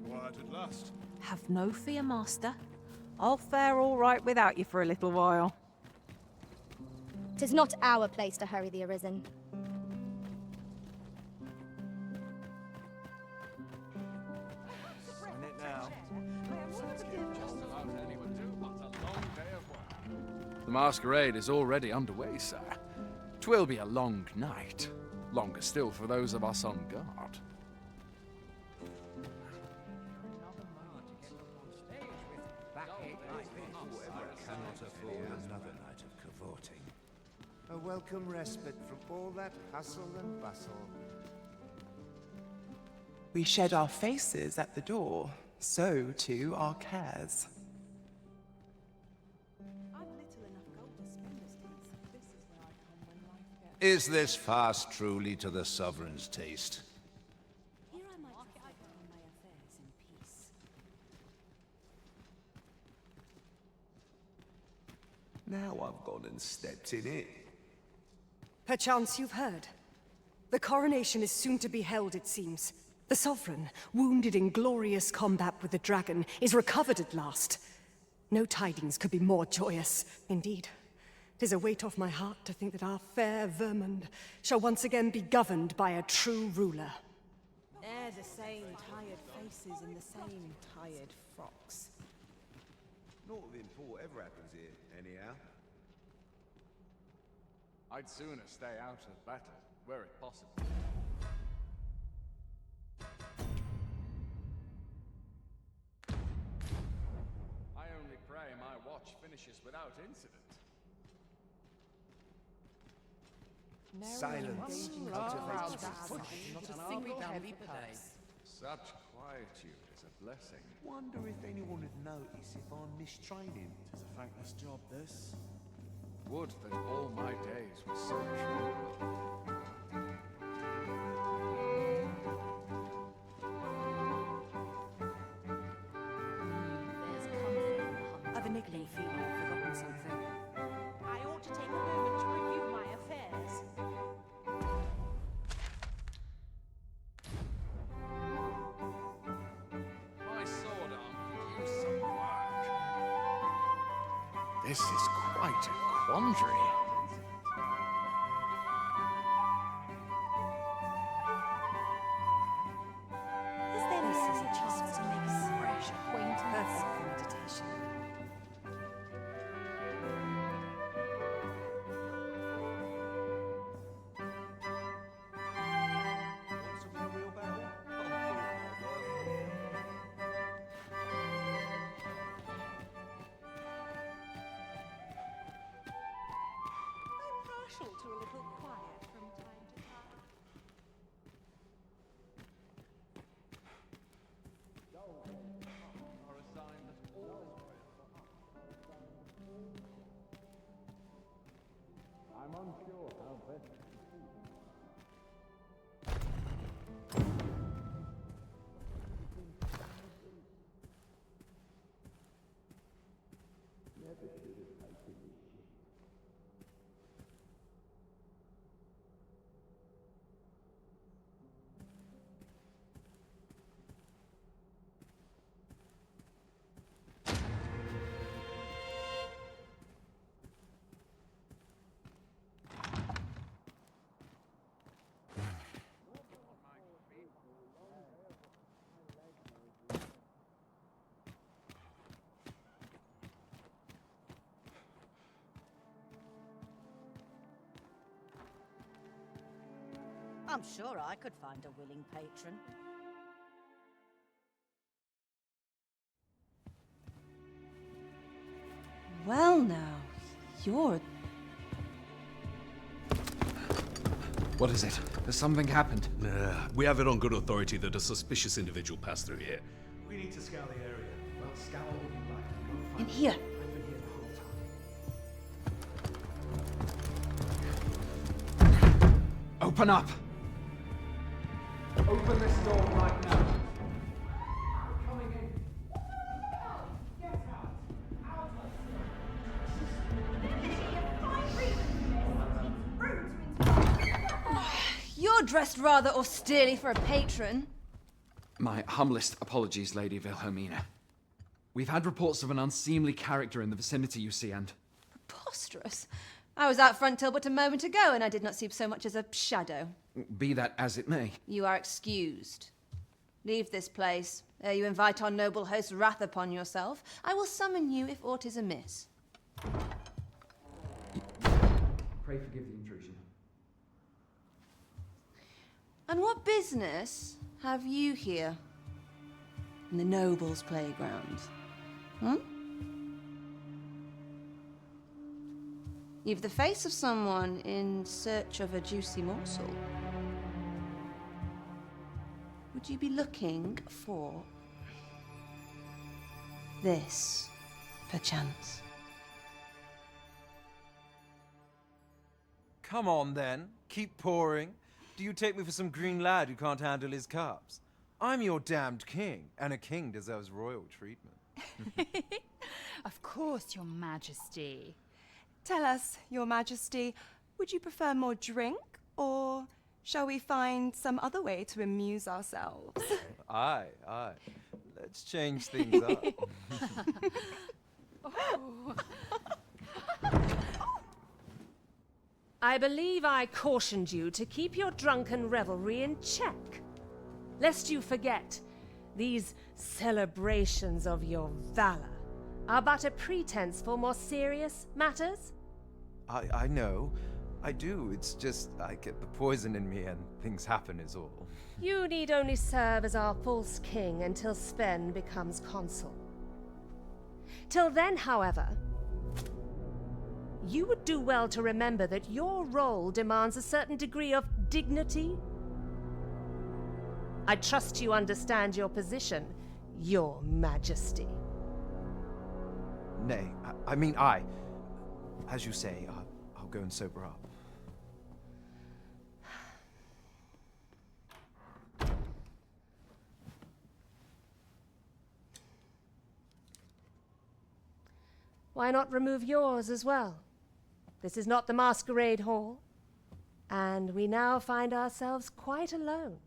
Quiet at last. Have no fear, Master. I'll fare all right without you for a little while. 'Tis not our place to hurry the Arisen. The masquerade is already underway, sir. 'Twill be a long night. Longer still for those of us on guard. Cannot afford another night of cavorting. A welcome respite from all that hustle and bustle. We shed our faces at the door, so too our cares. Is this fast truly to the Sovereign's taste? Here I might reflect on my affairs in peace. Now I've gone and stepped in it. Perchance you've heard. The coronation is soon to be held, it seems. The Sovereign, wounded in glorious combat with the dragon, is recovered at last. No tidings could be more joyous. Indeed, 'tis a weight off my heart to think that our fair Vermund shall once again be governed by a true ruler. They're the same tired faces in the same tired frocks. Not of import ever happens here, anyhow. I'd sooner stay out of battle, were it possible. I only pray my watch finishes without incident. Silence cultivates Not a single heavy purse. Such quietude is a blessing. Wonder if anyone would notice if I'm mistraining. It's a thankless job, this. Would that all my days were so short. I've a niggling feeling I've forgotten something. I ought to take a moment to review my affairs. My sword arm could use some work. This is quite a quandary. Is there this is a chance to make fresh acquaintance? Perfect for meditation. Want some of the real battle? I'm partial to a little quiet from time to time. Are assigned all. I'm unsure how best to proceed. I'm sure I could find a willing patron. Well now, you're... What is it? Has something happened? We have it on good authority that a suspicious individual passed through here. We need to scour the area. Well, scour all you like. You won't find In here. I've been here the whole time. Open up! Open this door right now. You're dressed rather austerely for a patron. My humblest apologies, Lady Wilhelmina. We've had reports of an unseemly character in the vicinity, you see, and... Preposterous. I was out front till but a moment ago, and I did not see so much as a shadow. Be that as it may. You are excused. Leave this place, ere you invite our noble host's wrath upon yourself. I will summon you if aught is amiss. Pray forgive the intrusion. And what business have you here? In the nobles' playground? Hmm? You've the face of someone in search of a juicy morsel. Would you be looking for this, perchance? Come on, then. Keep pouring. Do you take me for some green lad who can't handle his cups? I'm your damned king, and a king deserves royal treatment. Of course, Your Majesty. Tell us, Your Majesty, would you prefer more drink, or shall we find some other way to amuse ourselves? Aye. Let's change things up. I believe I cautioned you to keep your drunken revelry in check. Lest you forget, these celebrations of your valor are but a pretense for more serious matters. I know. I do. It's just I get the poison in me and things happen is all. You need only serve as our false king until Sven becomes consul. Till then, however, you would do well to remember that your role demands a certain degree of dignity. I trust you understand your position, Your Majesty. Nay, as you say, I'll go and sober up. Why not remove yours as well? This is not the masquerade hall, and we now find ourselves quite alone.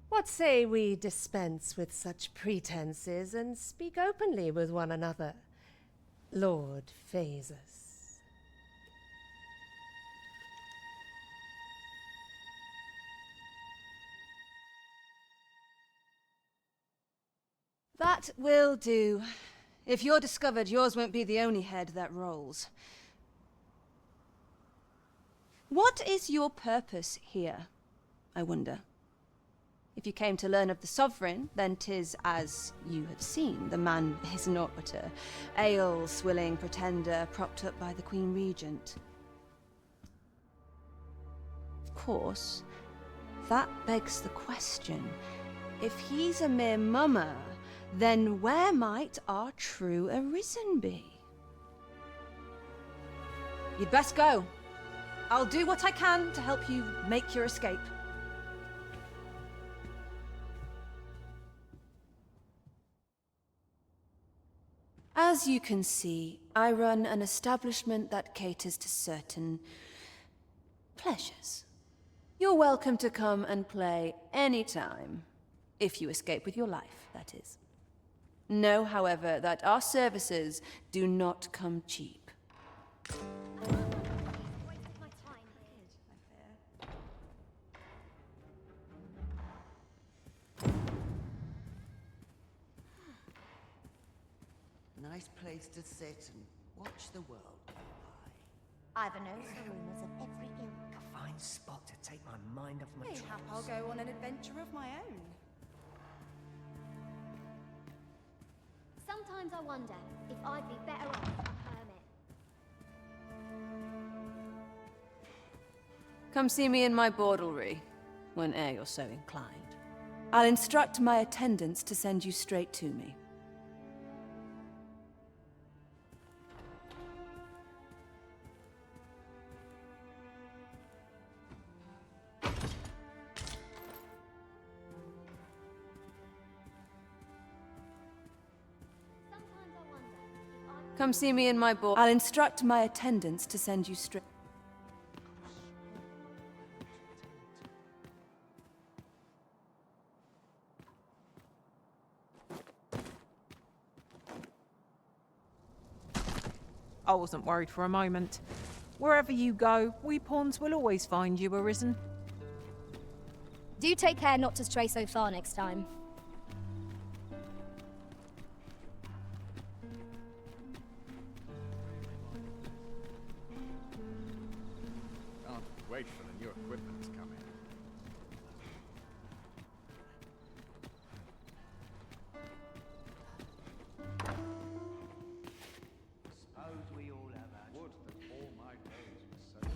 What say we dispense with such pretenses and speak openly with one another, Lord Phaesus? That will do. If you're discovered, yours won't be the only head that rolls. What is your purpose here, I wonder? If you came to learn of the Sovereign, then 'tis as you have seen. The man is naught but a ale-swilling pretender propped up by the Queen Regent. Of course, that begs the question. If he's a mere mummer, then where might our true Arisen be? You'd best go. I'll do what I can to help you make your escape. As you can see, I run an establishment that caters to certain pleasures. You're welcome to come and play anytime, if you escape with your life, that is. Know, however, that our services do not come cheap. Nice place to sit and watch the world go by. I've a nose for rumors of every ilk. A fine spot to take my mind off my Mayhap I'll go on an adventure of my own. Sometimes I wonder if I'd be better off a hermit. Come see me in my bordlery, whene'er you're so inclined. I'll instruct my attendants to send you straight to me. Come see me in my ball. I'll instruct my attendants to send you straight. I wasn't worried for a moment. Wherever you go, we pawns will always find you, Arisen. Do take care not to stray so far next time. Can't wait for the new equipment to come in. Suppose we all have our wood that all my days were so.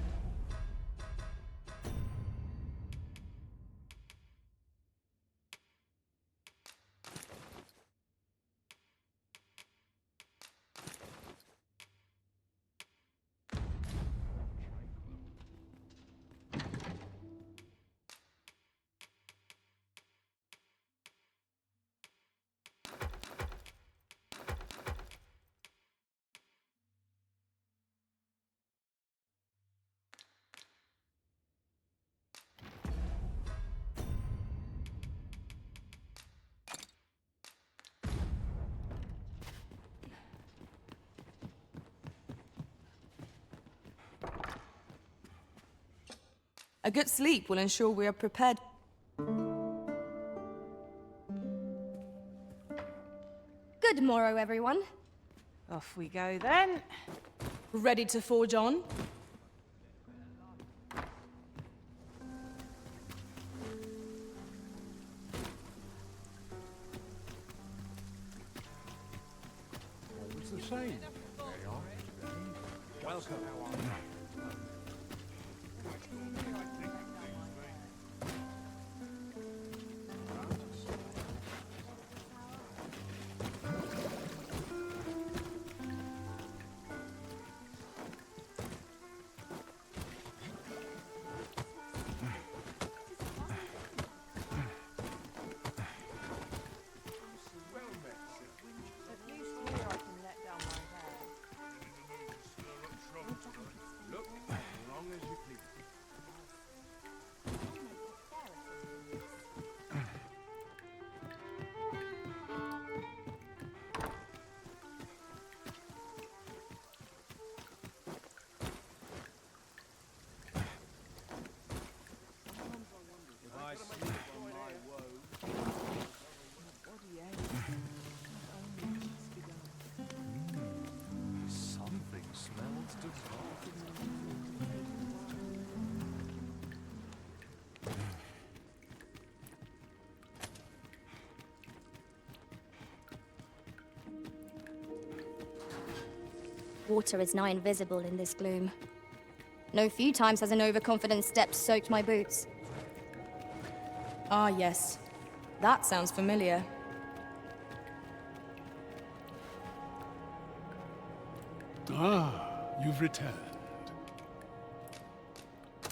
A good sleep will ensure we are prepared. Good morrow, everyone. Off we go then. Ready to forge on? It's the same. Welcome. Something smells Water is nigh invisible in this gloom. No few times has an overconfident step soaked my boots. Ah, yes. That sounds familiar. Ah, you've returned.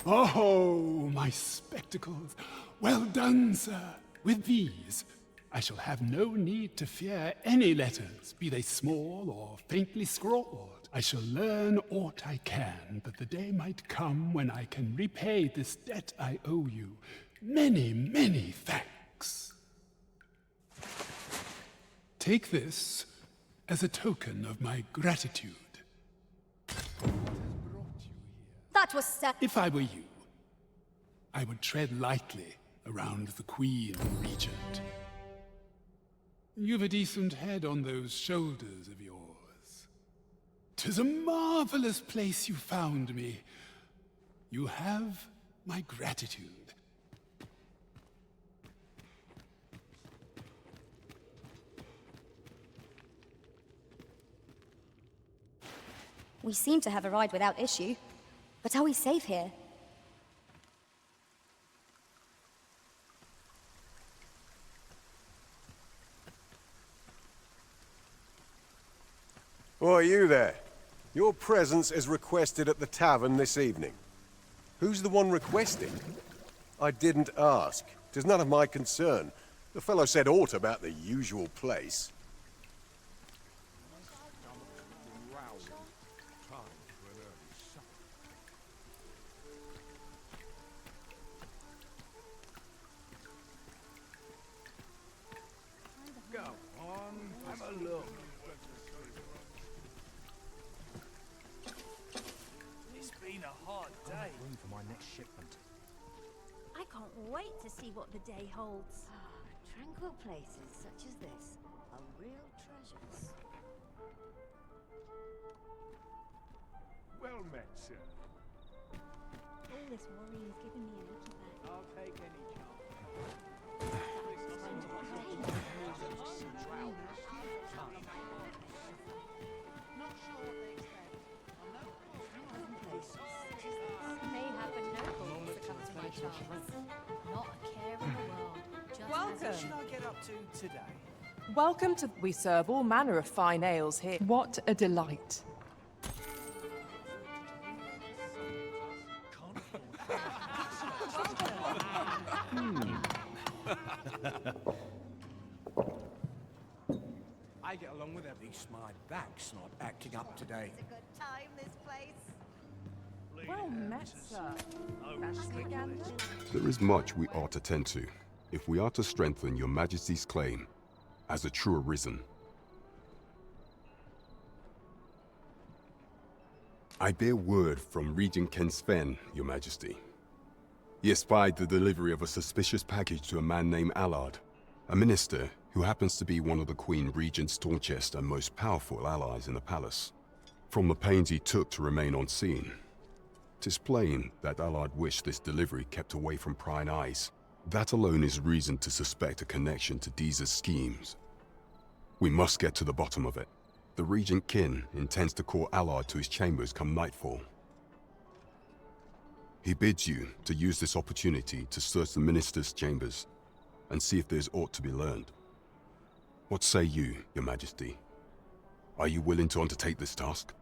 Oh, my spectacles. Well done, sir. With these, I shall have no need to fear any letters, be they small or faintly scrawled. I shall learn aught I can, but the day might come when I can repay this debt I owe you. Many, many thanks. Take this as a token of my gratitude. That was If I were you, I would tread lightly around the Queen and Regent. You've a decent head on those shoulders of yours. 'Tis a marvelous place you found me. You have my gratitude. We seem to have arrived without issue. But are we safe here? Oh, are you there? Your presence is requested at the tavern this evening. Who's the one requesting? I didn't ask. 'Tis none of my concern. The fellow said aught about the usual place. Go on, have a look. room for my next shipment. I can't wait to see what the day holds. Tranquil places such as this are real treasures. Well met, sir. All this worry is giving me an achy back. I'll take any chance. May have a noble succumb to my charms. Not a care in the world. Just Welcome. What should I get up to today? Welcome to. We serve all manner of fine ales here. What a delight. I get along with every. At least my back's not acting up today. It's a good time, this place. Well met, sir. Fancy a gander? There is much we ought to tend to, if we are to strengthen your Majesty's claim as a true arisen. I bear word from Regent Ken Sven, your Majesty. He espied the delivery of a suspicious package to a man named Allard, a minister who happens to be one of the Queen Regent's staunchest and most powerful allies in the palace. From the pains he took to remain on scene, 'tis plain that Allard wished this delivery kept away from prying eyes. That alone is reason to suspect a connection to Deeza's schemes. We must get to the bottom of it. The Regent Kin intends to call Allard to his chambers come nightfall. He bids you to use this opportunity to search the minister's chambers and see if there's aught to be learned. What say you, your Majesty? Are you willing to undertake this task?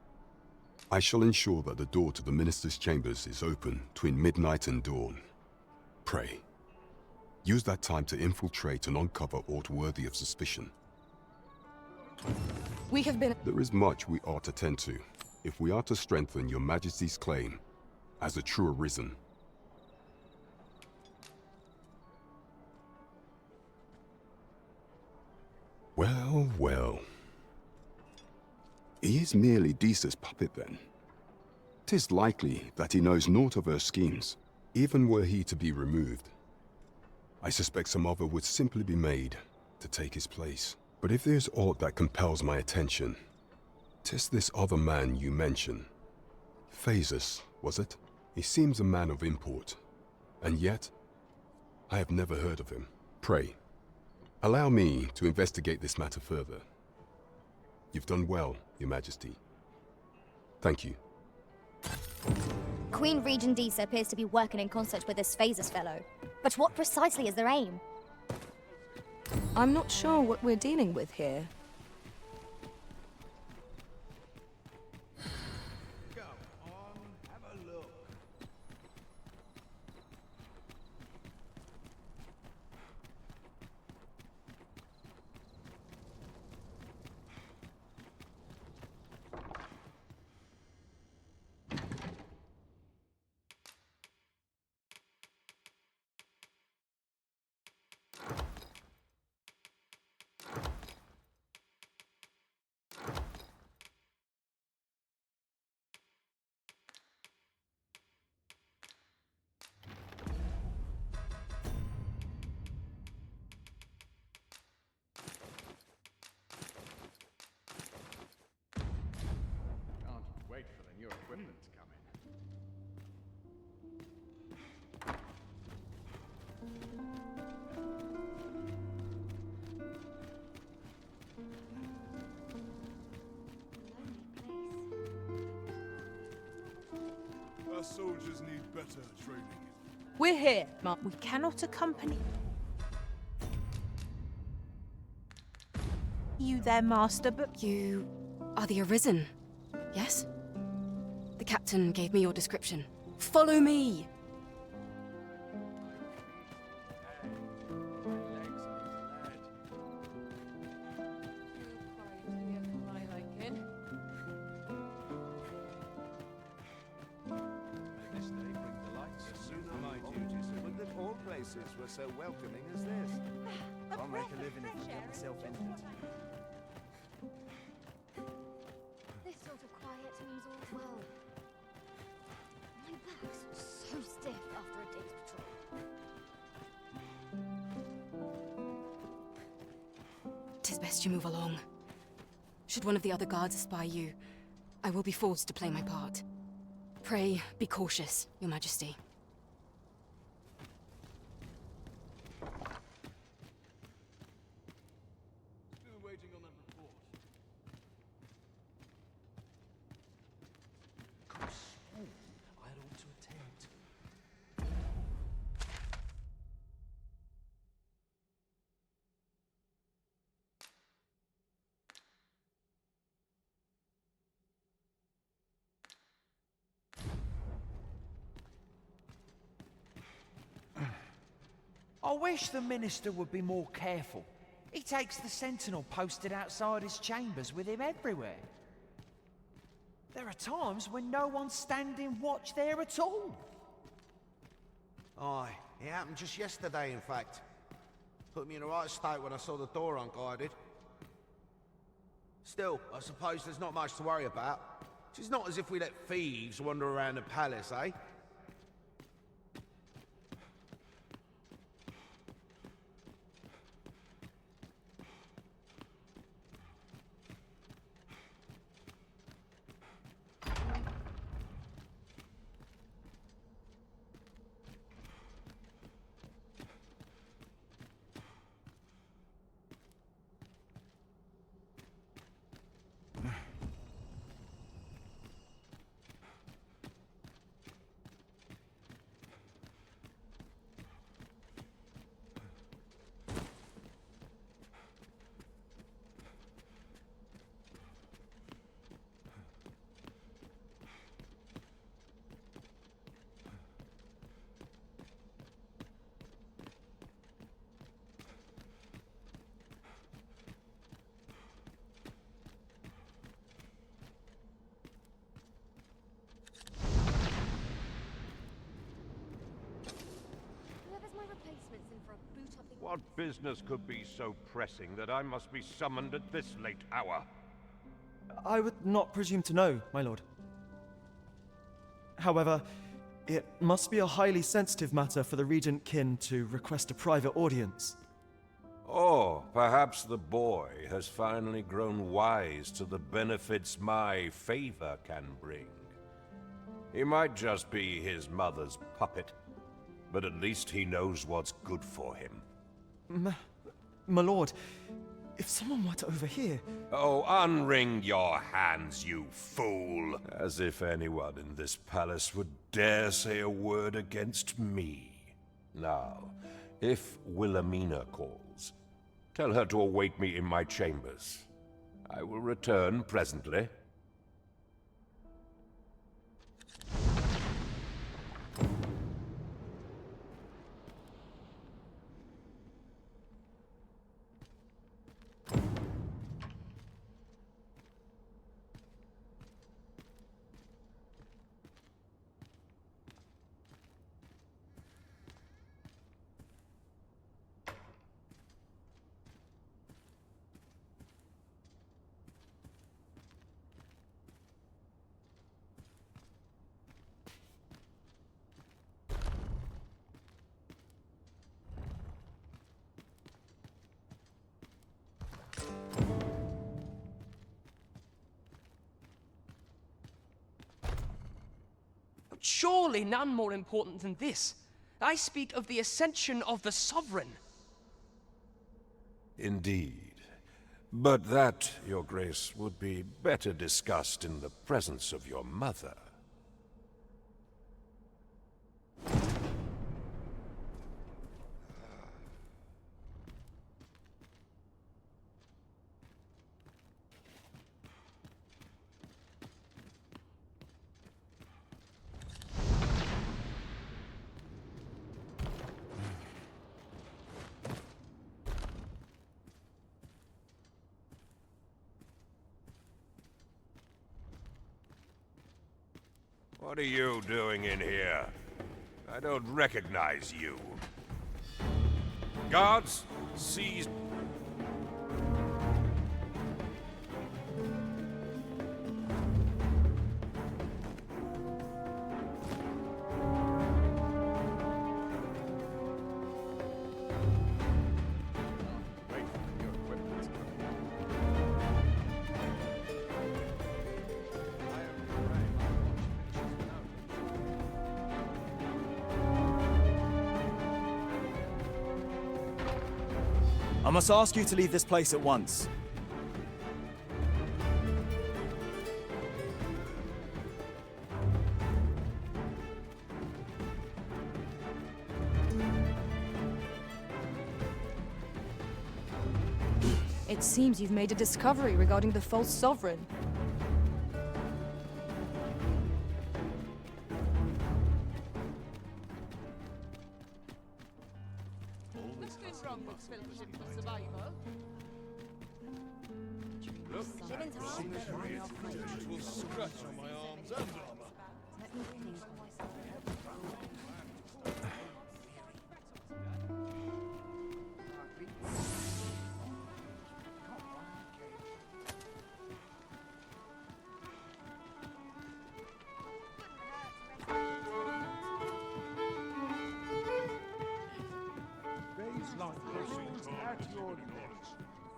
I shall ensure that the door to the minister's chambers is open between midnight and dawn. Pray, use that time to infiltrate and uncover aught worthy of suspicion. We have been... There is much we ought to tend to, if we are to strengthen your Majesty's claim as a true arisen. Well, well. He is merely Deeza's puppet then. 'Tis likely that he knows naught of her schemes, even were he to be removed. I suspect some other would simply be made to take his place. But if there's aught that compels my attention, 'tis this other man you mention. Phasus, was it? He seems a man of import, and yet I have never heard of him. Pray, allow me to investigate this matter further. You've done well, Your Majesty. Thank you. Queen Regent Deesa appears to be working in concert with this Phasus fellow. But what precisely is their aim? I'm not sure what we're dealing with here. Go on, have a look. Wait for the new equipment to come in. Our soldiers need better training. We're here, Mark. We cannot accompany you there, Master, but... You are the Arisen, yes? The captain gave me your description. Follow me! Were so welcoming as this. I'll make a living if I get myself into it. This sort of quiet means all's well. My back's 'Tis best you move along. Should one of the other guards espy you, I will be forced to play my part. Pray, be cautious, Your Majesty. Still waiting on that report. I ought to attend. I wish the minister would be more careful. He takes the sentinel posted outside his chambers with him everywhere. There are times when no one's standing watch there at all. Aye, it happened just yesterday, in fact. Put me in the right state when I saw the door unguarded. Still, I suppose there's not much to worry about. It's not as if we let thieves wander around the palace, eh? What business could be so pressing that I must be summoned at this late hour? I would not presume to know, my lord. However, it must be a highly sensitive matter for the Regent Kin to request a private audience. Or perhaps the boy has finally grown wise to the benefits my favor can bring. He might just be his mother's puppet, but at least he knows what's good for him. My lord, if someone were to overhear... Oh, unwring your hands, you fool! As if anyone in this palace would dare say a word against me. Now, if Wilhelmina calls, tell her to await me in my chambers. I will return presently. Surely none more important than this. I speak of the ascension of the Sovereign. Indeed. But that, Your Grace, would be better discussed in the presence of your mother. What are you doing in here? I don't recognize you. Guards, seize... I must ask you to leave this place at once. It seems you've made a discovery regarding the false sovereign. It will scratch on my arms and armor.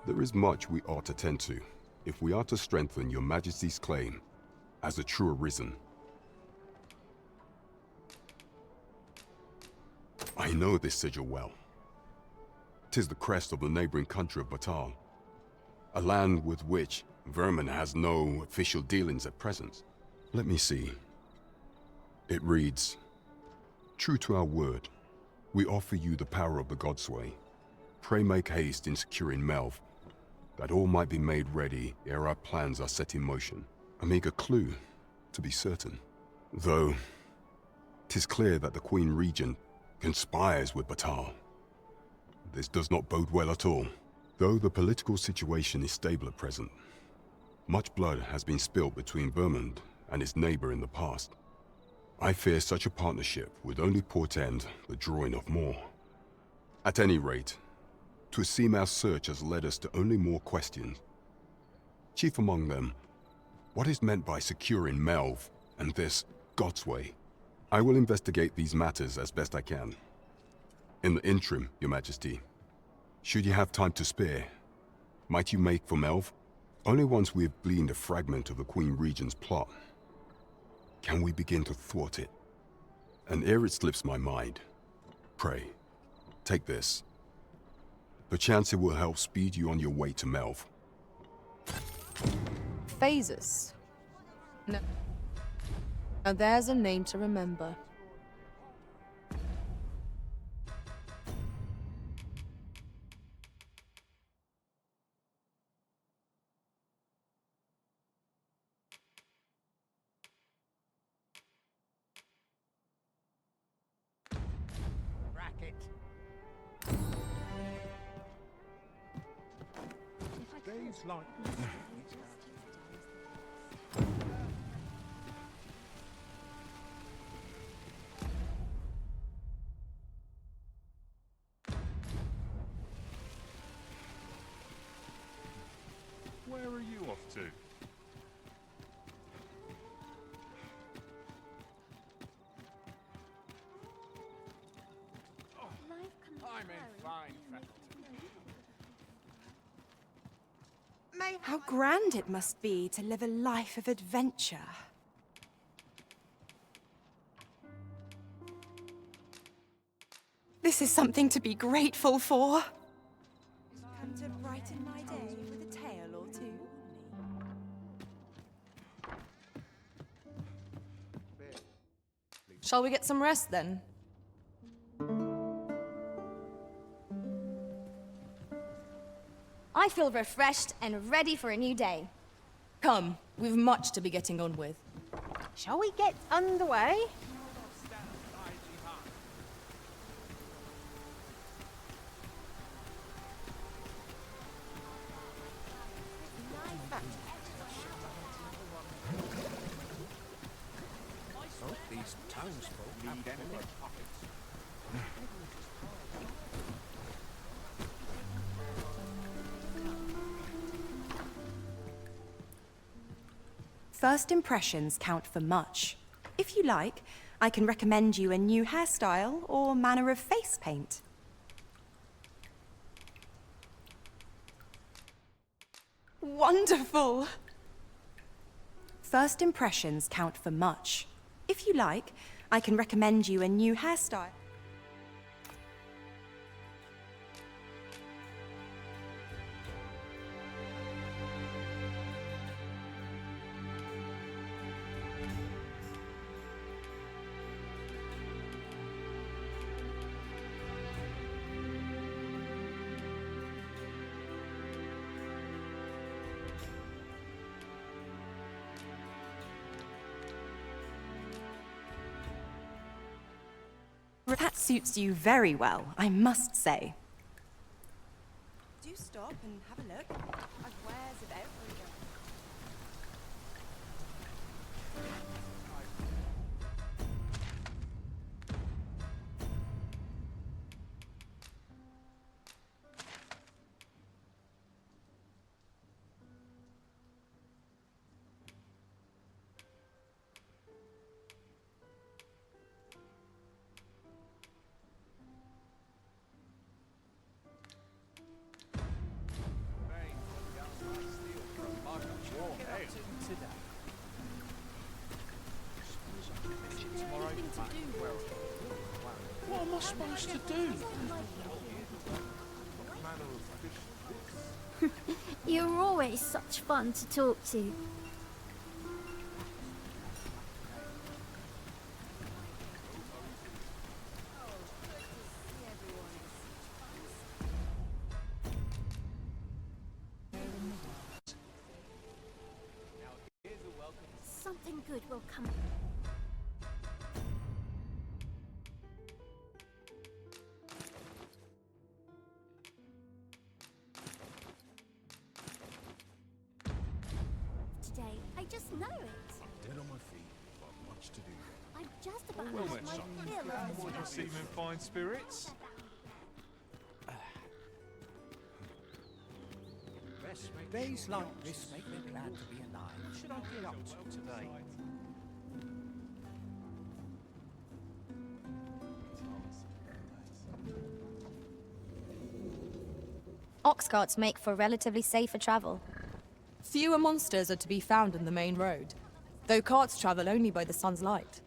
There is much we ought to tend to, if we are to strengthen your Majesty's claim as a true arisen. I know this sigil well. 'Tis the crest of the neighboring country of Batal, a land with which Vermin has no official dealings at present. Let me see. It reads, "True to our word, we offer you the power of the Godsway. Pray make haste in securing Melv, that all might be made ready ere our plans are set in motion." A meager clue, to be certain. Though, 'tis clear that the Queen Regent conspires with Batal. This does not bode well at all. Though the political situation is stable at present, much blood has been spilt between Vermund and its neighbor in the past. I fear such a partnership would only portend the drawing of more. At any rate, 'twould seem our search has led us to only more questions. Chief among them, what is meant by securing Melv and this Godsway? I will investigate these matters as best I can. In the interim, Your Majesty, should you have time to spare, might you make for Melv? Only once we have gleaned a fragment of the Queen Regent's plot can we begin to thwart it. And ere it slips my mind, pray, take this. Perchance it will help speed you on your way to Melv. Phases. No. Now there's a name to remember. Days like Where are you off to? I'm in fine faculty. How grand it must be to live a life of adventure. This is something to be grateful for. Come to brighten my day with a tale or two. Shall we get some rest then? I feel refreshed and ready for a new day. Come, we've much to be getting on with. Shall we get underway? These townsfolk have them in their pockets. First impressions count for much. If you like, I can recommend you a new hairstyle or manner of face paint. Wonderful! First impressions count for much. If you like, I can recommend you a new hairstyle. That suits you very well, I must say. Do stop and have a look. I've wares of everything. What am I supposed to do? You're always such fun to talk to. Something good will come. Today, I just know it. Dead on my feet, but much to do. I'm just about Well to met, my son. fill of Would you this seem in fine spirits? Days like this make me glad to be alive. What should I get up to today? Ox carts make for relatively safer travel. Fewer monsters are to be found in the main road, though carts travel only by the sun's light.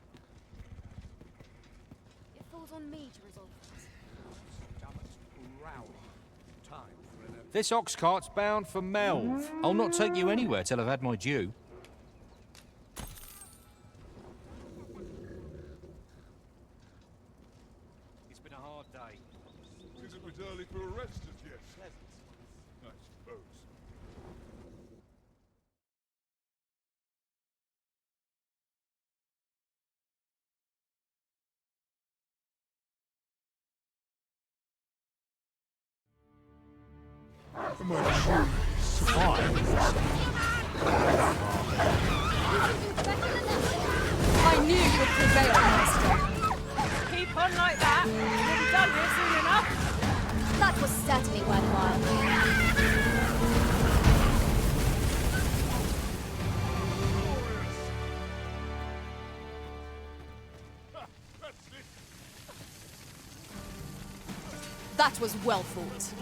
It falls on me to resolve this. This ox cart's bound for Melv. I'll not take you anywhere till I've had my due. It's been a hard day. Is it a bit early for a rest as yet? I suppose. Am I truly survived? I knew you'd prevail, Master. Keep on like that. We'll be done here soon enough. That was certainly worthwhile. That was well fought.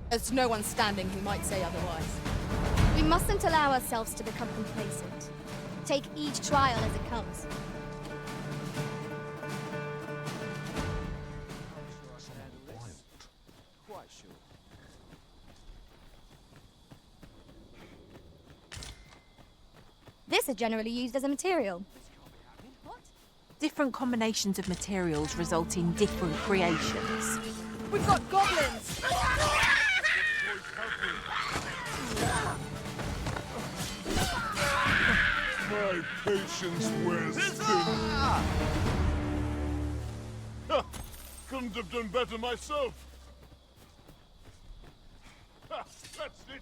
There's no one standing who might say otherwise. We mustn't allow ourselves to become complacent. Take each trial as it comes. Quite sure. This is generally used as a material. Different combinations of materials result in different creations. We've got goblins! My patience wears thin. Ha! Couldn't have done better myself. Ha! That's it.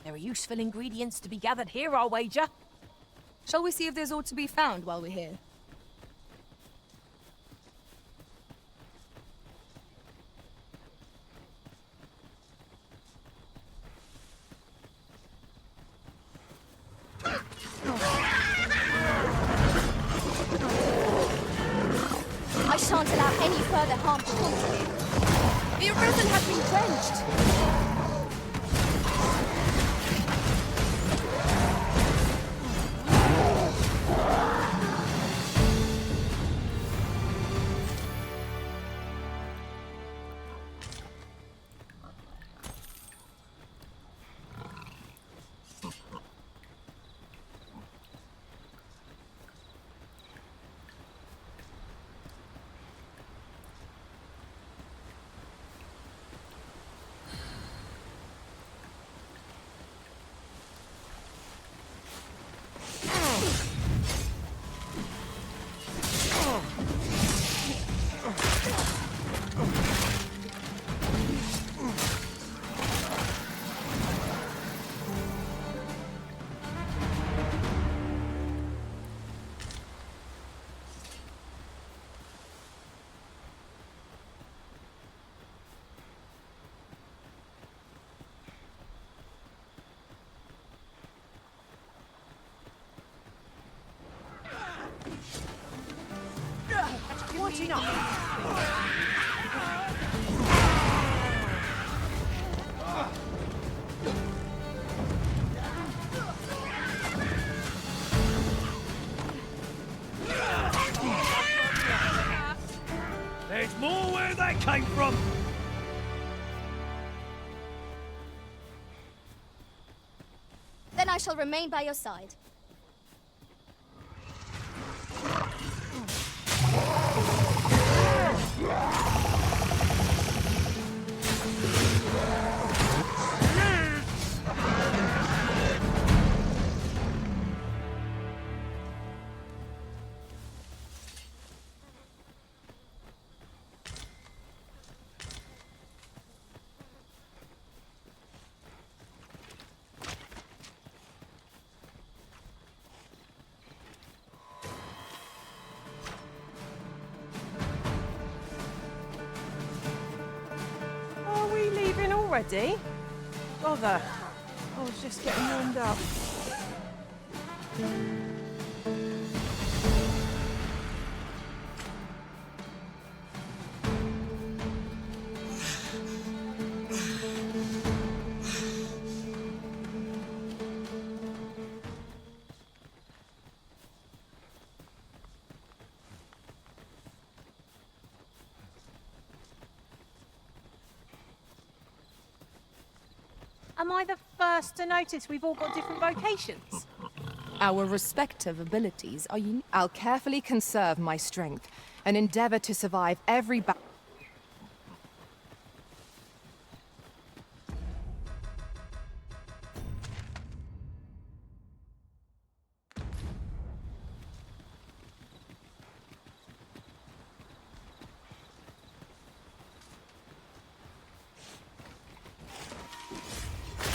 There are useful ingredients to be gathered here, I'll wager. Shall we see if there's aught to be found while we're here? I shan't allow any further harm to come to you. The arisen has been quenched! quite enough. There's more where they came from! Then I shall remain by your side. Are we leaving already? Bother. I was just getting warmed up. Am I the first to notice we've all got different vocations? Our respective abilities are unique. I'll carefully conserve my strength and endeavor to survive every battle.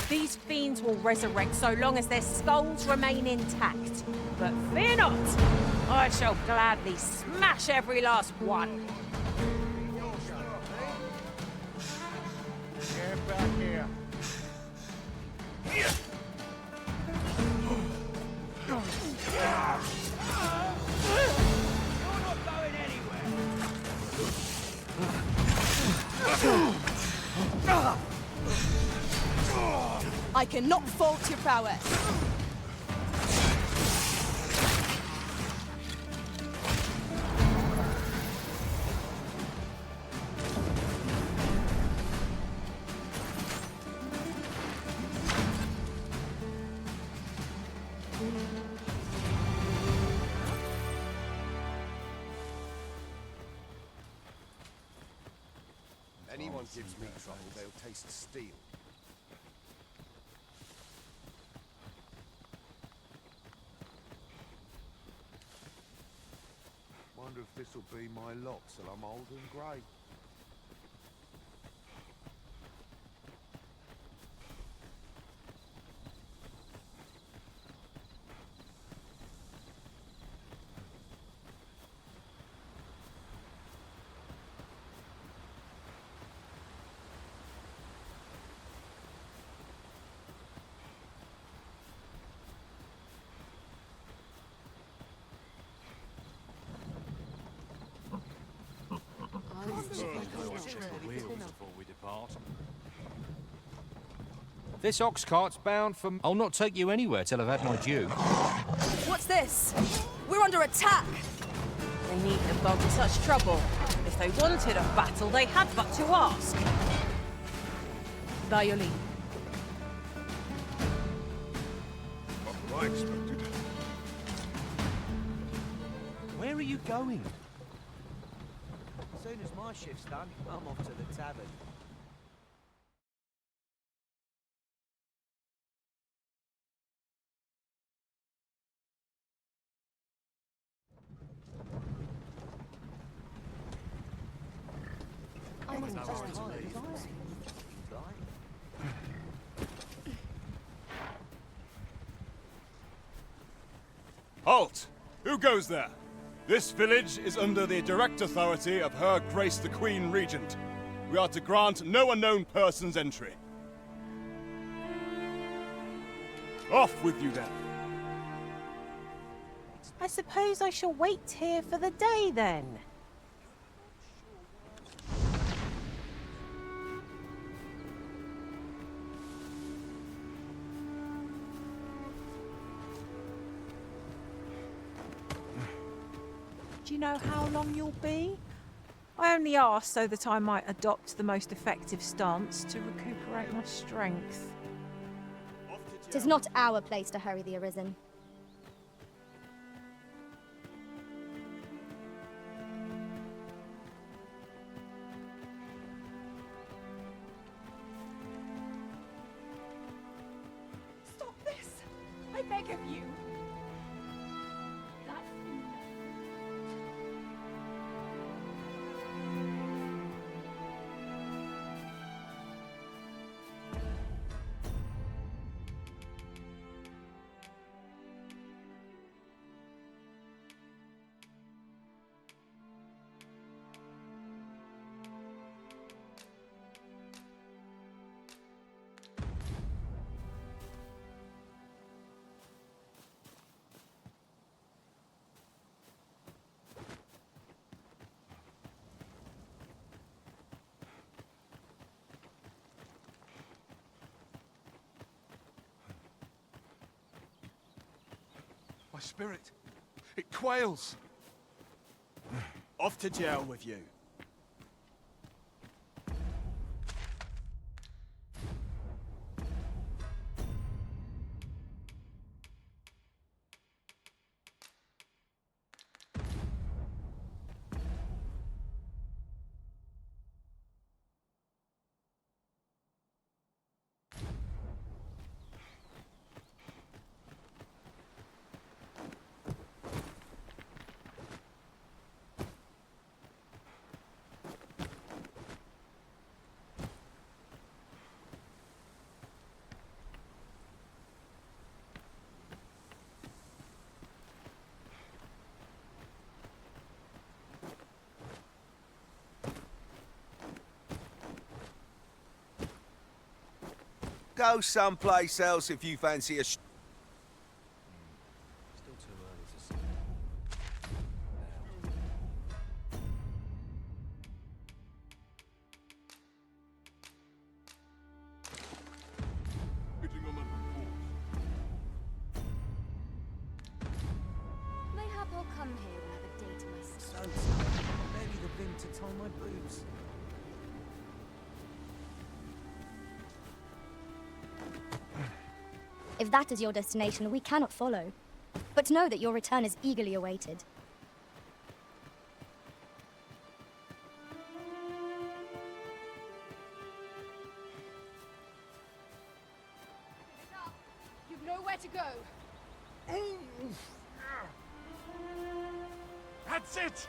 These fiends will resurrect so long as their skulls remain intact. But fear not, I shall gladly smash every last one. Get back here. I cannot fault your prowess. Anyone gives me trouble, they'll taste steel. Wonder if this'll be my lot till I'm old and grey. This ox cart's bound for... I'll not take you anywhere till I've had my due. What's this? We're under attack! They needn't have gone to such trouble. If they wanted a battle, they had but to ask. Violin. Not what I expected. Where are you going? As soon as my shift's done, I'm off to the tavern. Halt! Who goes there? This village is under the direct authority of Her Grace the Queen Regent. We are to grant no unknown persons entry. Off with you then. I suppose I shall wait here for the day then. Do you know how long you'll be? I only ask so that I might adopt the most effective stance to recuperate my strength. 'Tis not our place to hurry the Arisen. Stop this! I beg of you! That's enough. My spirit, it quails. Off to jail with you. Go someplace else if you fancy a Still too early to see. Getting on that report. Mayhap I'll come here when I have a day to myself. Maybe the vim to tie my boots. If that is your destination, we cannot follow. But know that your return is eagerly awaited. You've nowhere to go. That's it!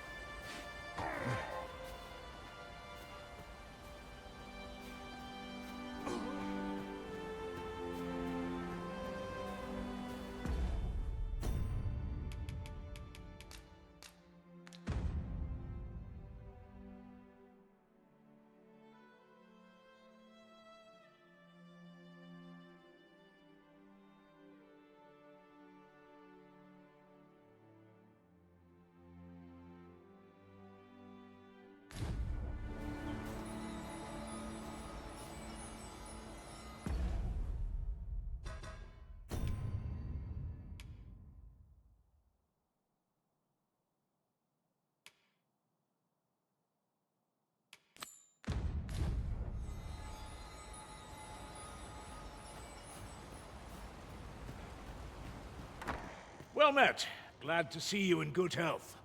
Well met. Glad to see you in good health.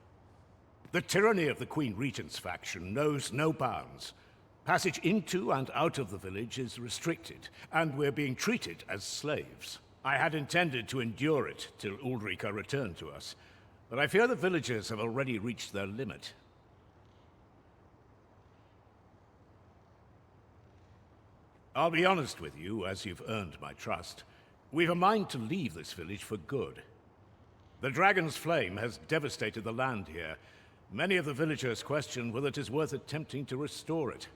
The tyranny of the Queen Regent's faction knows no bounds. Passage into and out of the village is restricted, and we're being treated as slaves. I had intended to endure it till Ulrika returned to us, but I fear the villagers have already reached their limit. I'll be honest with you, as you've earned my trust. We've a mind to leave this village for good. The dragon's flame has devastated the land here. Many of the villagers question whether it is worth attempting to restore it.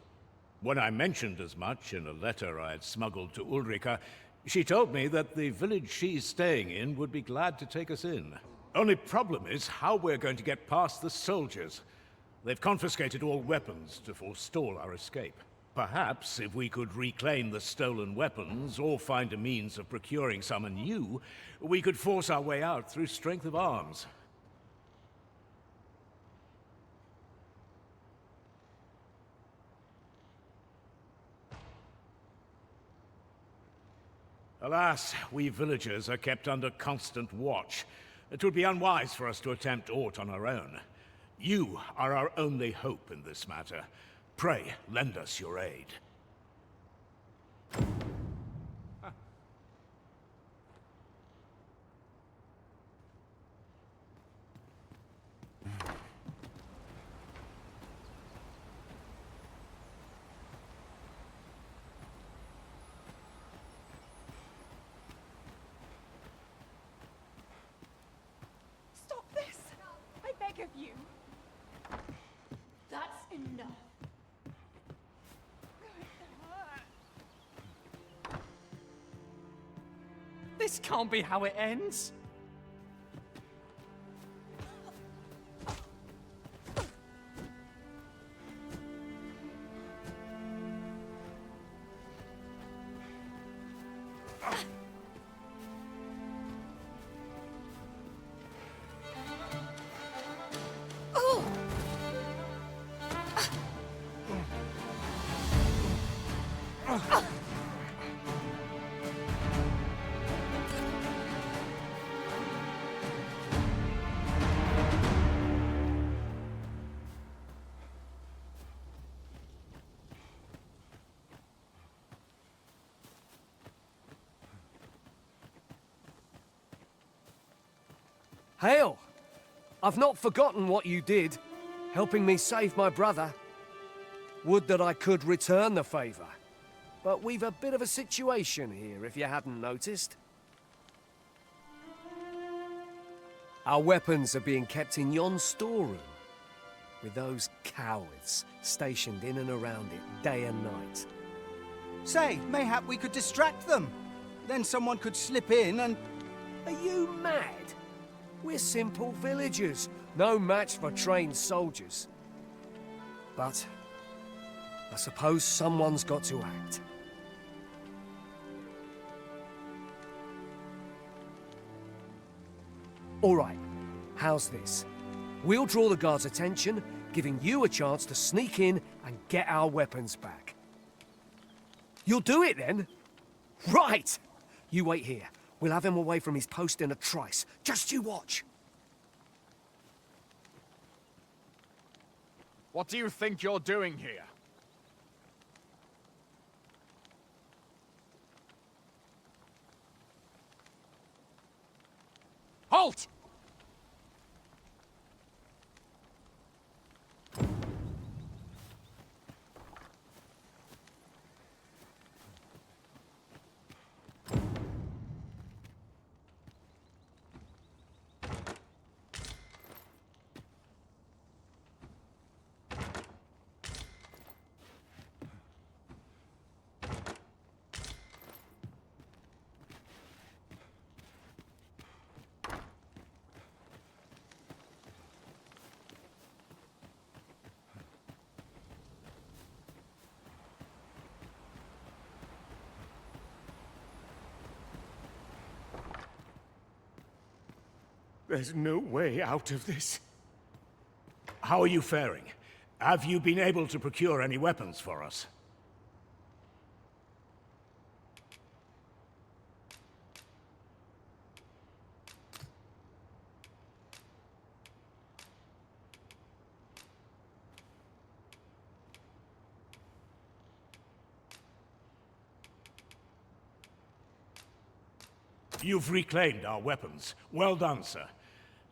When I mentioned as much in a letter I had smuggled to Ulrika, she told me that the village she's staying in would be glad to take us in. Only problem is how we're going to get past the soldiers. They've confiscated all weapons to forestall our escape. Perhaps if we could reclaim the stolen weapons, or find a means of procuring some anew, we could force our way out through strength of arms. Alas, we villagers are kept under constant watch. It would be unwise for us to attempt aught on our own. You are our only hope in this matter. Pray, lend us your aid. Stop this! I beg of you! That's enough. This can't be how it ends. Hail! I've not forgotten what you did, helping me save my brother. Would that I could return the favour. But we've a bit of a situation here, if you hadn't noticed. Our weapons are being kept in yon storeroom, with those cowards stationed in and around it day and night. Say, mayhap we could distract them. Then someone could slip in and... Are you mad? We're simple villagers, no match for trained soldiers. But I suppose someone's got to act. All right, how's this? We'll draw the guards' attention, giving you a chance to sneak in and get our weapons back. You'll do it then? Right! You wait here. We'll have him away from his post in a trice. Just you watch. What do you think you're doing here? Halt! There's no way out of this. How are you faring? Have you been able to procure any weapons for us? You've reclaimed our weapons. Well done, sir.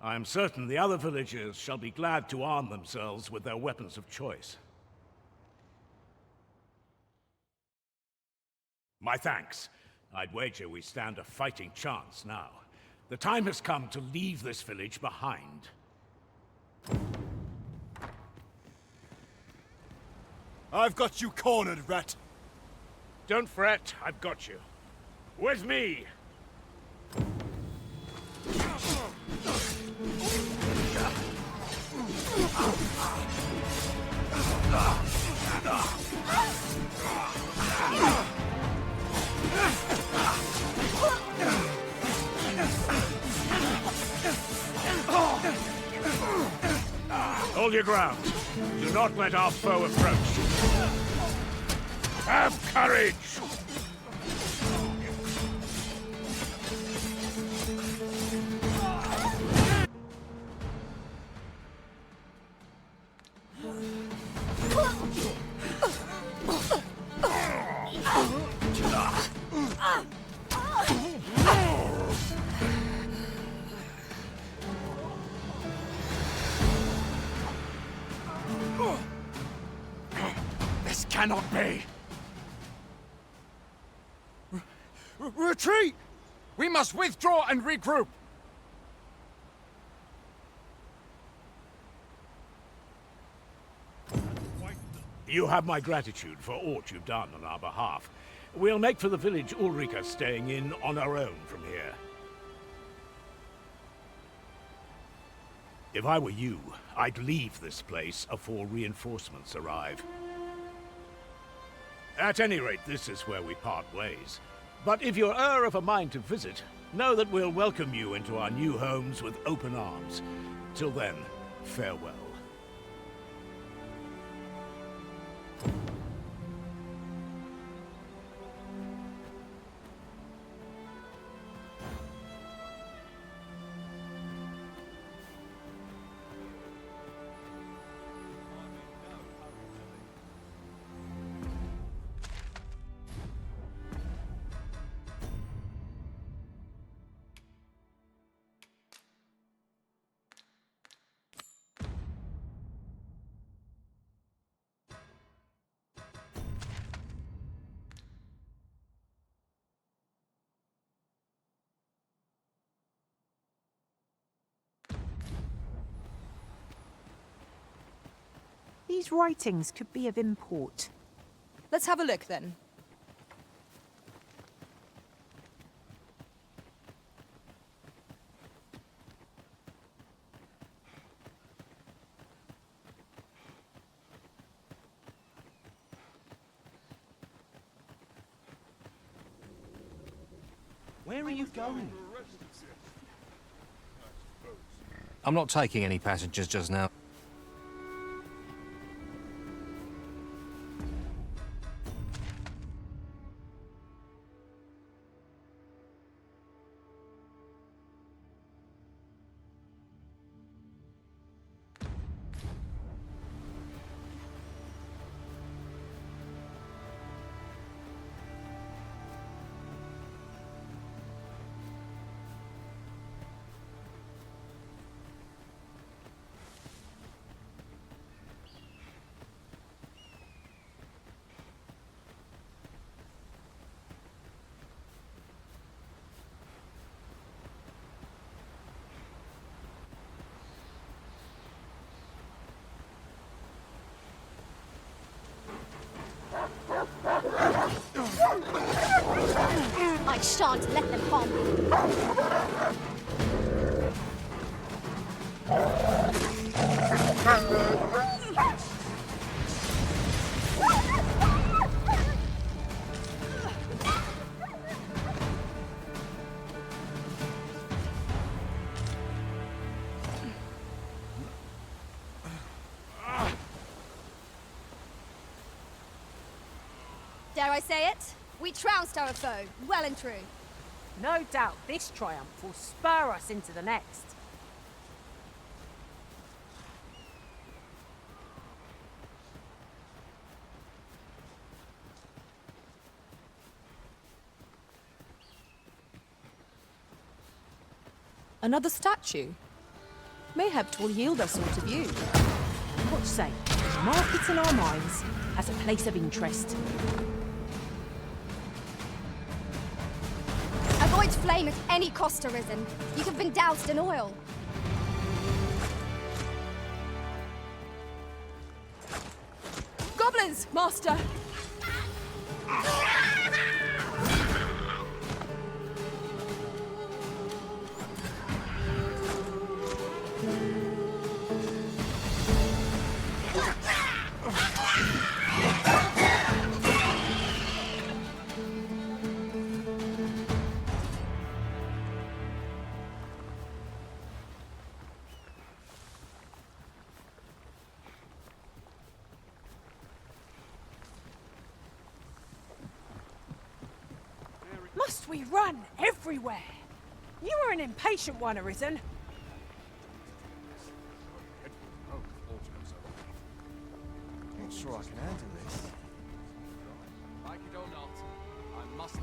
I am certain the other villagers shall be glad to arm themselves with their weapons of choice. My thanks. I'd wager we stand a fighting chance now. The time has come to leave this village behind. I've got you cornered, rat. Don't fret, I've got you. With me! Hold your ground. Do not let our foe approach. Have courage! cannot be! Retreat! We must withdraw and regroup! You have my gratitude for aught you've done on our behalf. We'll make for the village Ulrika staying in on our own from here. If I were you, I'd leave this place afore reinforcements arrive. At any rate, this is where we part ways. But if you're of a mind to visit, know that we'll welcome you into our new homes with open arms. Till then, farewell. These writings could be of import. Let's have a look then. Where are you going? I'm not taking any passengers just now. I shan't let them harm you. Dare I say it? We trounced our foe, well and true. No doubt this triumph will spur us into the next. Another statue? Mayhap 'twill yield us all to view. What say? Mark it in our minds as a place of interest. Avoid flame at any cost, Arisen. You have been doused in oil. Goblins, master! Must we run everywhere? You are an impatient one, Arisen. Not sure I can handle this. Like it or not, I must...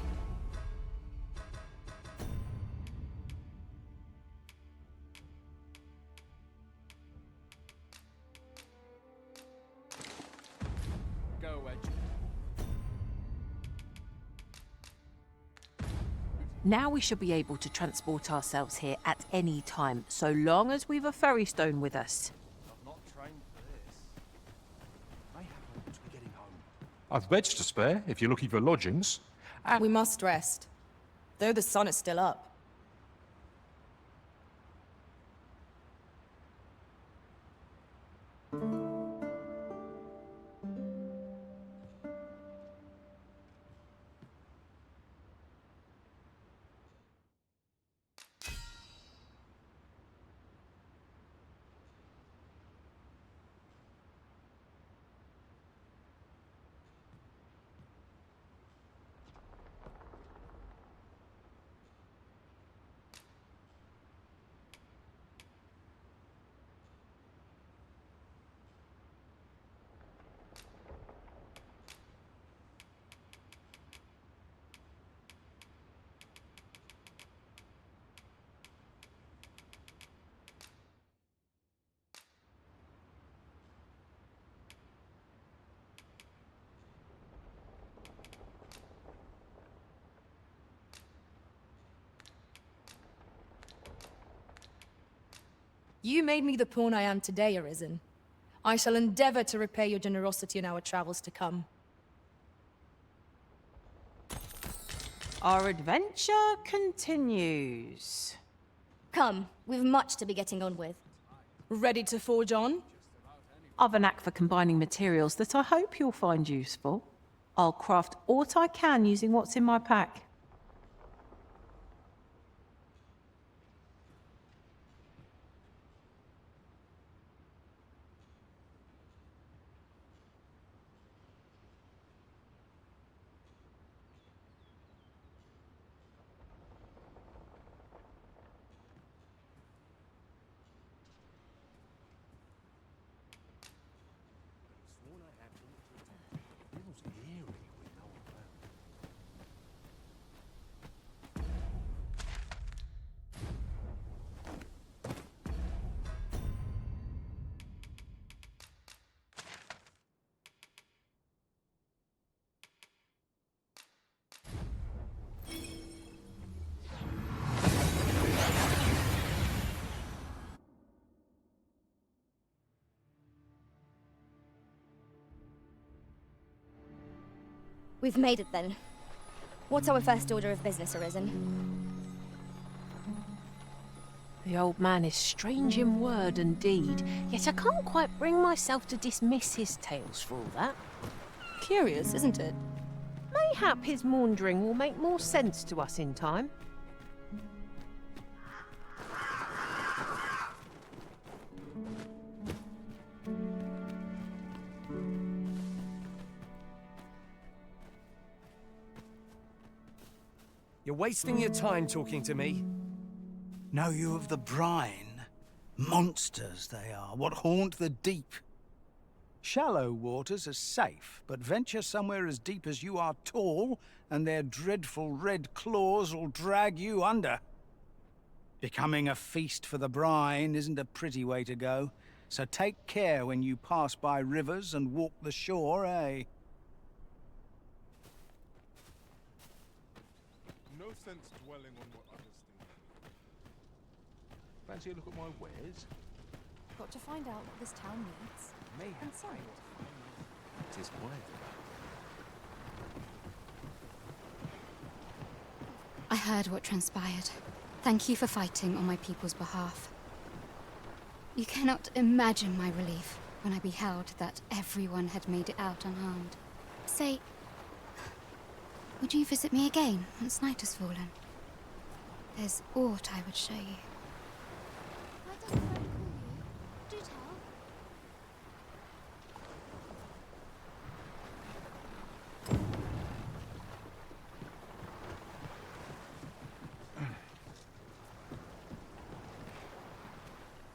Go, Edge. Now we should be able to transport ourselves here at any time, so long as we've a ferry stone with us. I've not trained for this. Mayhap once we're getting home. I've beds to spare if you're looking for lodgings. We must rest, though the sun is still up. You made me the pawn I am today, Arisen. I shall endeavor to repay your generosity in our travels to come. Our adventure continues. Come, we've much to be getting on with. Ready to forge on? I've a knack for combining materials that I hope you'll find useful. I'll craft aught I can using what's in my pack. We've made it then. What's our first order of business, Arisen? The old man is strange in word and deed, yet I can't quite bring myself to dismiss his tales for all that. Curious, isn't it? Mayhap his maundering will make more sense to us in time. You're wasting your time talking to me. Know you of the brine? Monsters they are, what haunt the deep. Shallow waters are safe, but venture somewhere as deep as you are tall, and their dreadful red claws will drag you under. Becoming a feast for the brine isn't a pretty way to go, so take care when you pass by rivers and walk the shore, eh? No sense dwelling on what others think. Fancy a look at my wares? Got to find out what this town needs. And sell it. It is quiet. I heard what transpired. Thank you for fighting on my people's behalf. You cannot imagine my relief when I beheld that everyone had made it out unharmed. Say, would you visit me again once night has fallen? There's aught I would show you. Why doesn't Fred call you? Do tell.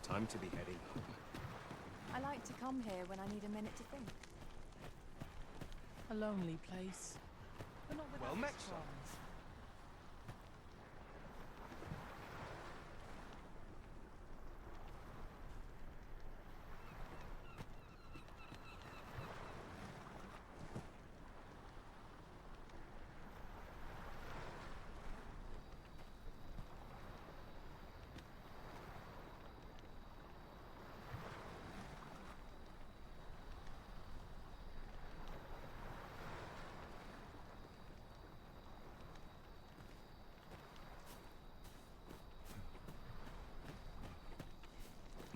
Time to be heading home. I like to come here when I need a minute to think. A lonely place. But not Well met, son.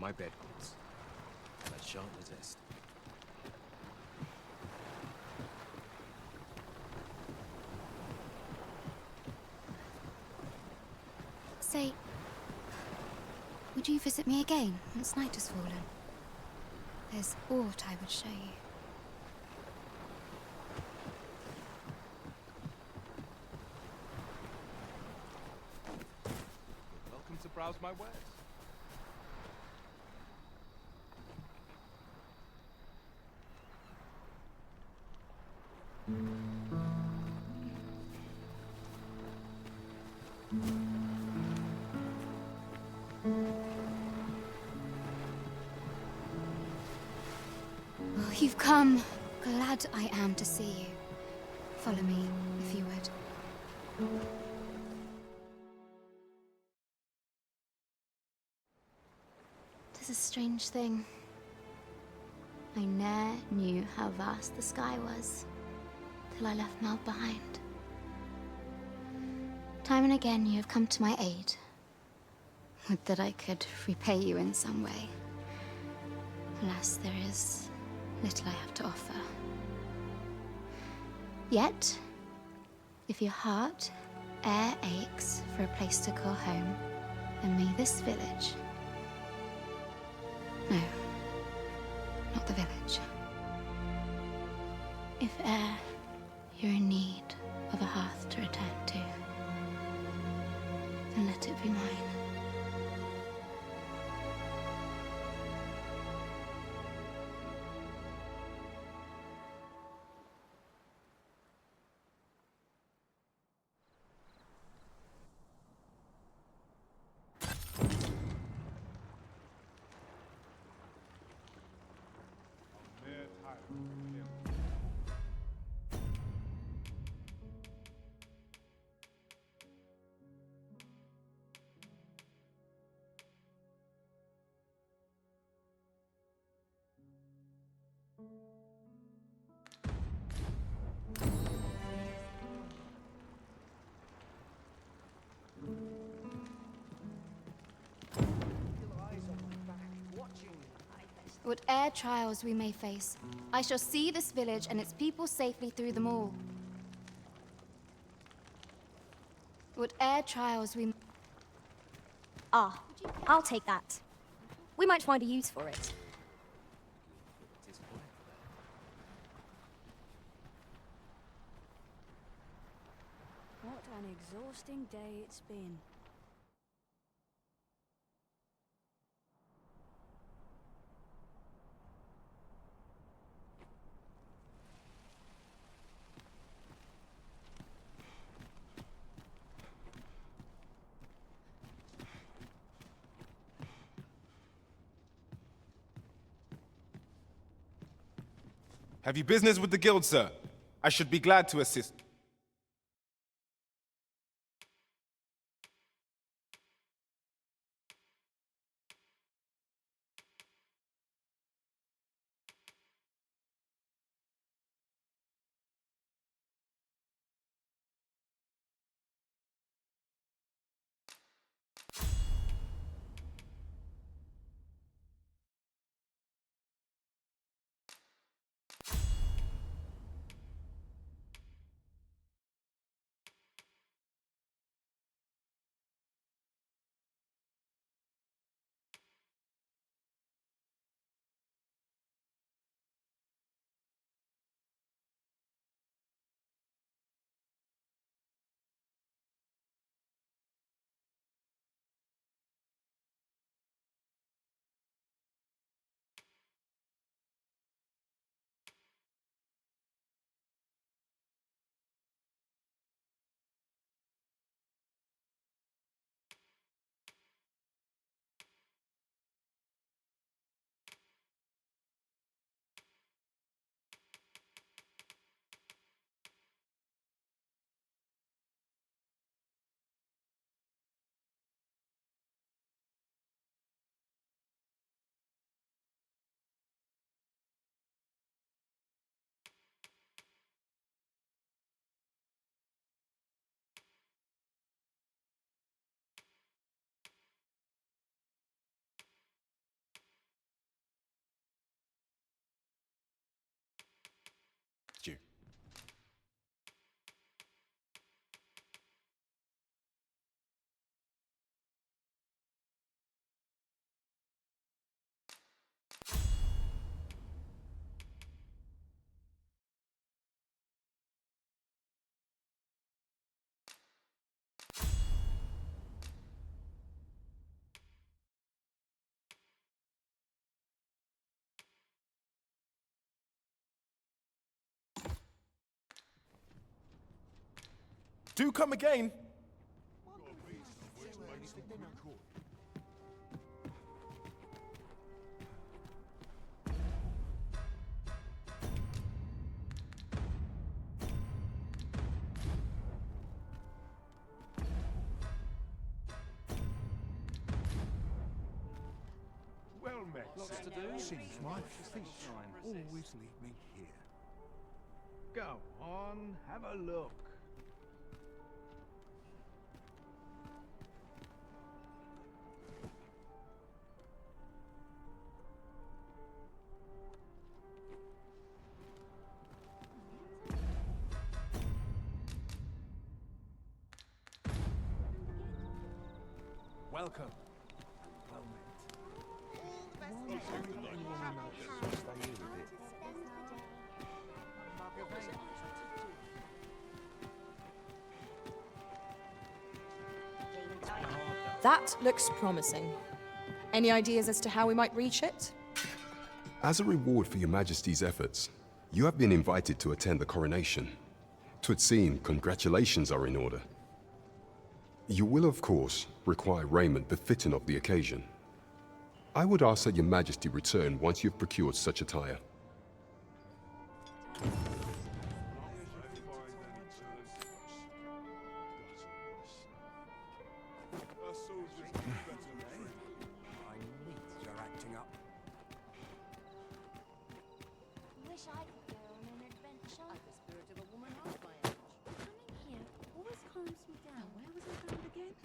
my bedwards. And I shan't resist. Say, would you visit me again once night has fallen? There's aught I would show you. Welcome to browse my wares. Oh, you've come. Glad I am to see you. Follow me, if you would. Tis a strange thing. I ne'er knew how vast the sky was, till I left Mel behind. Time and again you have come to my aid. Would that I could repay you in some way. Alas, there is little I have to offer. Yet, if your heart e'er aches for a place to call home, then may this village... No, not the village. If e'er you're in need of a hearth to return to, then let it be mine. Whate'er trials we may face, I shall see this village and its people safely through them all. Whate'er trials we... Ah, I'll take that. We might find a use for it. What an exhausting day it's been. Have you business with the guild, sir? I should be glad to assist. Do come again. Well met. Lots to do. Seems my feet always lead me here. Go on, have a look. Welcome. Well met. Anyone else stay here with it? That looks promising. Any ideas as to how we might reach it? As a reward for your Majesty's efforts, you have been invited to attend the coronation. 'Twould seem congratulations are in order. You will, of course, require raiment befitting of the occasion. I would ask that your Majesty return once you've procured such attire. You're acting up. Wish I could go on an adventure. Like the spirit of a woman half my age. Coming here always calms me down. Where was I found again?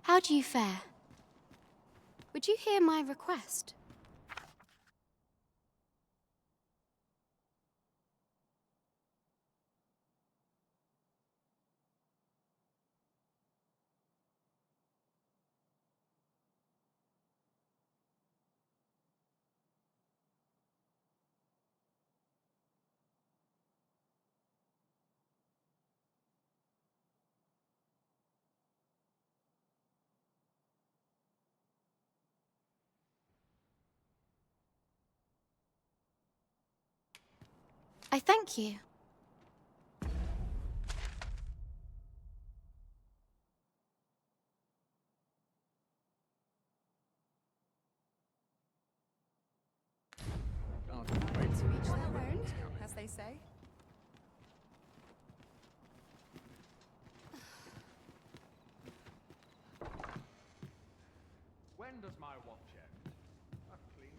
How do you fare? Would you hear my request? I thank you. To each their own, as they say. When does my watch end? A clean.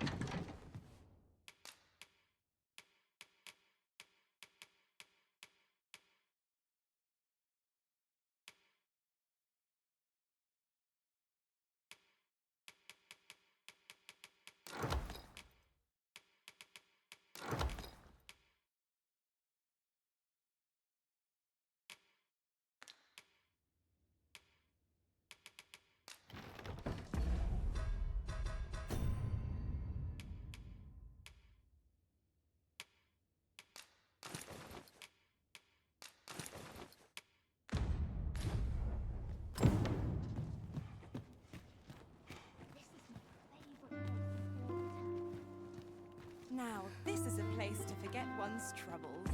Now, this is a place to forget one's troubles.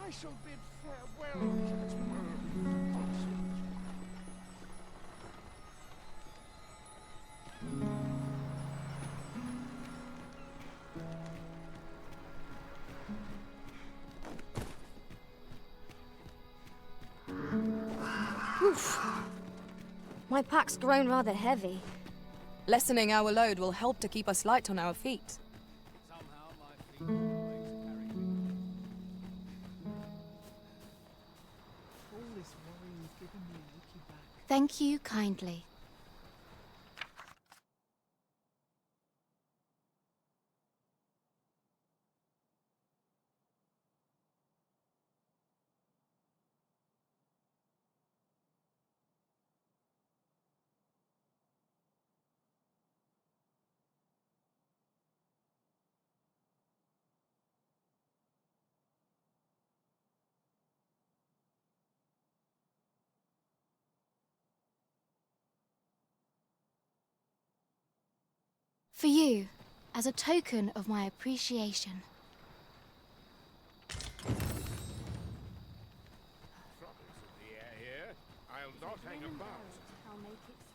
I shall bid farewell to this world. Oof. My pack's grown rather heavy. Lessening our load will help to keep us light on our feet. Thank you kindly. For you, as a token of my appreciation. Troubles in the air here. I'll not hang about.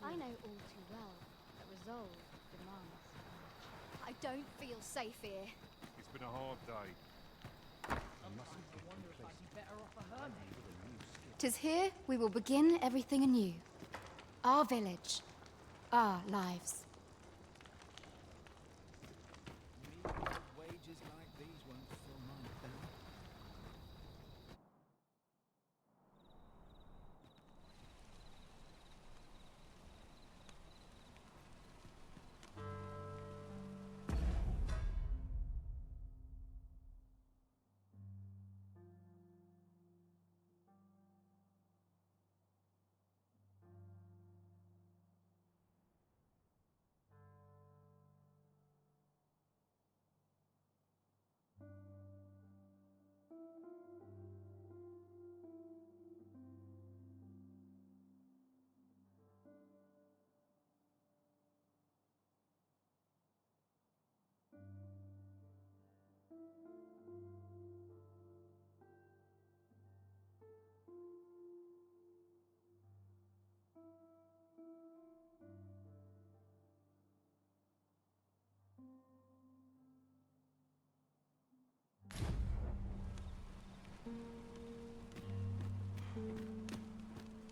I know all too well that resolve demands. I don't feel safe here. It's been a hard day. Tis here we will begin everything anew. Our village, our lives. Wages like these won't fill my belly.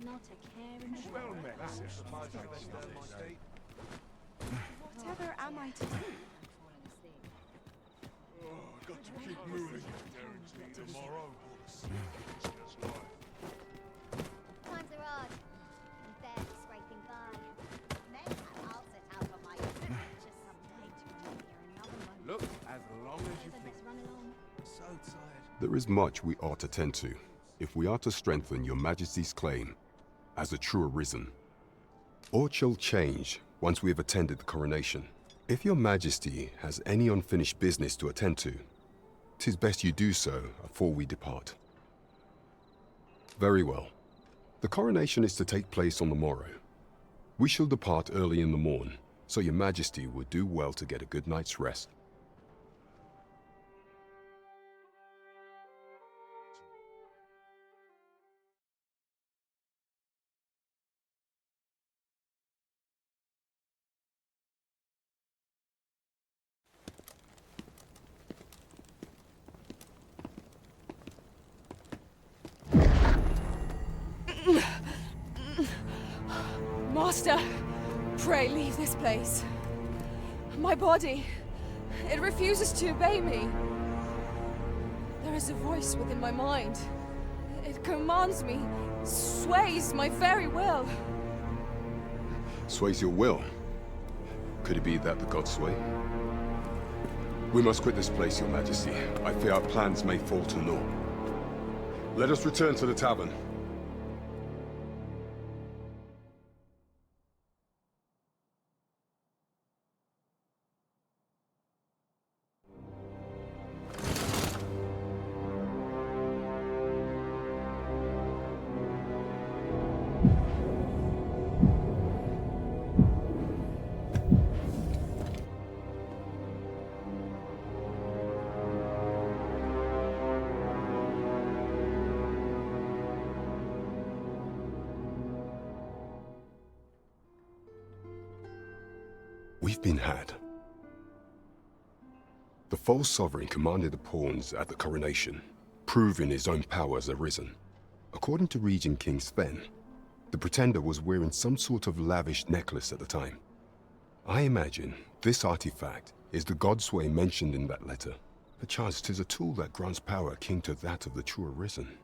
Not a care in the Well world. met, sis. Whatever am I to do? Oh, got to keep moving. Tomorrow, Times are hard. I'm barely scraping by. Maybe I'll set out on my adventure someday to remember another moment. Look, as long as you So let's run along. So tired. There is much we ought to tend to, if we are to strengthen your Majesty's claim as a true Arisen. Aught shall change once we have attended the coronation. If your Majesty has any unfinished business to attend to, 'tis best you do so afore we depart. Very well. The coronation is to take place on the morrow. We shall depart early in the morn, so your Majesty would do well to get a good night's rest. Master, pray leave this place. My body, it refuses to obey me. There is a voice within my mind. It commands me, sways my very will. Sways your will? Could it be that the gods sway? We must quit this place, your Majesty. I fear our plans may fall to naught. Let us return to the tavern. We've been had. The false sovereign commanded the pawns at the coronation, proving his own power as Arisen. According to Regent King Sven, the pretender was wearing some sort of lavish necklace at the time. I imagine this artifact is the Godsway mentioned in that letter. Perchance 'tis a tool that grants power akin to that of the true Arisen.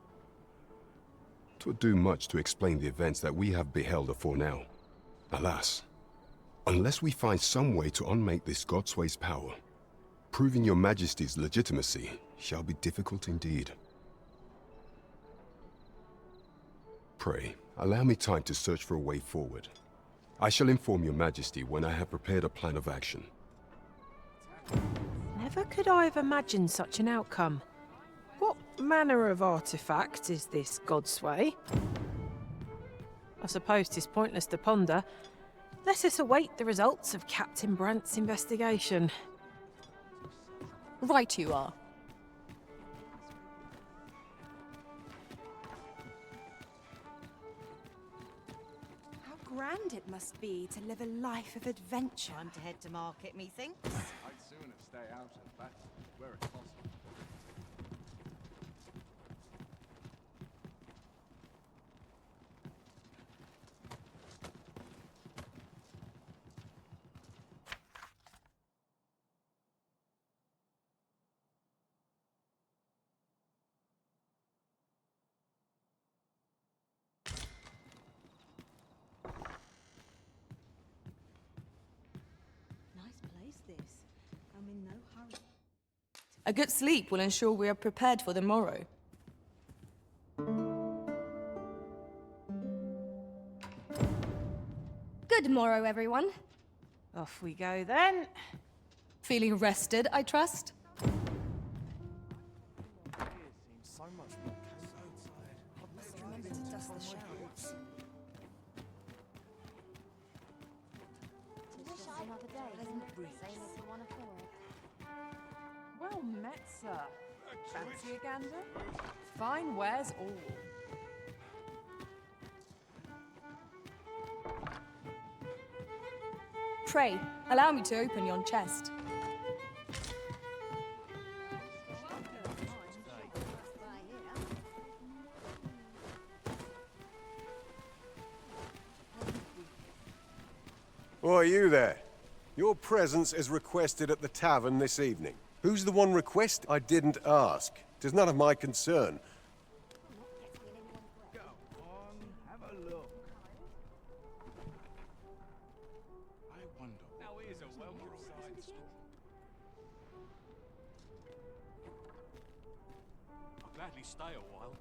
'Twould do much to explain the events that we have beheld afore now. Alas, unless we find some way to unmake this Godsway's power, proving your Majesty's legitimacy shall be difficult indeed. Pray, allow me time to search for a way forward. I shall inform your Majesty when I have prepared a plan of action. Never could I have imagined such an outcome. What manner of artifact is this Godsway? I suppose 'tis pointless to ponder. Let us await the results of Captain Brant's investigation. Right you are. How grand it must be to live a life of adventure. Time to head to market, methinks. I'd sooner stay out of battle where it's possible. Nice place, this. I'm in no hurry. A good sleep will ensure we are prepared for the morrow. Good morrow, everyone. Off we go then. Feeling rested, I trust? Remember to dust the shelves. Wish I another day. Pleasant breeze. Same as the one afore. Well met, sir. Fancy a gander? Fine wares all. Pray, allow me to open yon chest. Why, you there. Your presence is requested at the tavern this evening. Who's the one request? I didn't ask. 'Tis none of my concern. Go on, have a look. I wonder. Now here's a welcome sight. I'll gladly stay a while.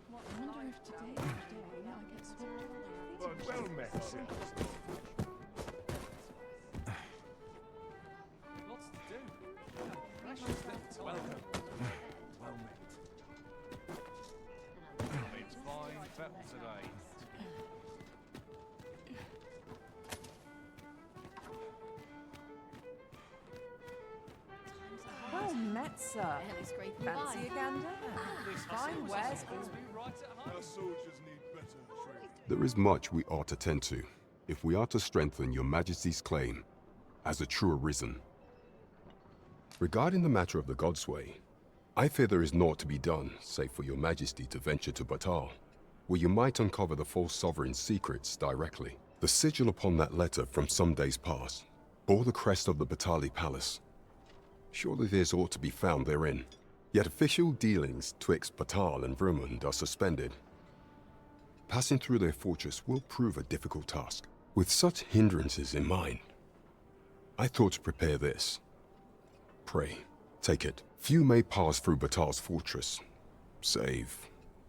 I wonder if today is the day I get sworn. Well met, sir. Lots to do. Precious little welcome. Well met. Been fine battle today. Well met, sir. Barely scraping Fancy a by. gander? Fine wares all. Our soldiers need better training. There is much we ought to tend to, if we are to strengthen your Majesty's claim as a true arisen. Regarding the matter of the Godsway, I fear there is naught to be done, save for your Majesty to venture to Batal, where you might uncover the false sovereign's secrets directly. The sigil upon that letter from some days past bore the crest of the Batali Palace. Surely this ought to be found therein. Yet official dealings twixt Batal and Vermund are suspended. Passing through their fortress will prove a difficult task. With such hindrances in mind, I thought to prepare this. Pray, take it. Few may pass through Batal's fortress, save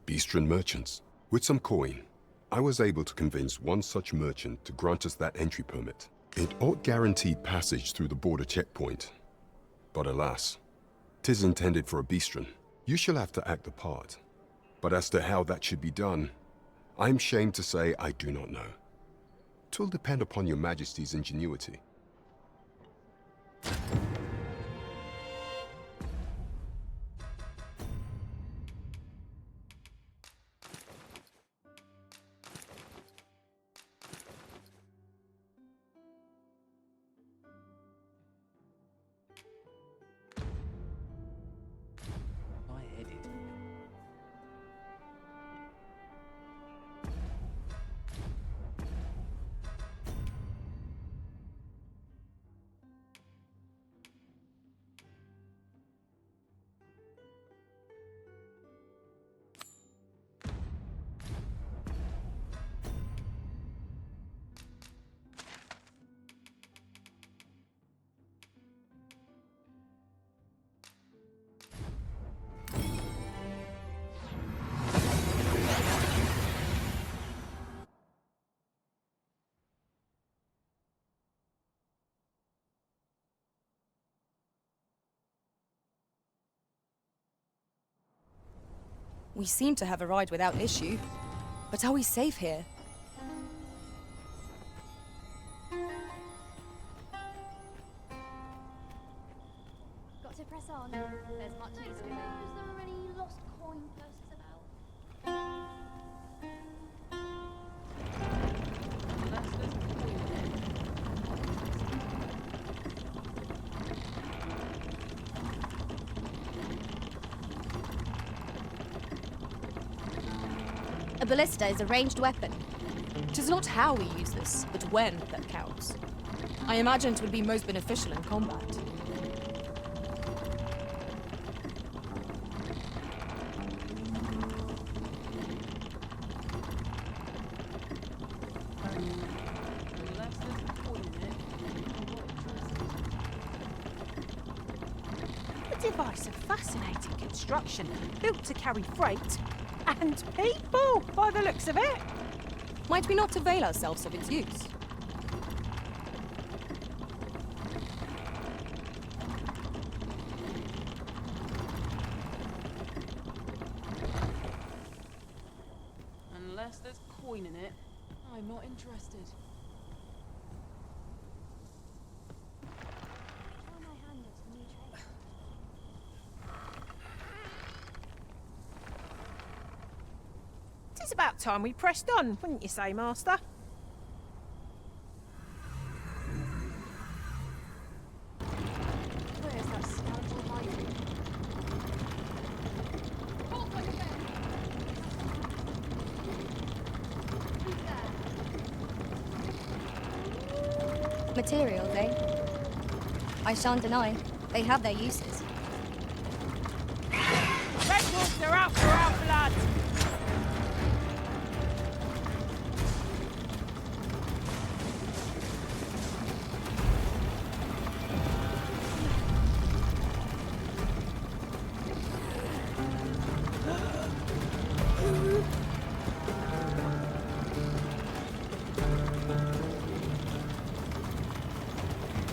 Beastren merchants. With some coin, I was able to convince one such merchant to grant us that entry permit. It ought guaranteed passage through the border checkpoint. But alas, 'tis intended for a Beastren. You shall have to act the part. But as to how that should be done, I'm shamed to say I do not know. 'Twill depend upon your Majesty's ingenuity. High-headed. We seem to have arrived without issue. But are we safe here? Got to press on. There's much needs doing. Is there any lost coin purses about? A ballista is a ranged weapon. It is not how we use this, but when that counts. I imagine it would be most beneficial in combat. The device of fascinating construction, built to carry freight and people, by the looks of it. Might we not avail ourselves of its use? Unless there's coin in it, I'm not interested. Try my hand at some new trade. It's about time we pressed on, wouldn't you say, Master? Where's that scoundrel hiding? Hold my pen! Who's there? Materials, eh? I shan't deny, they have their uses. Red Wolves are out for our blood!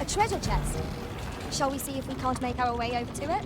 A treasure chest. Shall we see if we can't make our way over to it?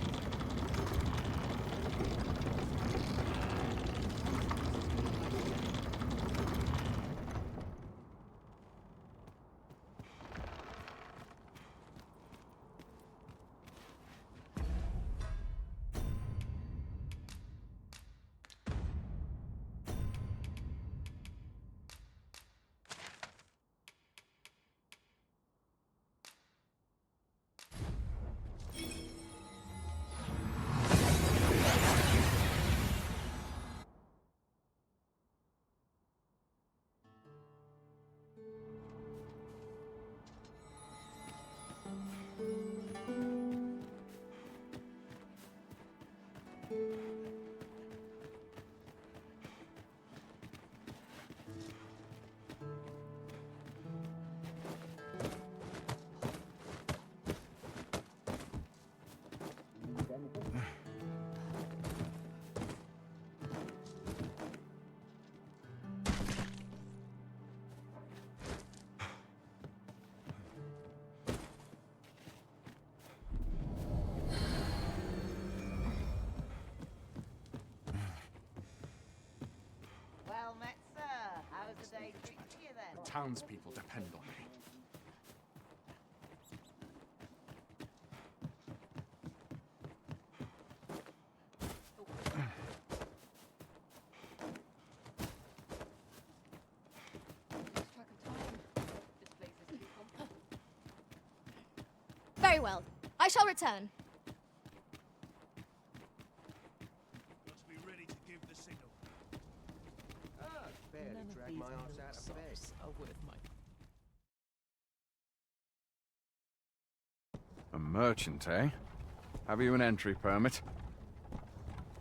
Well met, sir. How's the day treating you then? Townspeople depend on me. Very well. I shall return. Must be ready to give the signal. Barely dragged my ass out of bed. Are worth my... A merchant, eh? Have you an entry permit?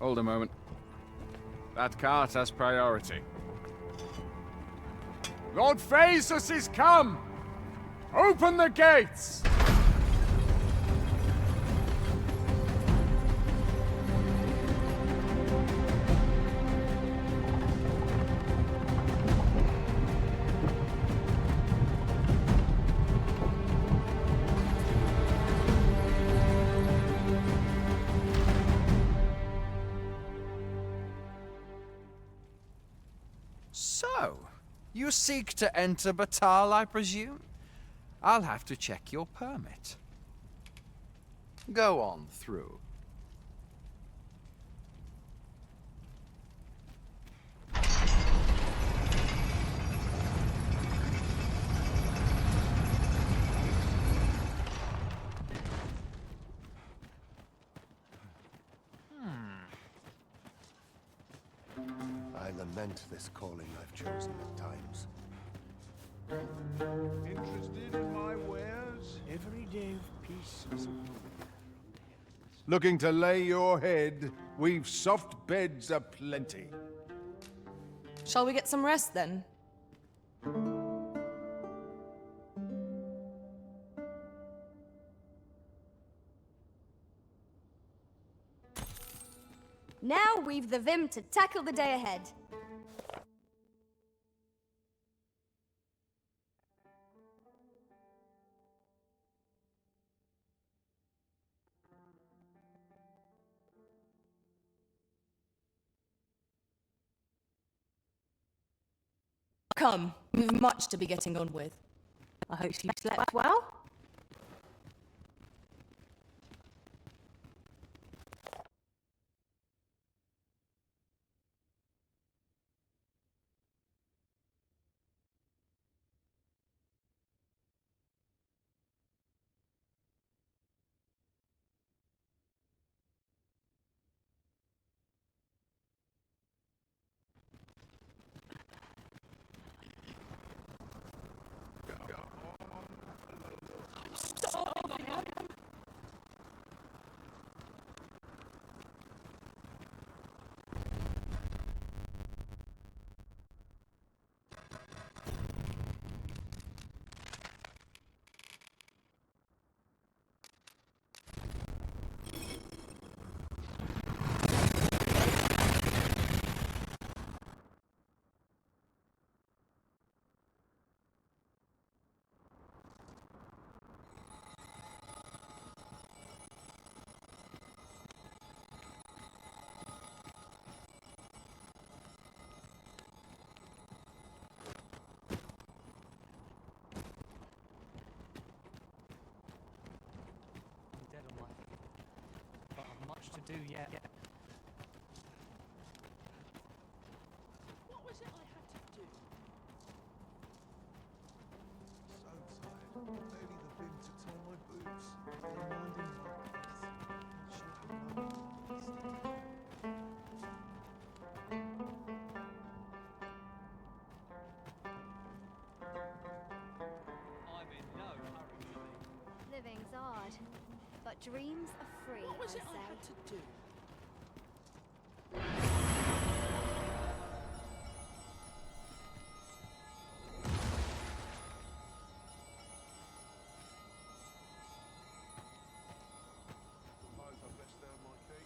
Hold a moment. That cart has priority. Lord Phaesus is come! Open the gates! You seek to enter Batal, I presume? I'll have to check your permit. Go on through. I lament this calling I've chosen at times. Interested in my wares? Every day of peace is a wonder. Looking to lay your head? We've soft beds aplenty. Shall we get some rest then? Now we've the vim to tackle the day ahead. Come, we've much to be getting on with. I hope you slept well. To do yet. What was it I had to do? So tired. Barely the vim to turn my boots. Reminding my I'm in no hurry. Living's hard, but dreams are free, What was I it say. I had to do? Suppose I've let down my key.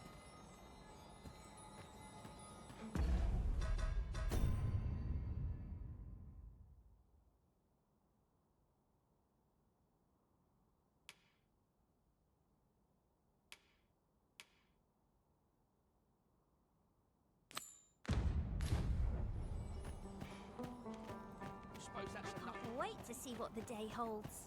Suppose that's enough. Can't wait to see what the day holds.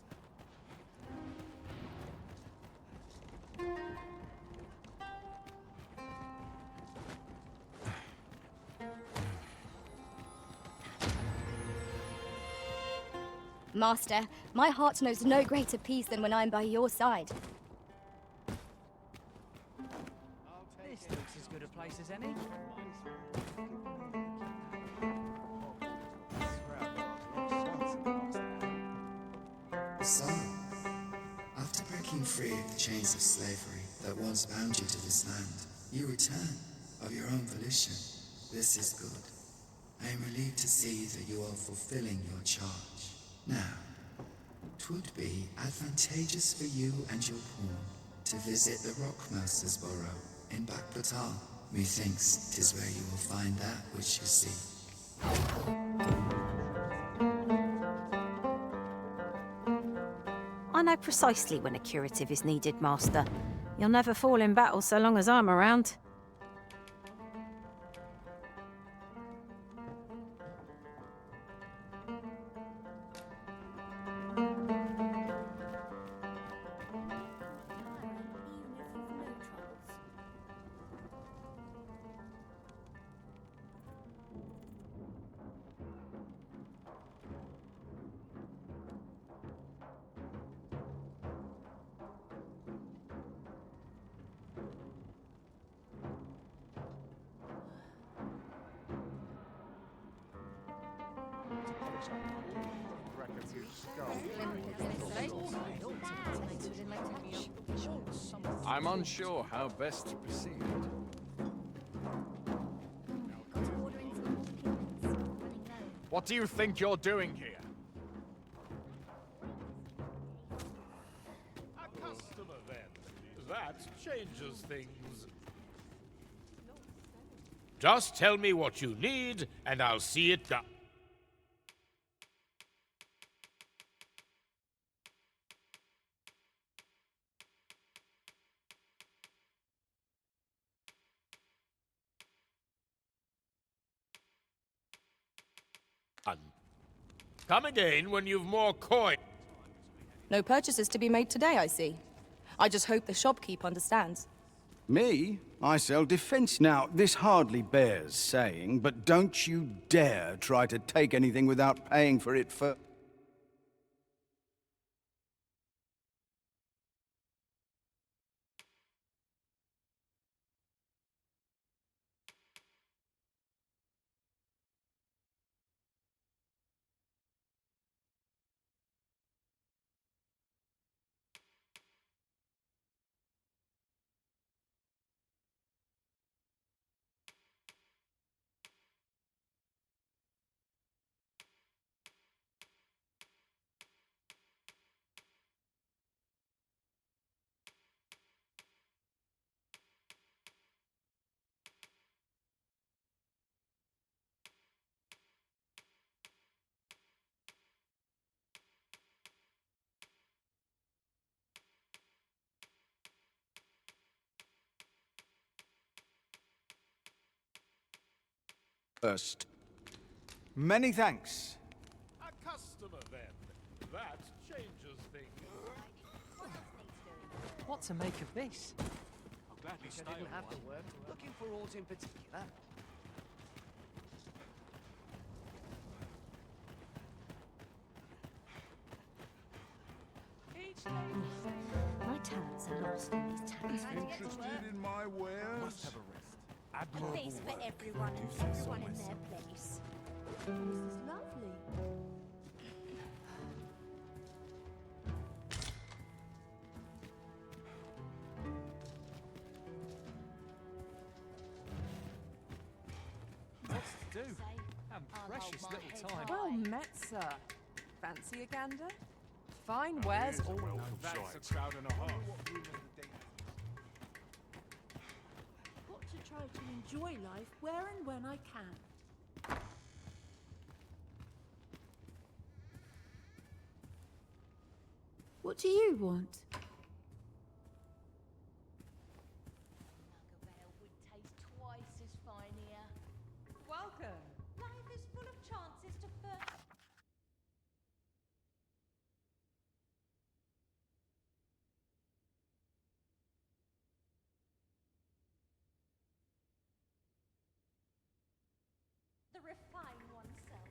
Master, my heart knows no greater peace than when I'm by your side. This looks as good a place as any. So, after breaking free of the chains of slavery that once bound you to this land, you return of your own volition. This is good. I am relieved to see that you are fulfilling your charge. Now, 'twould be advantageous for you and your pawn to visit the Rockmaster's Burrow in Bakbatal. Methinks 'tis where you will find that which you seek. I know precisely when a curative is needed, Master. You'll never fall in battle so long as I'm around. I'm unsure how best to proceed. What do you think you're doing here? A customer, then. That changes things. Just tell me what you need, and I'll see it done. Come again when you've more coin. No purchases to be made today, I see. I just hope the shopkeep understands. Me? I sell defense now. This hardly bears saying, but don't you dare try to take anything without paying for it first. Many thanks. A customer, then. That changes things. What to make of this? I'm glad we didn't have to work. Looking for aught in particular? My talents are lost in these tax Interested in my wares? Must have a rest. A place for everyone and everyone in their place. This is lovely. What's to do? How precious little time. Well met, sir. Fancy a gander? Fine wares all. That's a crowd and a half. Got to try to enjoy life where and when I can. What do you want? would taste twice as fine here. Welcome. Life is full of chances to first. The refine oneself.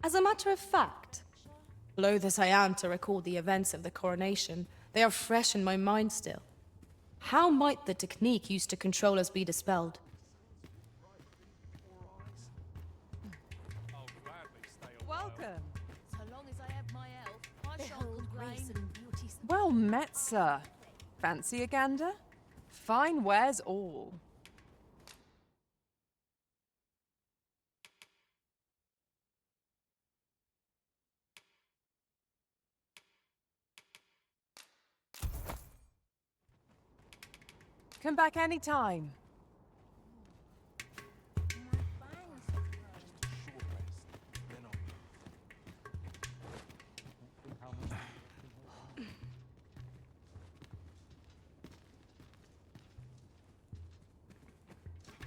As a matter of fact, loath as I am to recall the events of the coronation, they are fresh in my mind still. How might the technique used to control us be dispelled? Welcome. So long as I have my health, I shan't complain. Well met, sir. Fancy a gander? Fine wares all. Come back anytime.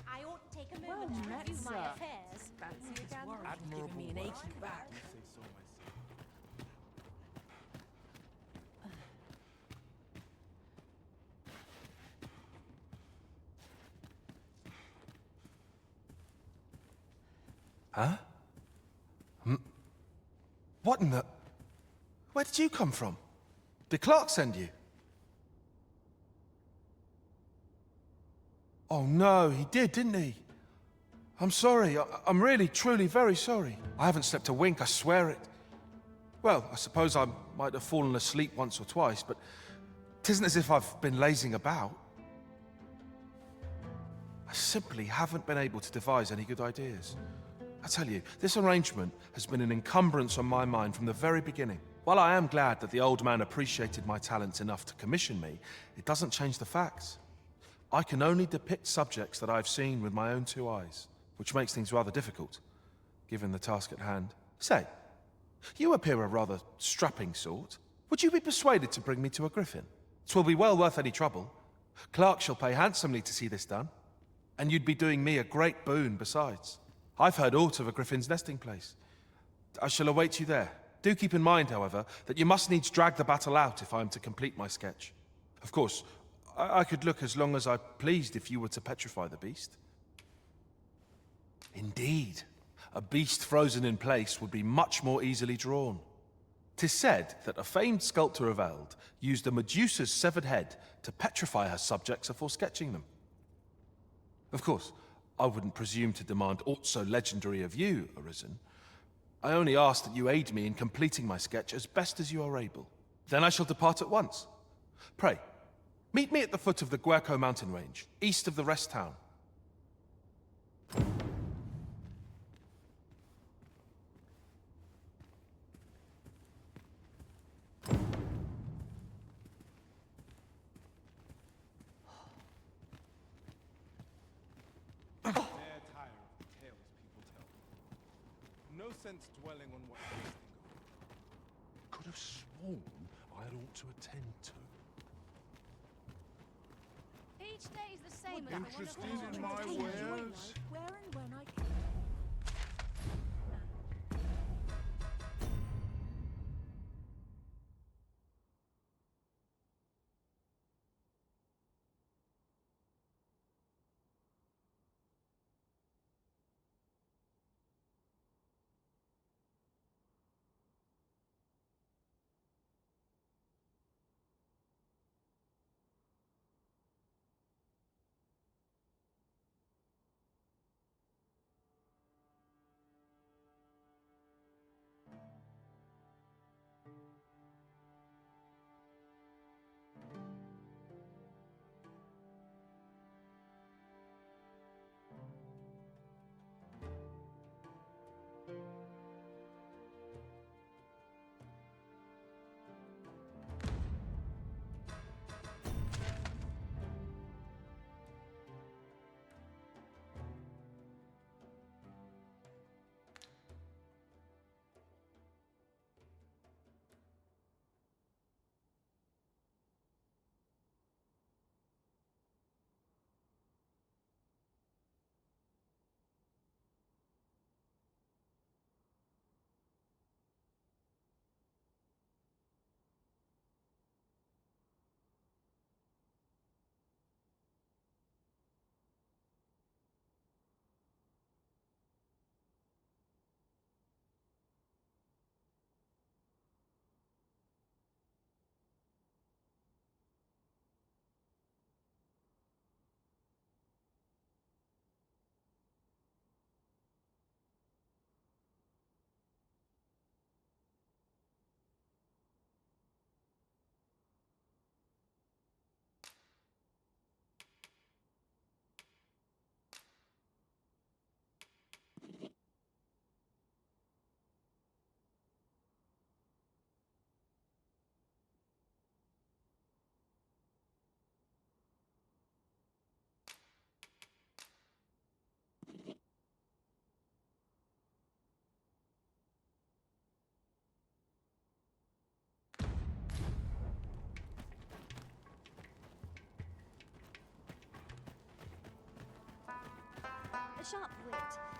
I ought to take a Well moment to met, review my sir. affairs. Fancy a gander? Giving me an achy back. Huh? What in the... Where did you come from? Did Clark send you? Oh no, he did, didn't he? I'm sorry. I'm really, truly very sorry. I haven't slept a wink, I swear it. Well, I suppose I might have fallen asleep once or twice, but 'tisn't as if I've been lazing about. I simply haven't been able to devise any good ideas. I tell you, this arrangement has been an encumbrance on my mind from the very beginning. While I am glad that the old man appreciated my talents enough to commission me, it doesn't change the facts. I can only depict subjects that I've seen with my own two eyes, which makes things rather difficult, given the task at hand. Say, you appear a rather strapping sort. Would you be persuaded to bring me to a griffin? 'Twill be well worth any trouble. Clark shall pay handsomely to see this done, and you'd be doing me a great boon besides. I've heard aught of a griffin's nesting place. I shall await you there. Do keep in mind, however, that you must needs drag the battle out if I am to complete my sketch. Of course, I could look as long as I pleased if you were to petrify the beast. Indeed, a beast frozen in place would be much more easily drawn. 'Tis said that a famed sculptor of Eld used a Medusa's severed head to petrify her subjects before sketching them. Of course, I wouldn't presume to demand aught so legendary of you, Arisen. I only ask that you aid me in completing my sketch as best as you are able. Then I shall depart at once. Pray, meet me at the foot of the Guerco mountain range, east of the rest town. They're tired of the tales people tell. No sense dwelling on what has been going. Could have sworn I had ought to attend to. Each day is the same as Interested the one in that my was wares? Where and when I can. A sharp wit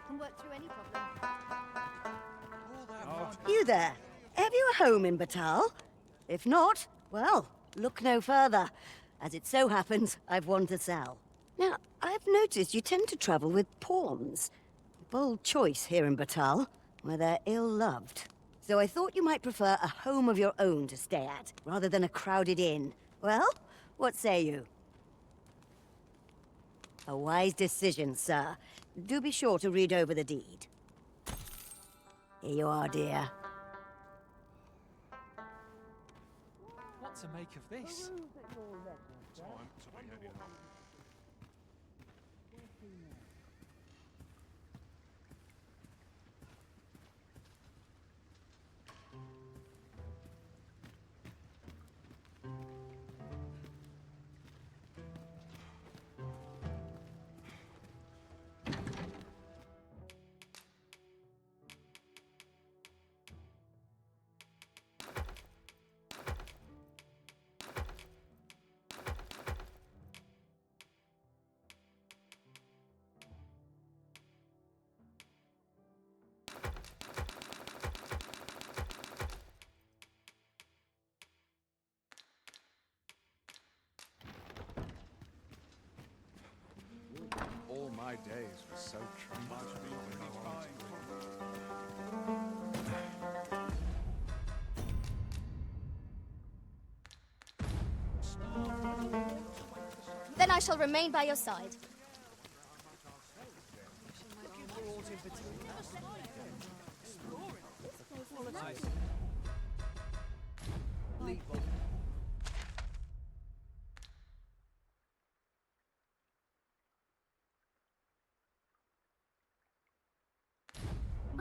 can work through any problem. You there? Have you a home in Batal? If not, well, look no further. As it so happens, I've one to sell. Now, I've noticed you tend to travel with pawns. Bold choice here in Batal, where they're ill-loved. So I thought you might prefer a home of your own to stay at, rather than a crowded inn. Well, what say you? A wise decision, sir. do be sure to read over the deed. Here you are, dear. What to make of this? Time to be heading home. All my days were so traumatic. Then I shall remain by your side.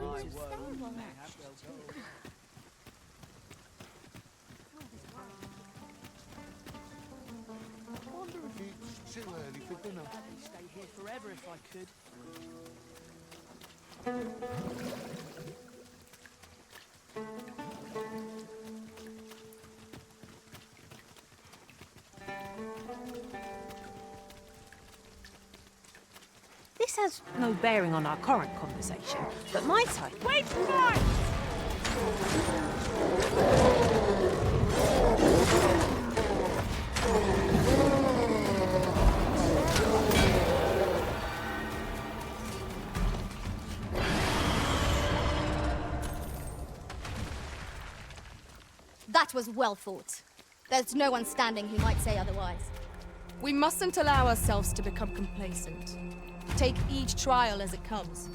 I wonder if it's too early for dinner. I'd stay here forever if I could. This has no bearing on our current conversation, but my side. Wait, That was well fought. There's no one standing who might say otherwise. We mustn't allow ourselves to become complacent. Take each trial as it comes.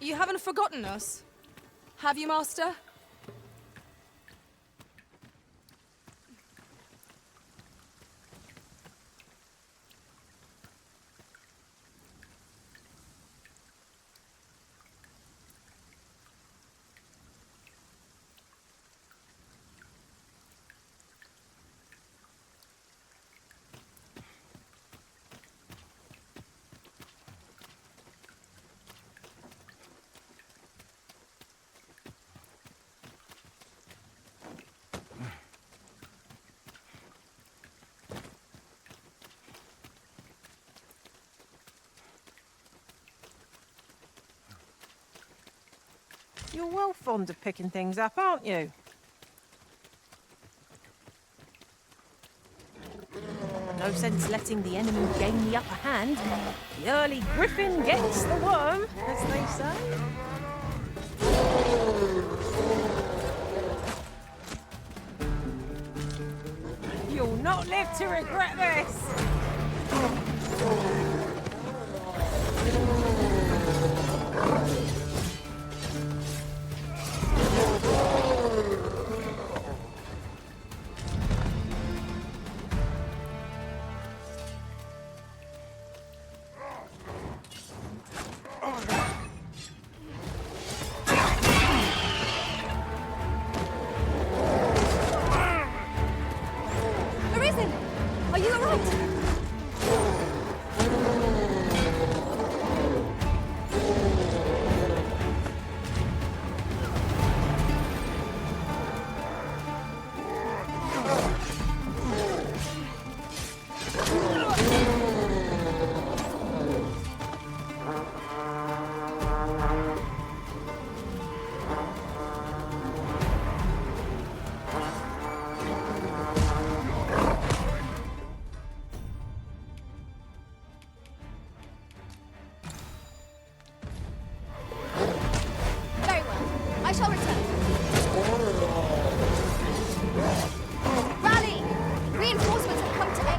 You haven't forgotten us, have you, Master? You're well fond of picking things up, aren't you? No sense letting the enemy gain the upper hand. The early griffin gets the worm, as they say. You'll not live to regret this! Arisen! Are you alright? I shall return. Rally! Reinforcements have come to aid.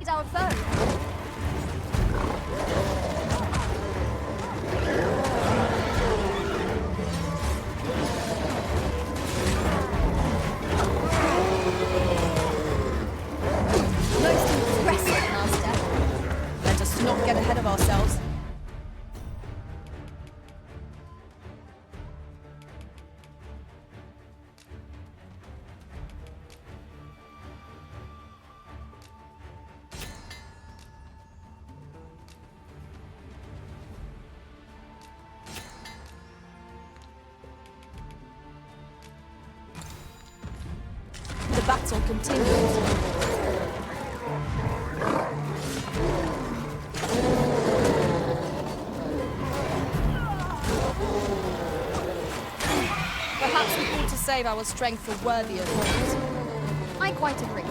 Our foe. Most impressive, Master. Let us not get ahead of ourselves. The battle continues. Perhaps we ought to save our strength for worthier cause. I quite agree.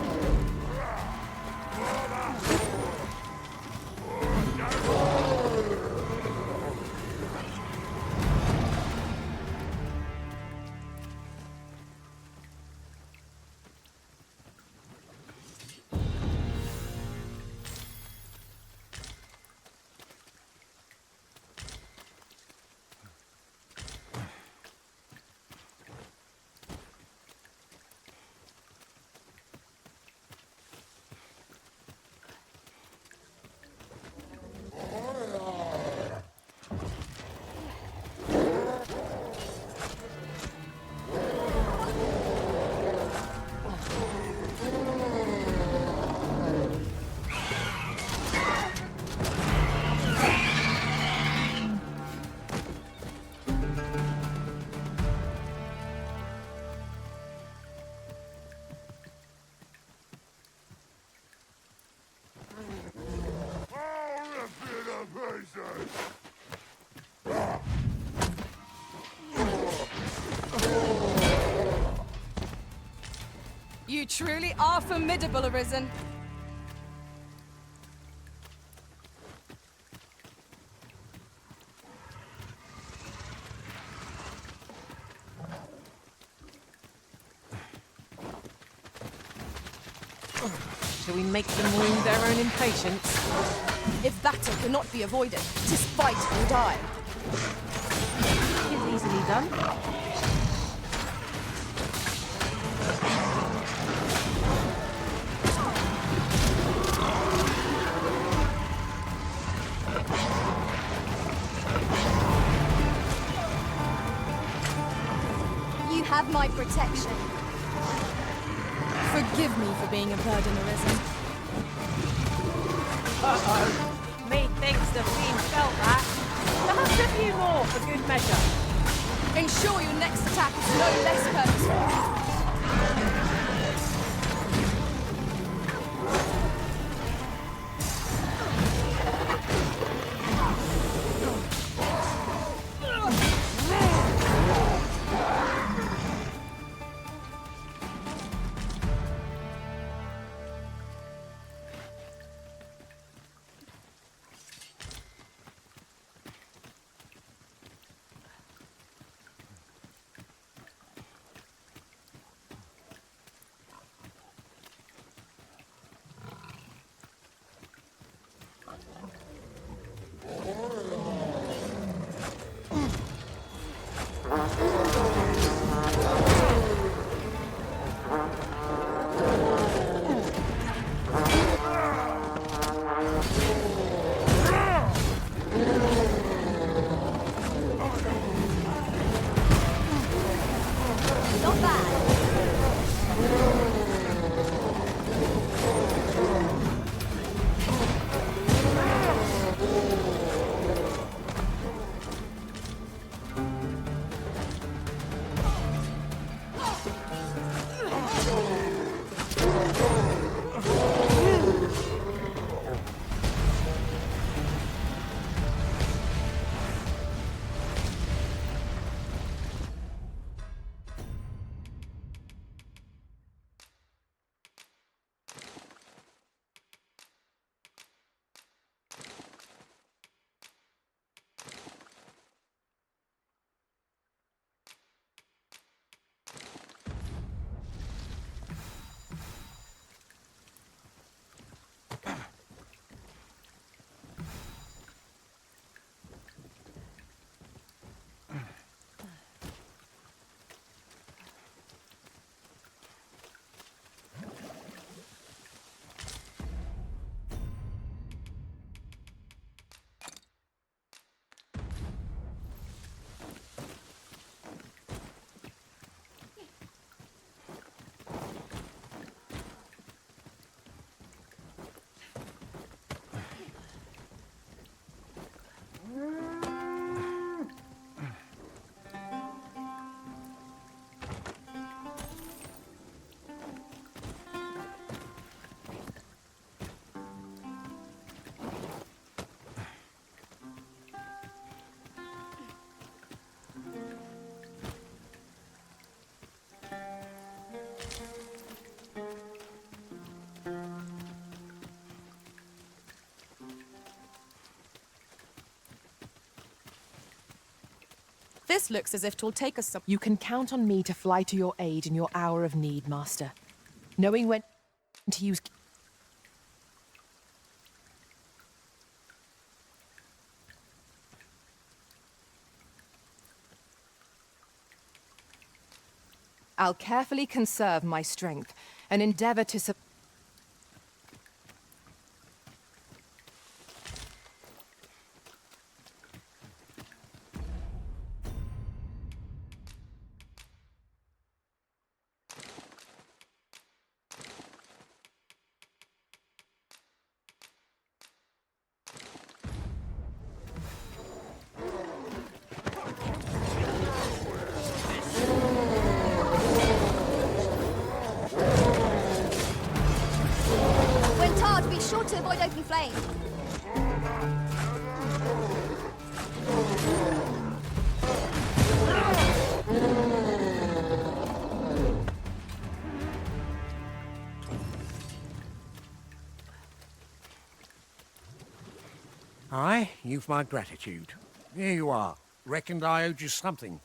You truly are formidable, Arisen. Shall we make them wound their own impatience? If battle cannot be avoided, 'tis fight or die. It's easily done. You have my protection. Forgive me for being a burden, Arisen. Uh-oh. Methinks the fiend felt that. Perhaps a few more for good measure. Ensure your next attack is no less purposeful. This looks as if 'twill take us some. You can count on me to fly to your aid in your hour of need, Master. Knowing when to use... I'll carefully conserve my strength and endeavor to... When tarred, be sure to avoid open flame. Aye, you've my gratitude. Here you are. Reckoned I owed you something.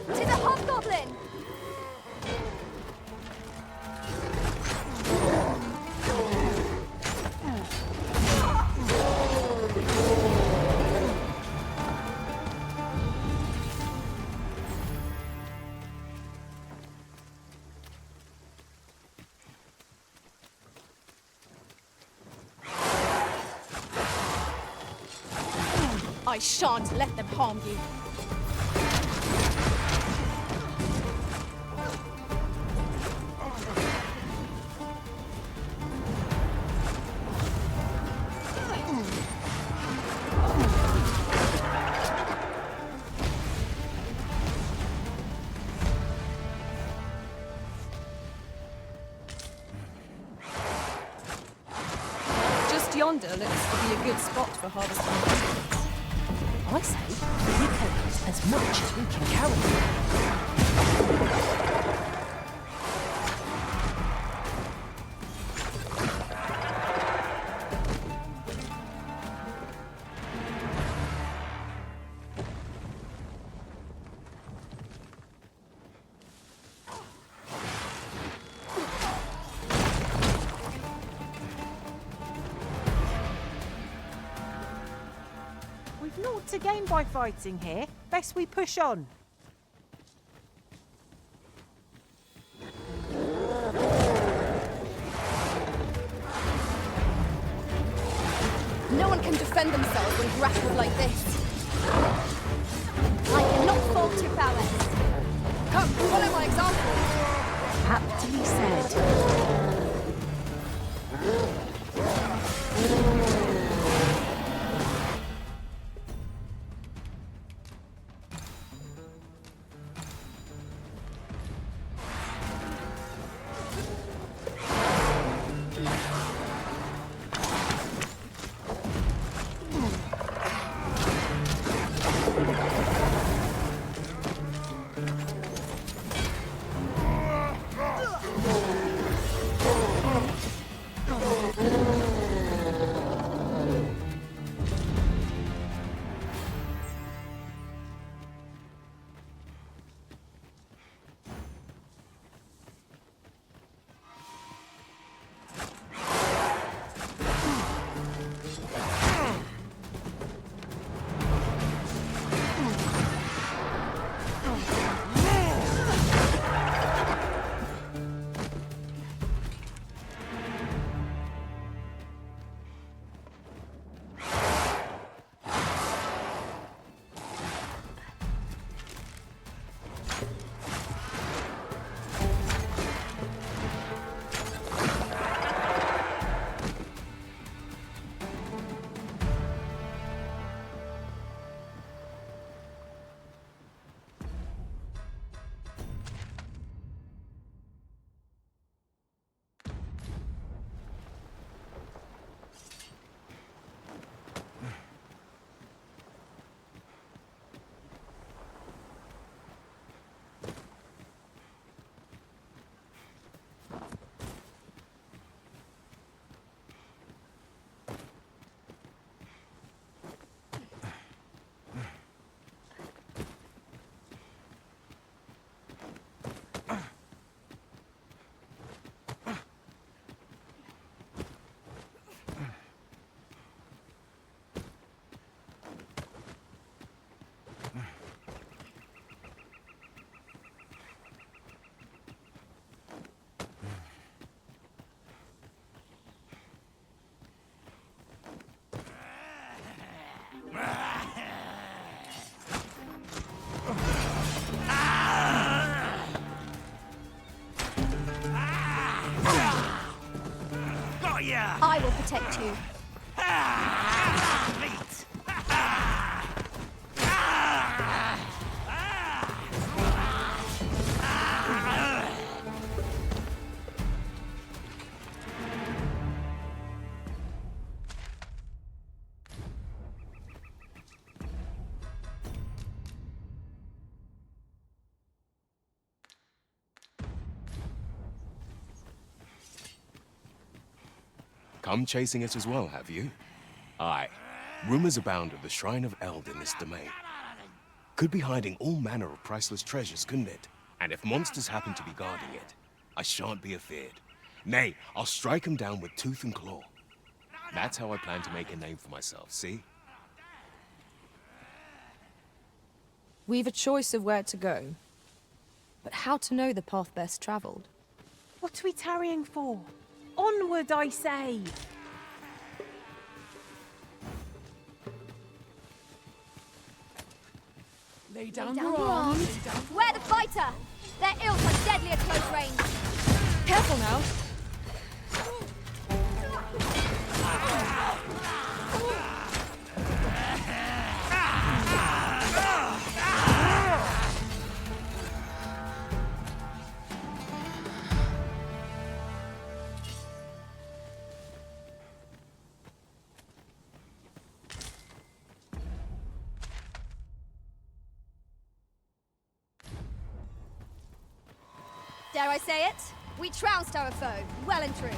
To the hobgoblin! I shan't let them harm you. Just yonder looks to be a good spot for harvesting. I say, we collect as much as we can carry. We've naught to gain by fighting here. Best we push on. No one can defend themselves when grappled like this. I cannot fault your prowess. Come, follow my example. Aptly said. I will protect you. Come chasing it as well, have you? Aye. Rumors abound of the Shrine of Eld in this domain. Could be hiding all manner of priceless treasures, couldn't it? And if monsters happen to be guarding it, I shan't be afeared. Nay, I'll strike 'em down with tooth and claw. That's how I plan to make a name for myself, see? We've a choice of where to go. But how to know the path best travelled? What are we tarrying for? Onward, I say! Lay down your arms. Where the fighter? Their ills are deadly at close range. Careful now. Dare I say it? We trounced our foe, well and true.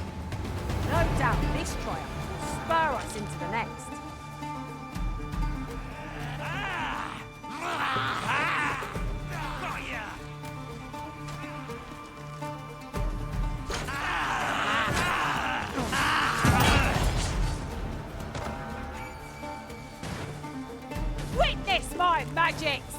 No doubt this triumph will spur us into the next. Witness my magics!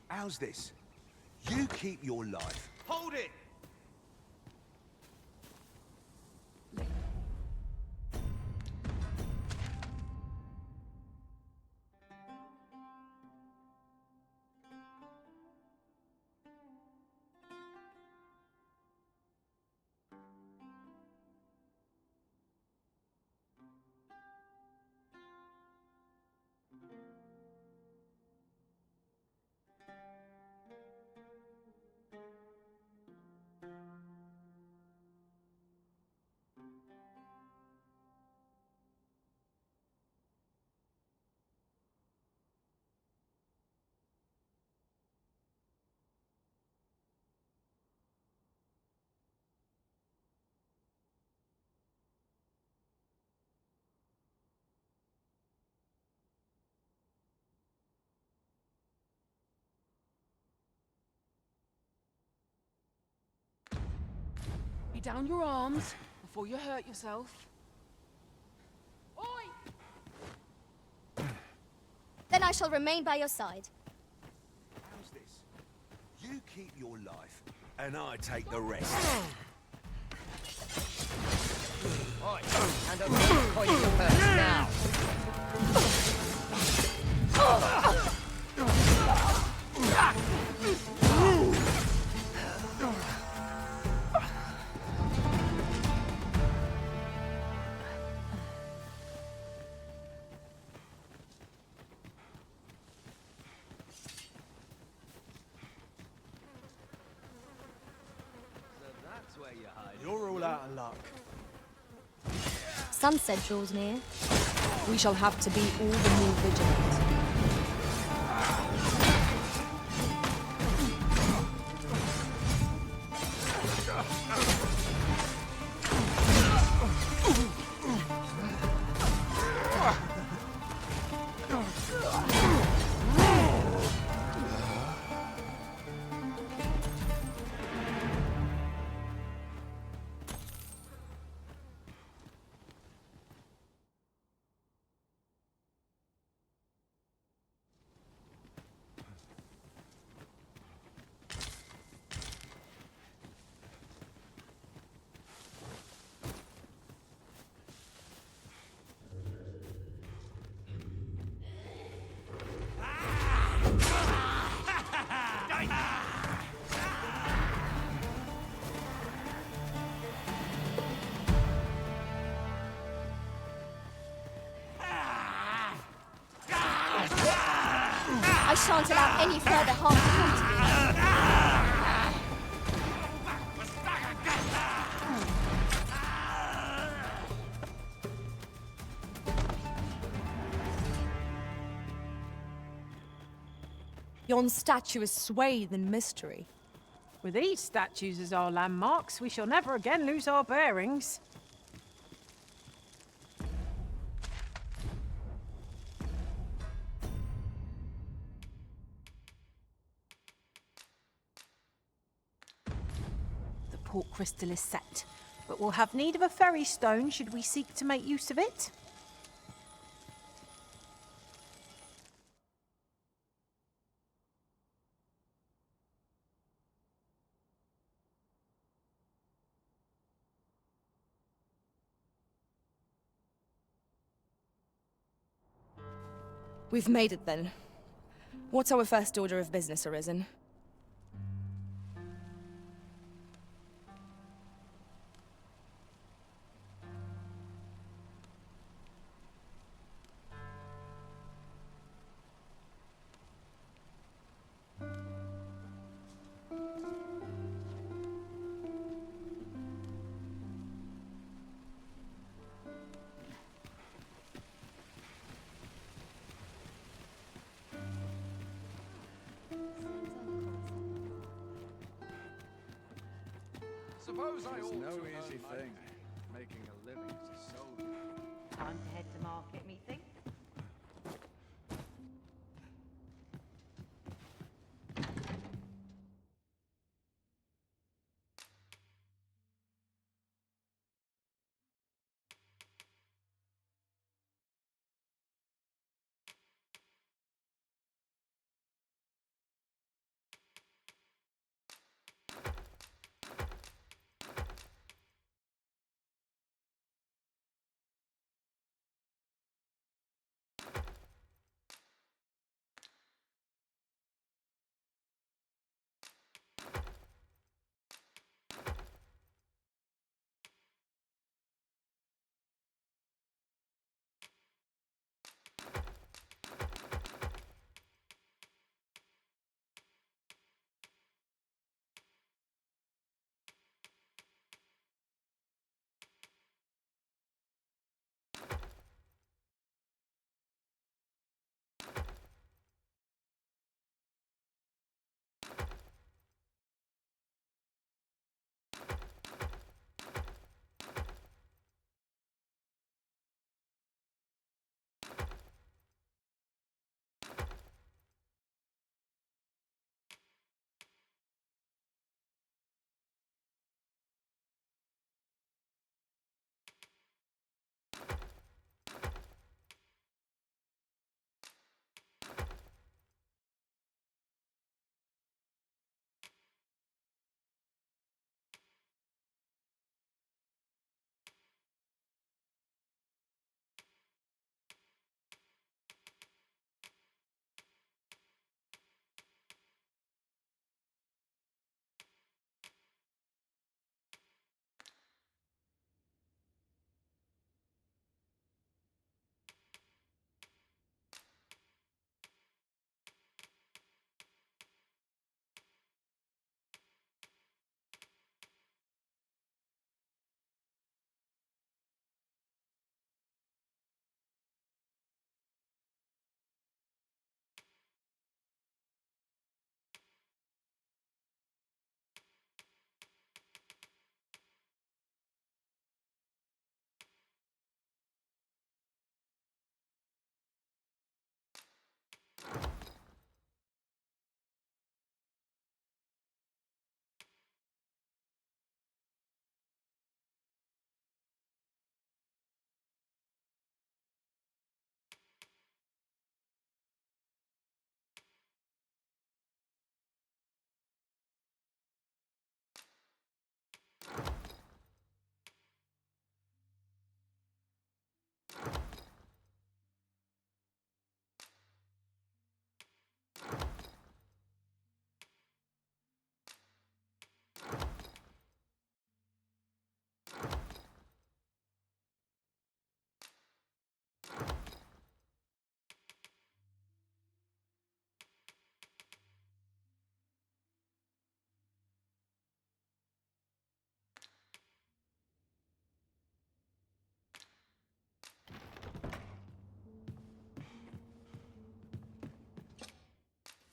How's this? You keep your life. Hold it! Lay down your arms before you hurt yourself. Then I shall remain by your side. How's this? You keep your life, and I take the rest. Right, hand over the coin to the person now. That's where you hide. You're all out of luck. Sunset draws near. We shall have to be all the more vigilant. I shan't allow any further harm to come to you. Yon statue is swathed in mystery. With these statues as our landmarks, we shall never again lose our bearings. The port crystal is set, but we'll have need of a ferry stone should we seek to make use of it. We've made it then. What's our first order of business, Arisen? Suppose I ought no to easy earn my thing, pay, making a living as a soldier. Time to head to market, methinks.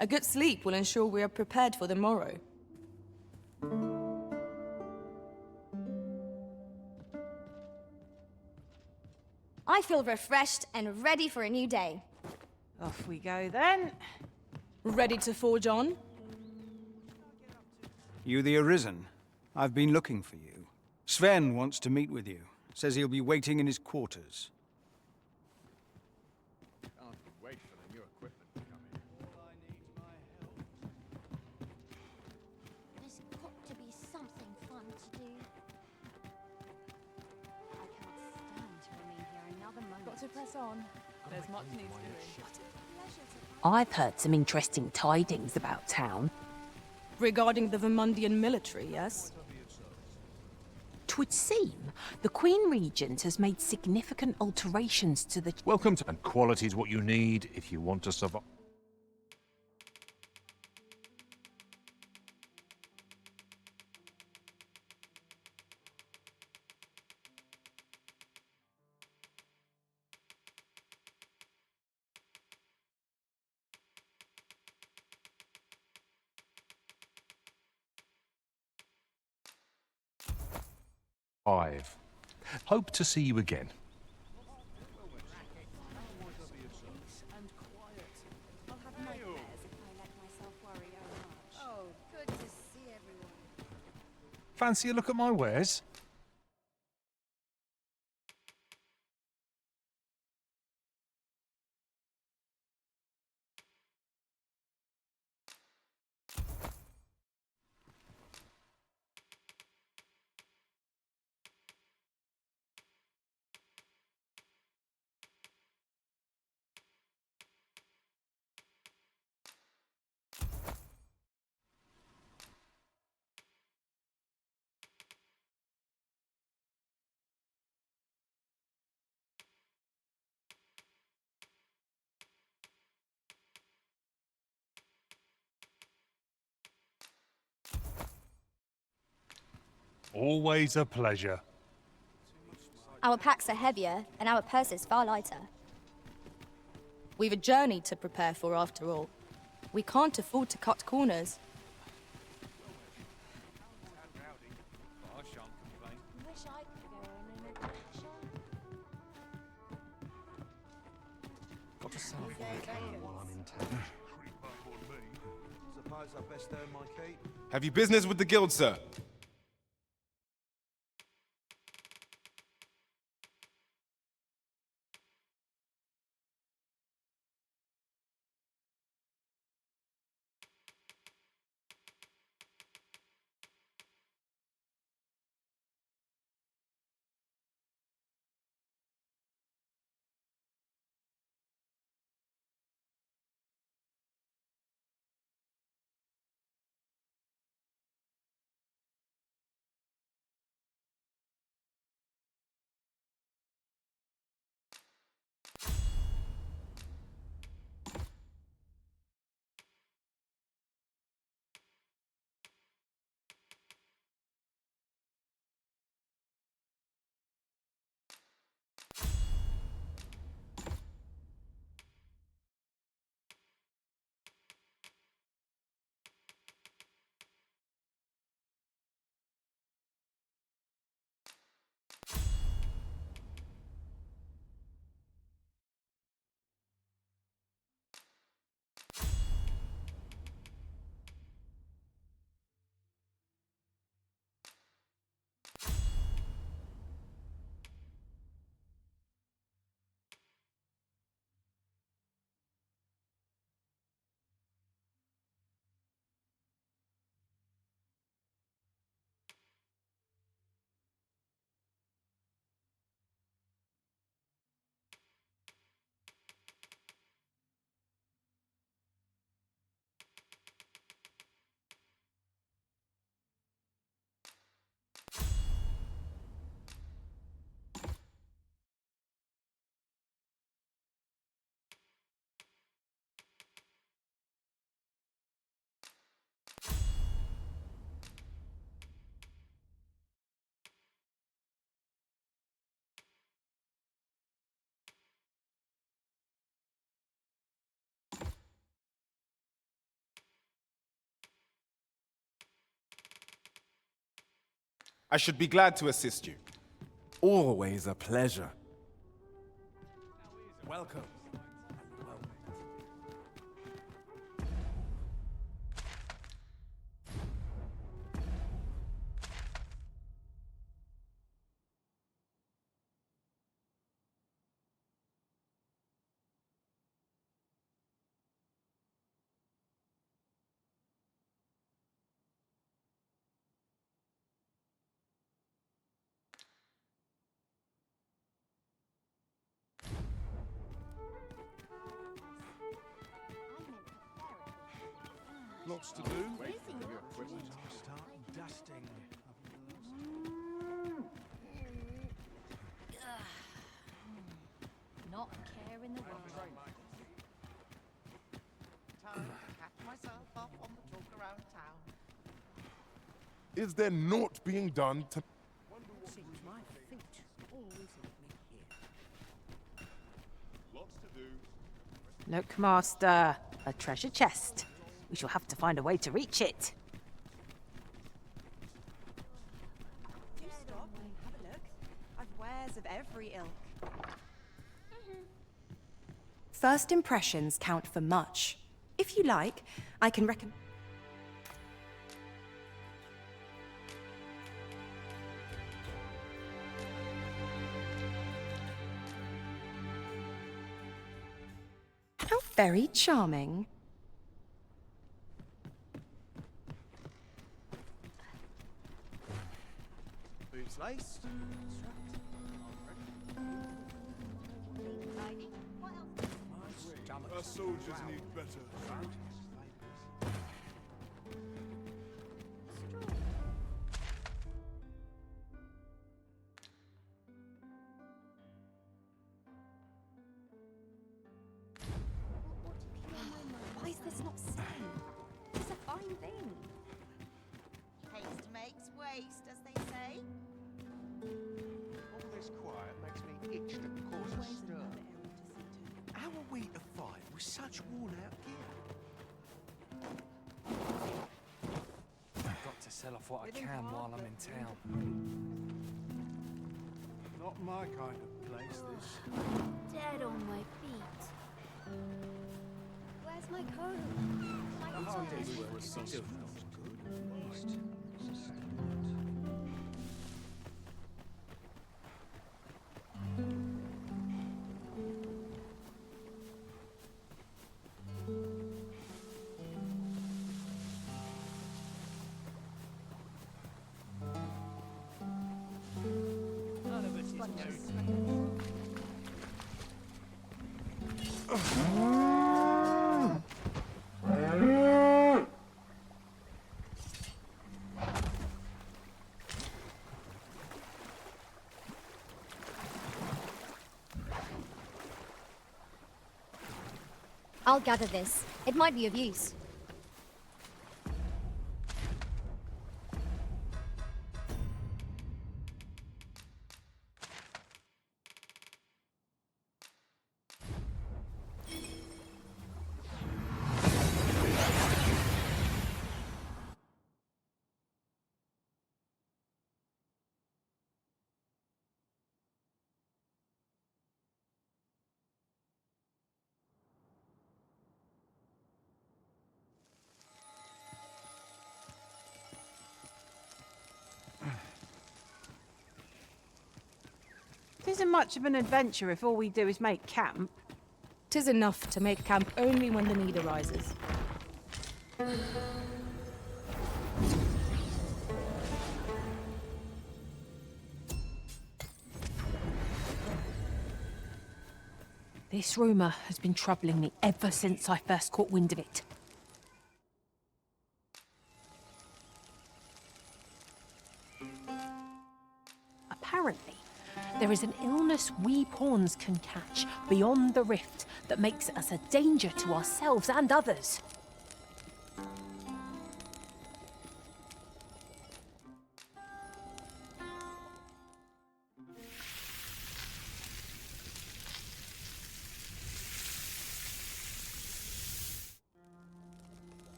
A good sleep will ensure we are prepared for the morrow. I feel refreshed and ready for a new day. Off we go then. Ready to forge on? You the Arisen? I've been looking for you. Sven wants to meet with you. Says he'll be waiting in his quarters. Can't wait for the new equipment to come in. There's got to be something fun to do. I can't stand to remain here another moment. Got to press on. There's much needs doing. I've heard some interesting tidings about town. Regarding the Vermundian military, yes? 'Twould seem the Queen Regent has made significant alterations to the... Welcome to... And quality's what you need if you want to survive. Hope to see you again. Oh, good to see everyone. Fancy a look at my wares? Always a pleasure. Our packs are heavier, and our purses far lighter. We've a journey to prepare for after all. We can't afford to cut corners. Wish I could go in an adventure. Got to sell while I'm in town. Suppose I best earn my keep. Have you business with the guild, sir? I should be glad to assist you. Always a pleasure. Welcome. Lots to do. Start dusting. Not a care in the world. Time to catch myself up on the talk around town. Is there naught being done to... Seems my feet always lead me here. Lots to do. Look, Master, a treasure chest. We shall have to find a way to reach it. Do stop and have a look. I've wares of every ilk. First impressions count for much. If you like, I can recommend. How very charming. Boots laced. Our soldiers need better. Why is this not said? It's a fine thing. Haste makes waste, as they say. All this quiet makes me itch to cause a stir. How are we to fight with such worn-out gear? I've got to sell off what I can while I'm in town. Not my kind of place, this. Dead on my feet. Where's my coat? My coat. I'll gather this. It might be of use. It isn't much of an adventure if all we do is make camp. 'Tis enough to make camp only when the need arises. This rumour has been troubling me ever since I first caught wind of it. Apparently, there is an illness we pawns can catch beyond the rift that makes us a danger to ourselves and others.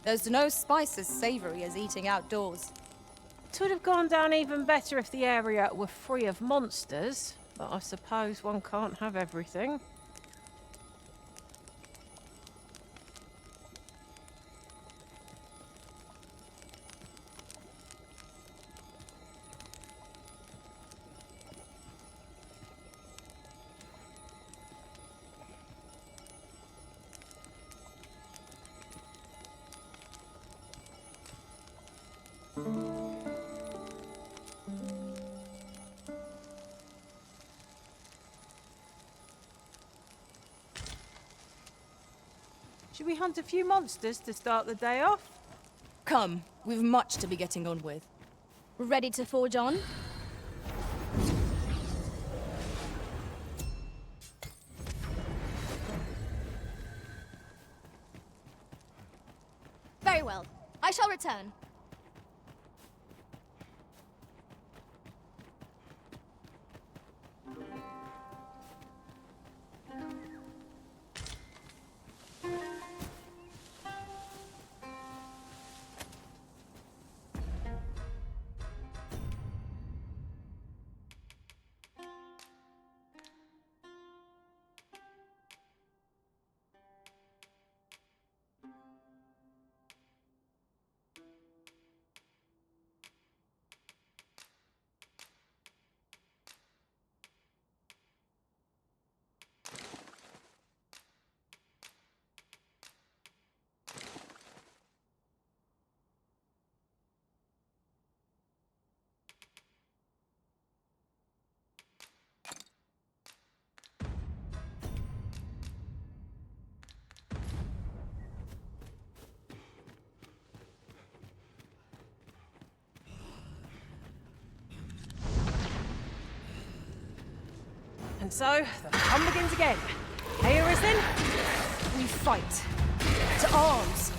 There's no spice as savory as eating outdoors. It would have gone down even better if the area were free of monsters, but I suppose one can't have everything. Should we hunt a few monsters to start the day off? Come, we've much to be getting on with. Ready to forge on? Very well. I shall return. And so, the fun begins again. Hey, Arisen? We fight. To arms.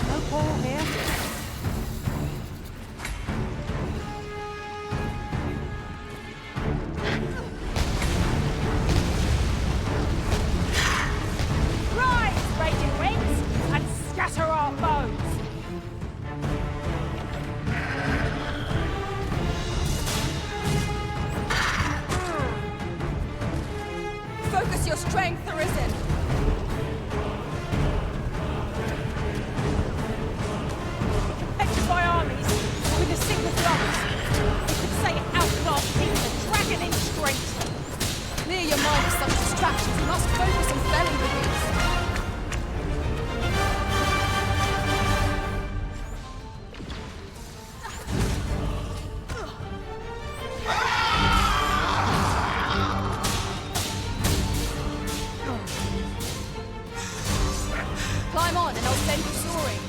No quarrel here. Rise, raging winds, and scatter our foes! Focus your strength, Arisen! Petrify armies with a single thrust. You could say it outclassed even a dragon in strength. Clear your mind of such distractions. You must focus on felling the beast. Climb on and I'll send you soaring.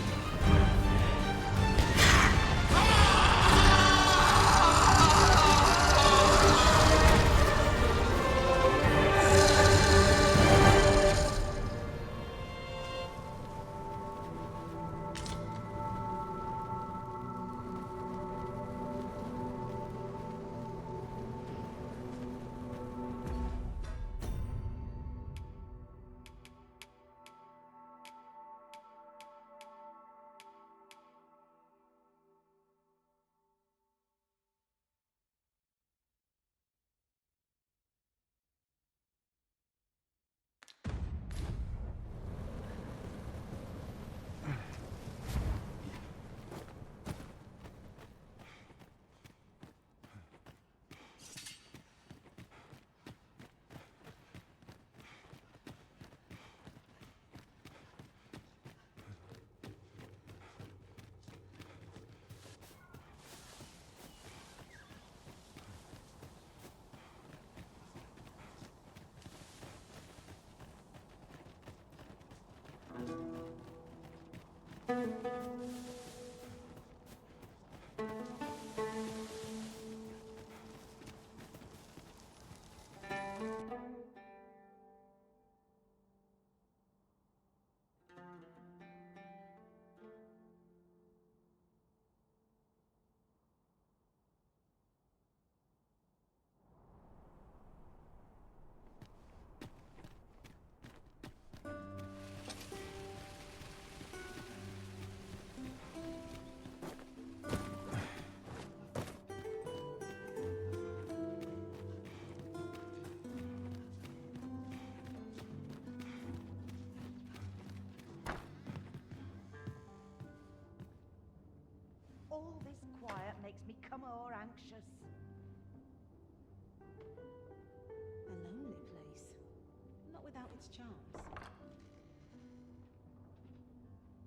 makes me come o'er anxious. A lonely place, not without its charms.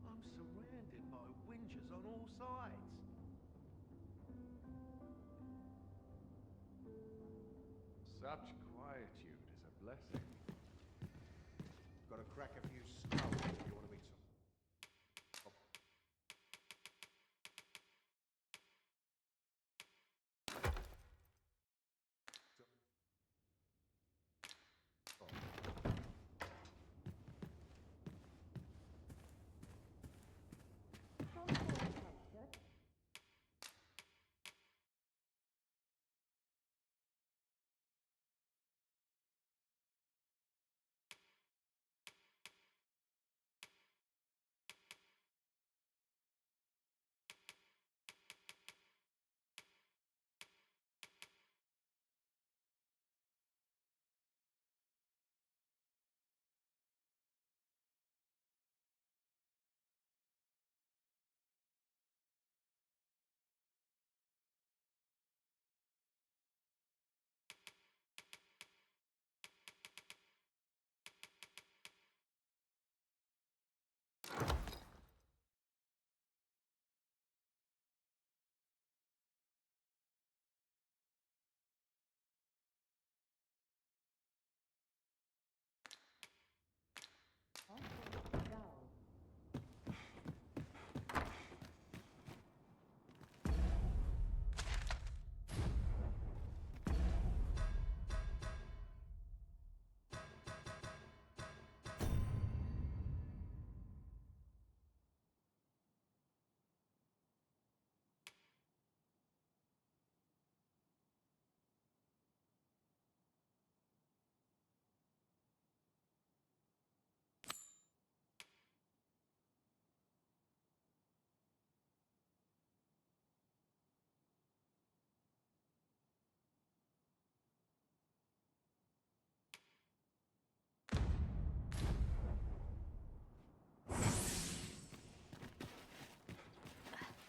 I'm surrounded by whingers on all sides. Such quietude is a blessing. Got to crack a few skulls if you want to meet some.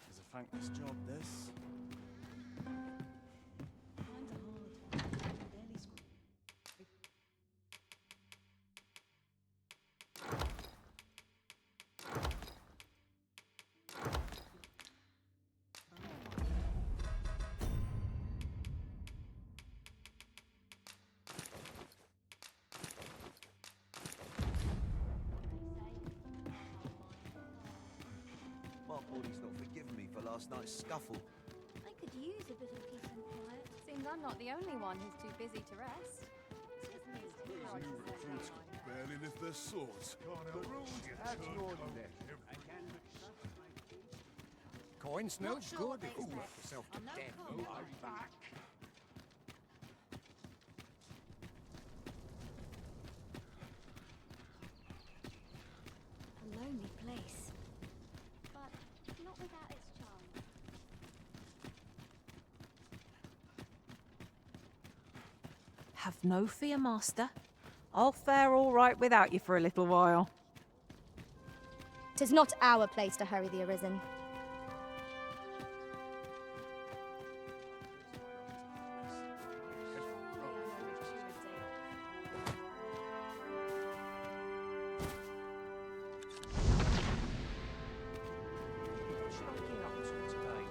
It's a thankless job, this. Times are hard. I can barely scream. My body's not forgiven me for last night's scuffle. I could use a bit of peace and quiet. Seems I'm not the only one who's too busy to rest. Those new recruits can barely lift their swords. The rules get turned neck. Coin's no Not sure good what they if you work expect. yourself to I'm no death. fool. I'm back. A lonely place, but not without its charm. Have no fear, Master. I'll fare all right without you for a little while. 'Tis not our place to hurry the Arisen. What should I get up to today?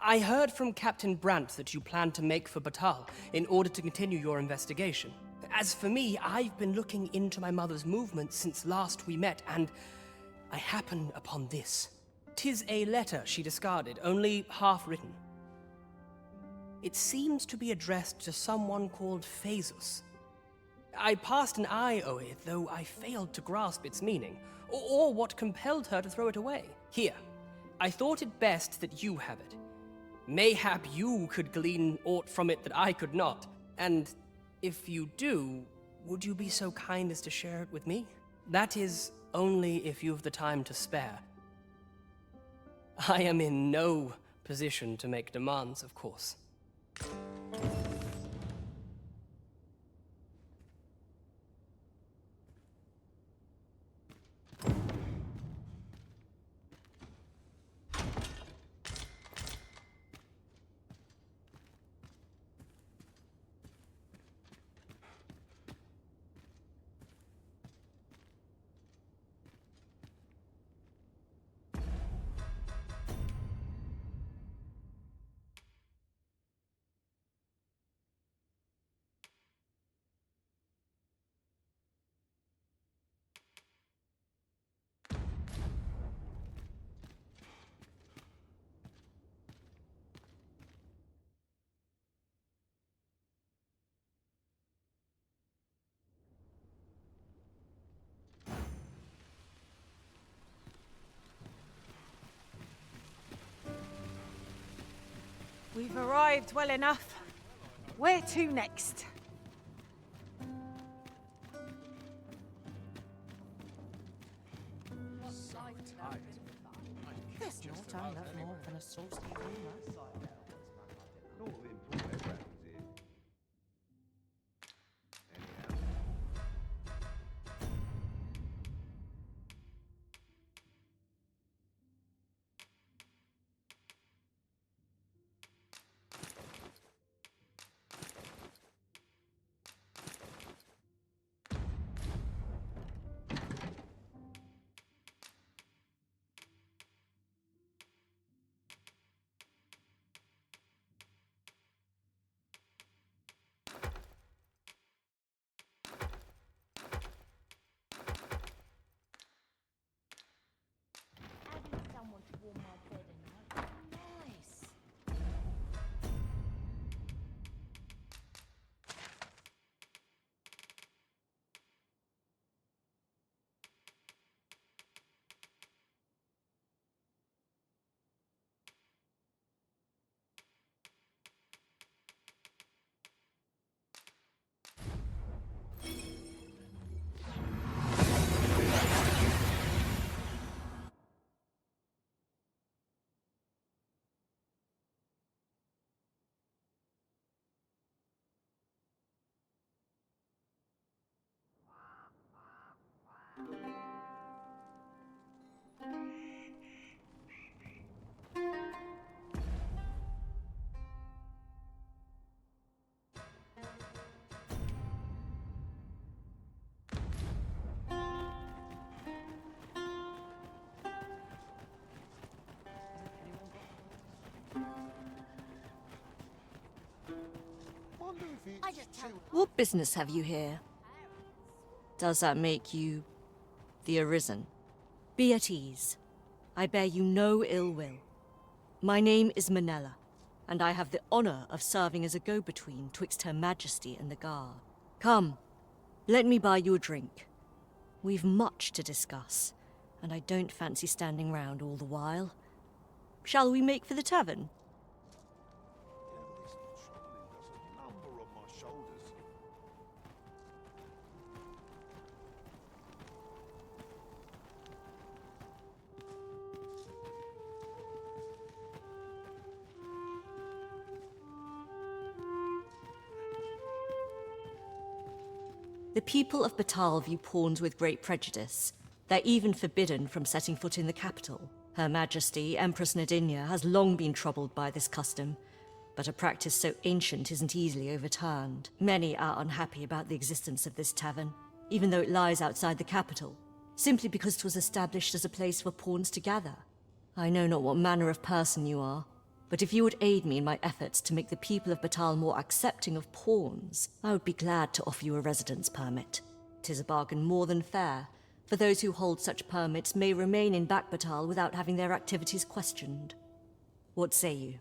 I heard from Captain Brandt that you plan to make for Batal in order to continue your investigation. As for me, I've been looking into my mother's movements since last we met, and I happened upon this. 'Tis a letter she discarded, only half written. It seems to be addressed to someone called Phaesus. I passed an eye over it, though I failed to grasp its meaning, or what compelled her to throw it away. Here, I thought it best that you have it. Mayhap you could glean aught from it that I could not, and if you do, would you be so kind as to share it with me? That is, only if you've the time to spare. I am in no position to make demands, of course. We've arrived well enough. Where to next? There's no time left more than a saucy rumour. What business have you here? Does that make you the Arisen? Be at ease. I bear you no ill will. My name is Manella, and I have the honor of serving as a go-between twixt Her Majesty and the Guard. Come, let me buy you a drink. We've much to discuss, and I don't fancy standing round all the while. Shall we make for the tavern? The people of Batal view pawns with great prejudice. They're even forbidden from setting foot in the capital. Her Majesty, Empress Nadinia, has long been troubled by this custom, but a practice so ancient isn't easily overturned. Many are unhappy about the existence of this tavern, even though it lies outside the capital, simply because it was established as a place for pawns to gather. I know not what manner of person you are, But if you would aid me in my efforts to make the people of Batal more accepting of pawns, I would be glad to offer you a residence permit. 'Tis a bargain more than fair, for those who hold such permits may remain in Batal without having their activities questioned. What say you?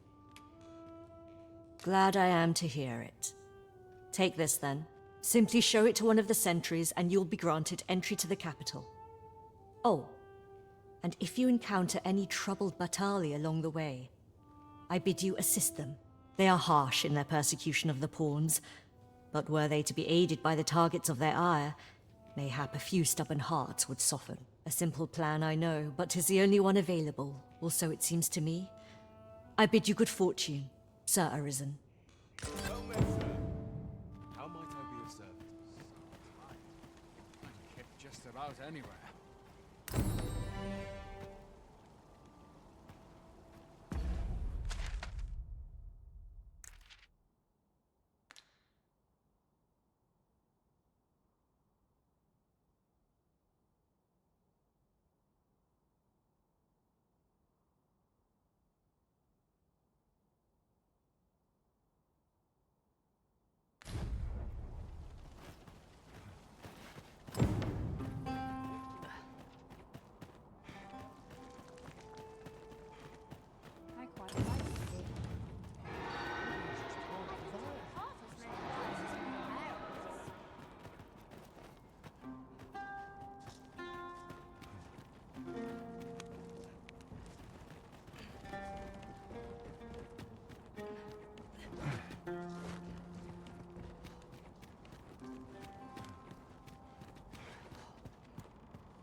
Glad I am to hear it. Take this then. Simply show it to one of the sentries and you'll be granted entry to the capital. Oh, and if you encounter any troubled Batali along the way, I bid you assist them. They are harsh in their persecution of the pawns, but were they to be aided by the targets of their ire, mayhap a few stubborn hearts would soften. A simple plan, I know, but 'tis the only one available, or so it seems to me. I bid you good fortune, Sir Arisen. Well met, sir. How might I be of service? I can get just about anywhere. I quite like it.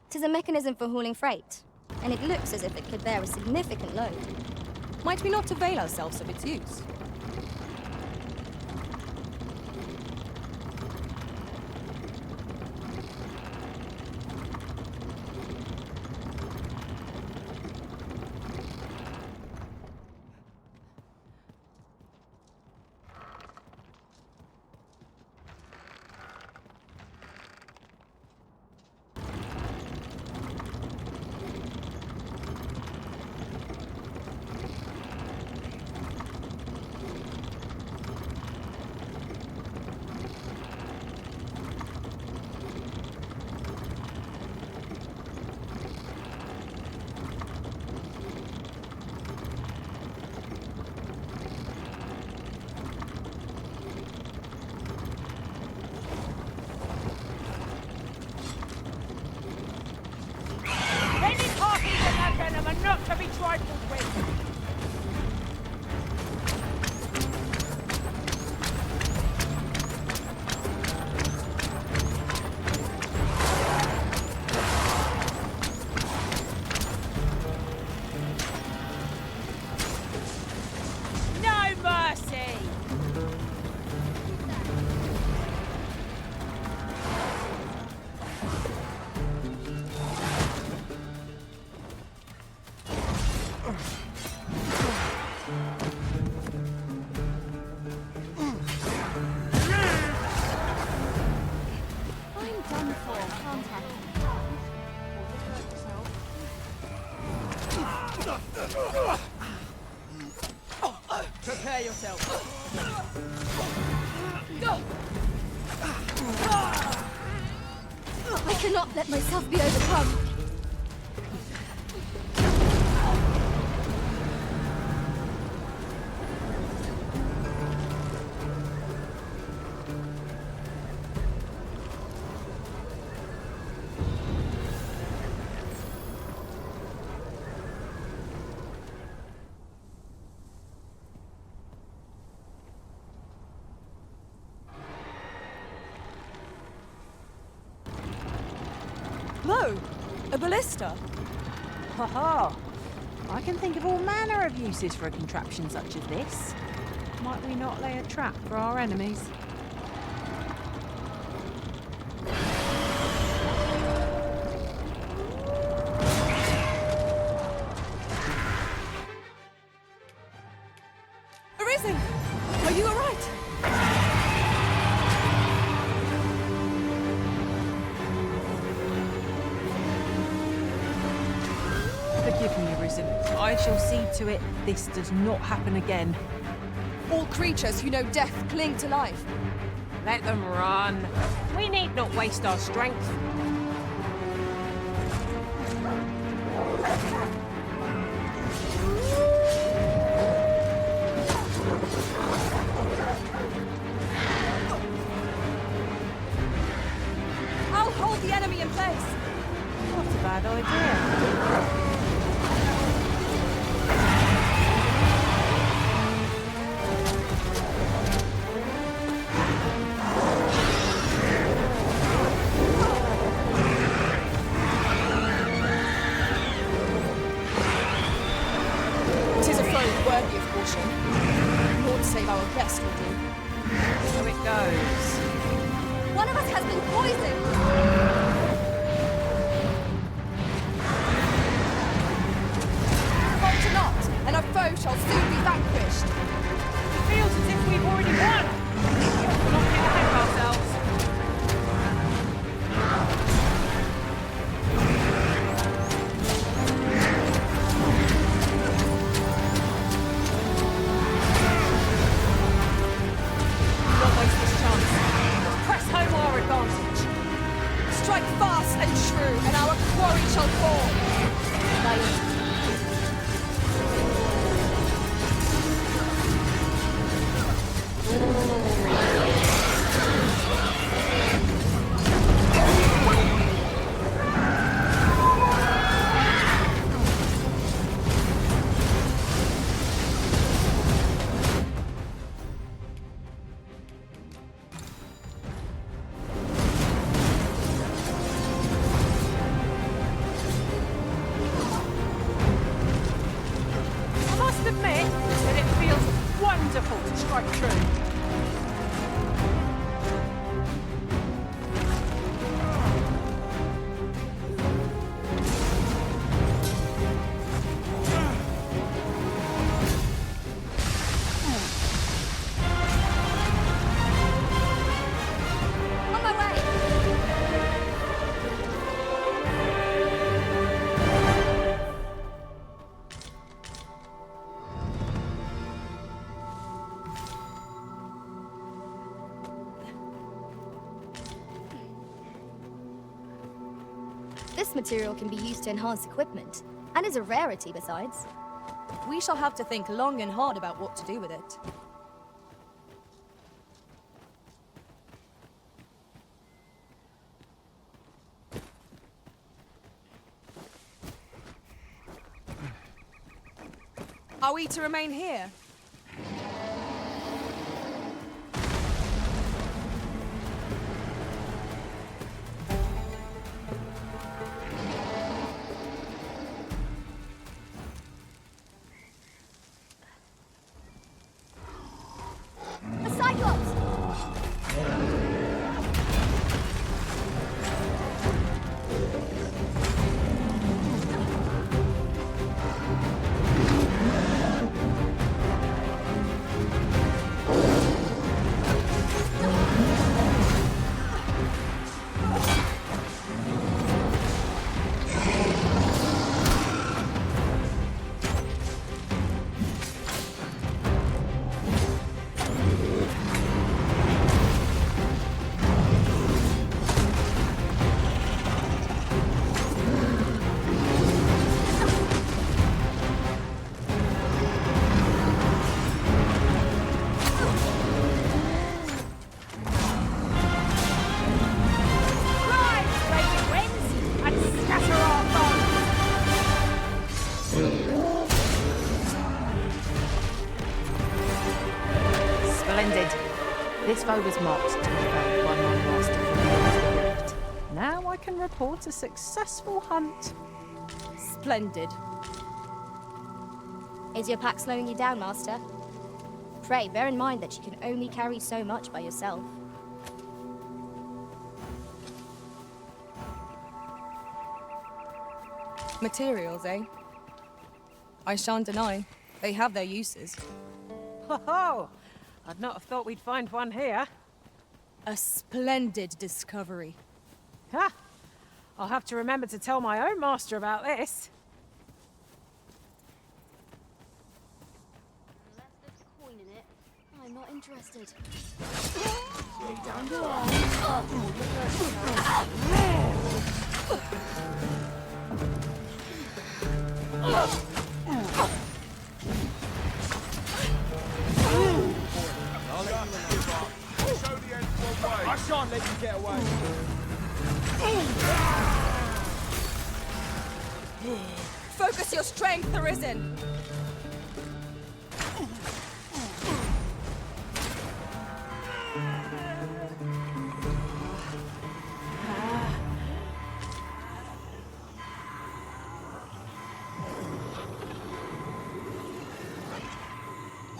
Tis a mechanism for hauling freight, and it looks as if it could bear a significant load. Might we not avail ourselves of its use? Not to be trifled with! No mercy! I'm done for, can't I? Prepare yourself. I cannot let myself be overcome. Lo! A ballista! Ha ha! I can think of all manner of uses for a contraption such as this. Might we not lay a trap for our enemies? Arisen! Are you alright? Forgive me, Arisen. I I shall see to it this does not happen again. All creatures who know death cling to life. Let them run. We need not waste our strength. I'll hold the enemy in place. Not a bad idea. It is a foe worthy of caution. Naught save our best will do. So it goes. One of us has been poisoned! Falter not, and our foe shall soon be vanquished. It feels as if we've already won. We're not get ahead of ourselves. Not waste this chance. Press home our advantage. Strike fast and true, and our quarry shall fall. I must admit that it feels wonderful to strike true. On my way! This material can be used to enhance equipment, and is a rarity besides. We shall have to think long and hard about what to do with it. Are we to remain here? A Cyclops! Splendid. This foe was marked to be found by my master from the rift. Now I can report a successful hunt. Splendid. Is your pack slowing you down, Master? Pray, bear in mind that you can only carry so much by yourself. Materials, eh? I shan't deny. They have their uses. Ho ho! I'd not have thought we'd find one here. A splendid discovery. Ha! I'll have to remember to tell my own master about this. interested. I shan't let you get away. Focus your strength, Arisen.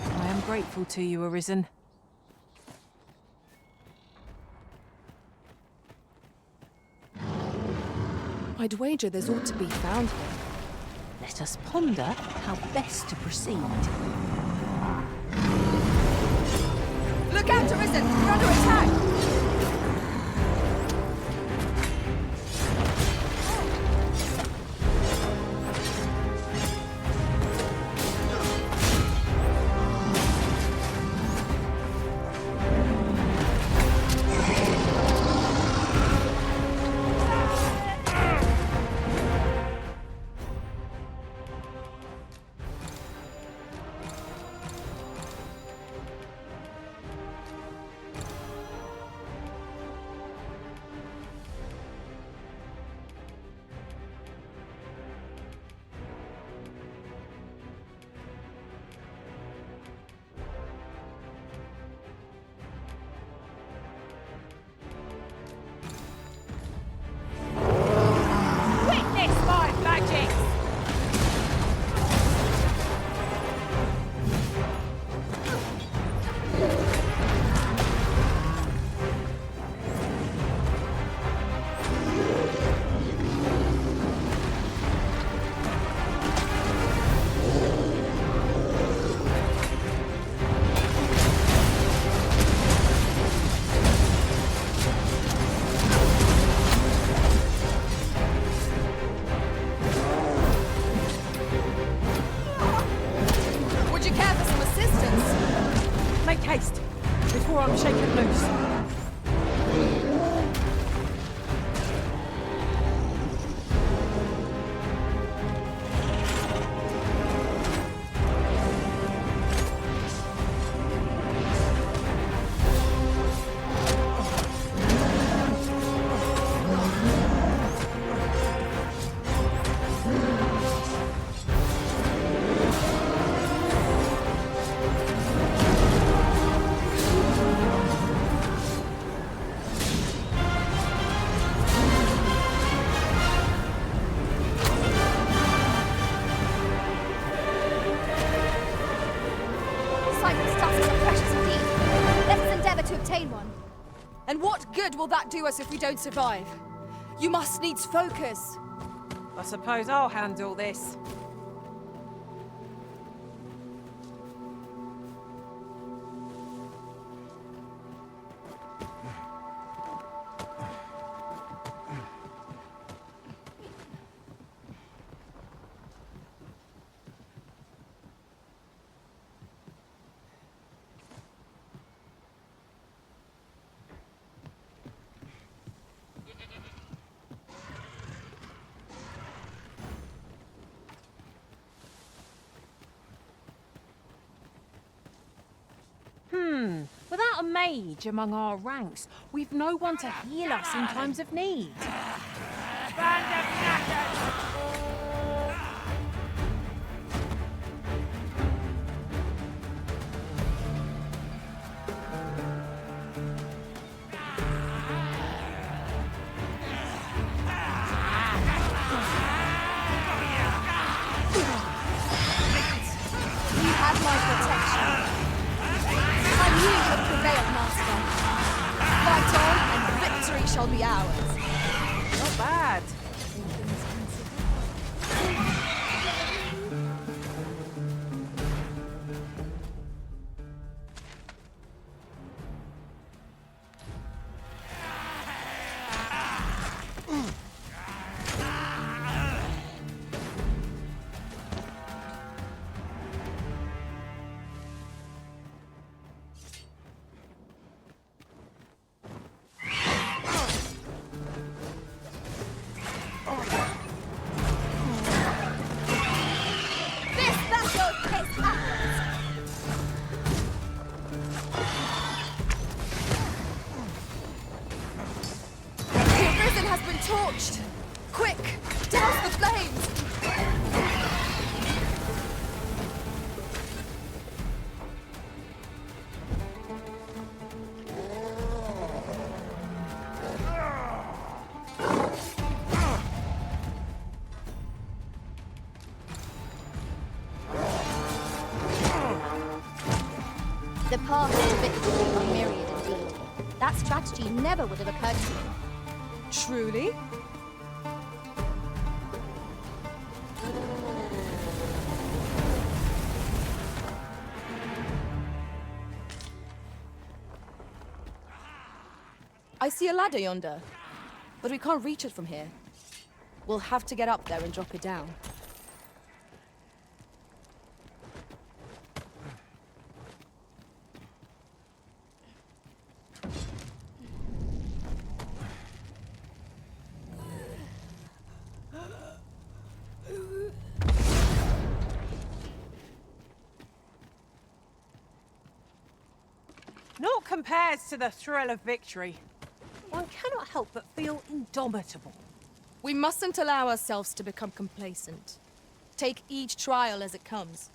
I am grateful to you, Arisen. I'd wager there's ought to be found here. Let us ponder how best to proceed. Look out, Arisen! We're under attack! Witness my magic! Would you care for some assistance? Make haste, before I'm shaken loose. Simon's tusks are precious indeed. Let us endeavour to obtain one. And what good will that do us if we don't survive? You must needs focus. I suppose I'll handle this. Without a mage among our ranks, we've no one to heal us in times of need. You had my protection. I knew you would prevail, Master. Fight on, and victory shall be ours. Not bad. torched! Quick! Douse the flames! The path to victory are myriad indeed. That strategy never would have occurred to me. Truly? I see a ladder yonder, but we can't reach it from here. We'll have to get up there and drop it down. Naught compares to the thrill of victory. One cannot help but feel indomitable. We mustn't allow ourselves to become complacent. Take each trial as it comes.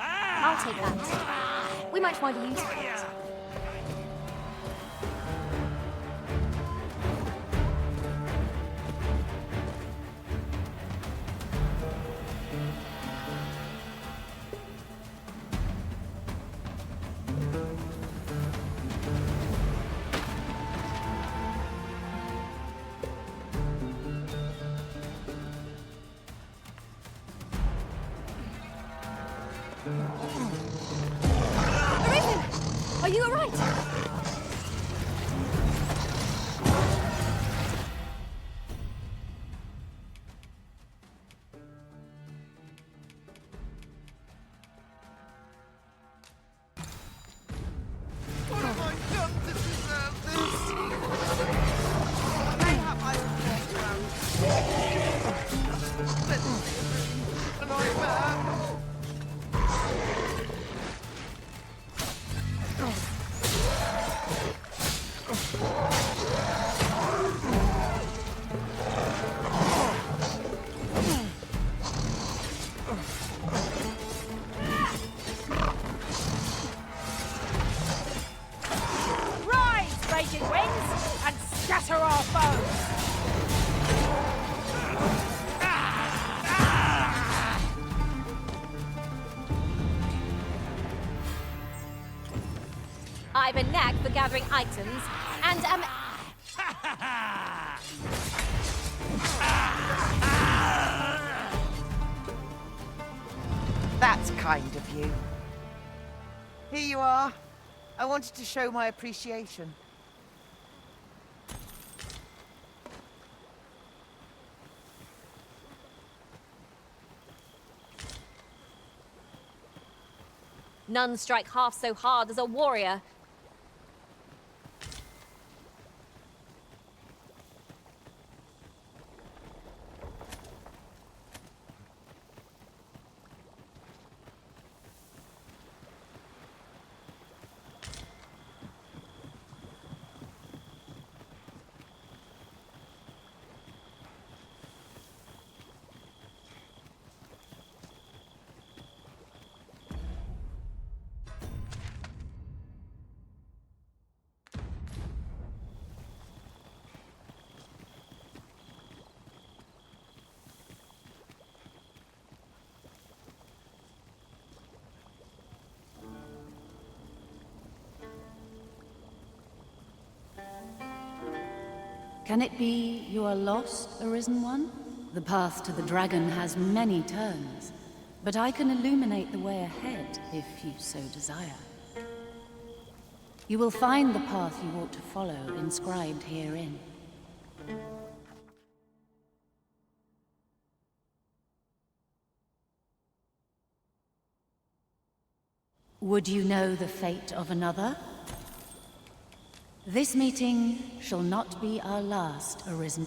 I'll take that. We might find a use for it. Are you alright? What have I done to deserve this? Mayhap I have walked around. Let this be a dream, a nightmare. Rise, raging winds, and scatter our foes! I've a knack for gathering items, and That's kind of you. Here you are. I wanted to show my appreciation. none strike half so hard as a warrior. Can it be you are lost, Arisen One? The path to the dragon has many turns, but I can illuminate the way ahead if you so desire. You will find the path you ought to follow inscribed herein. Would you know the fate of another? This meeting shall not be our last, Arisen.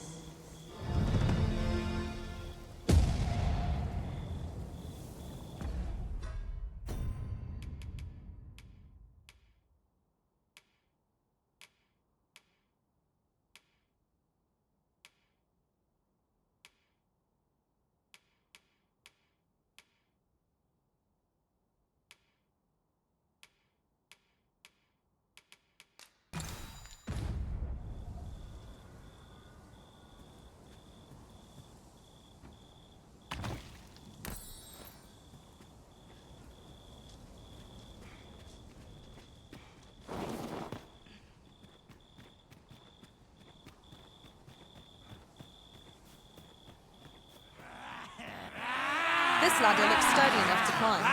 This ladder looks sturdy enough to climb.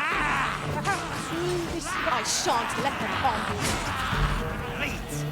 I shan't let them harm you. Please!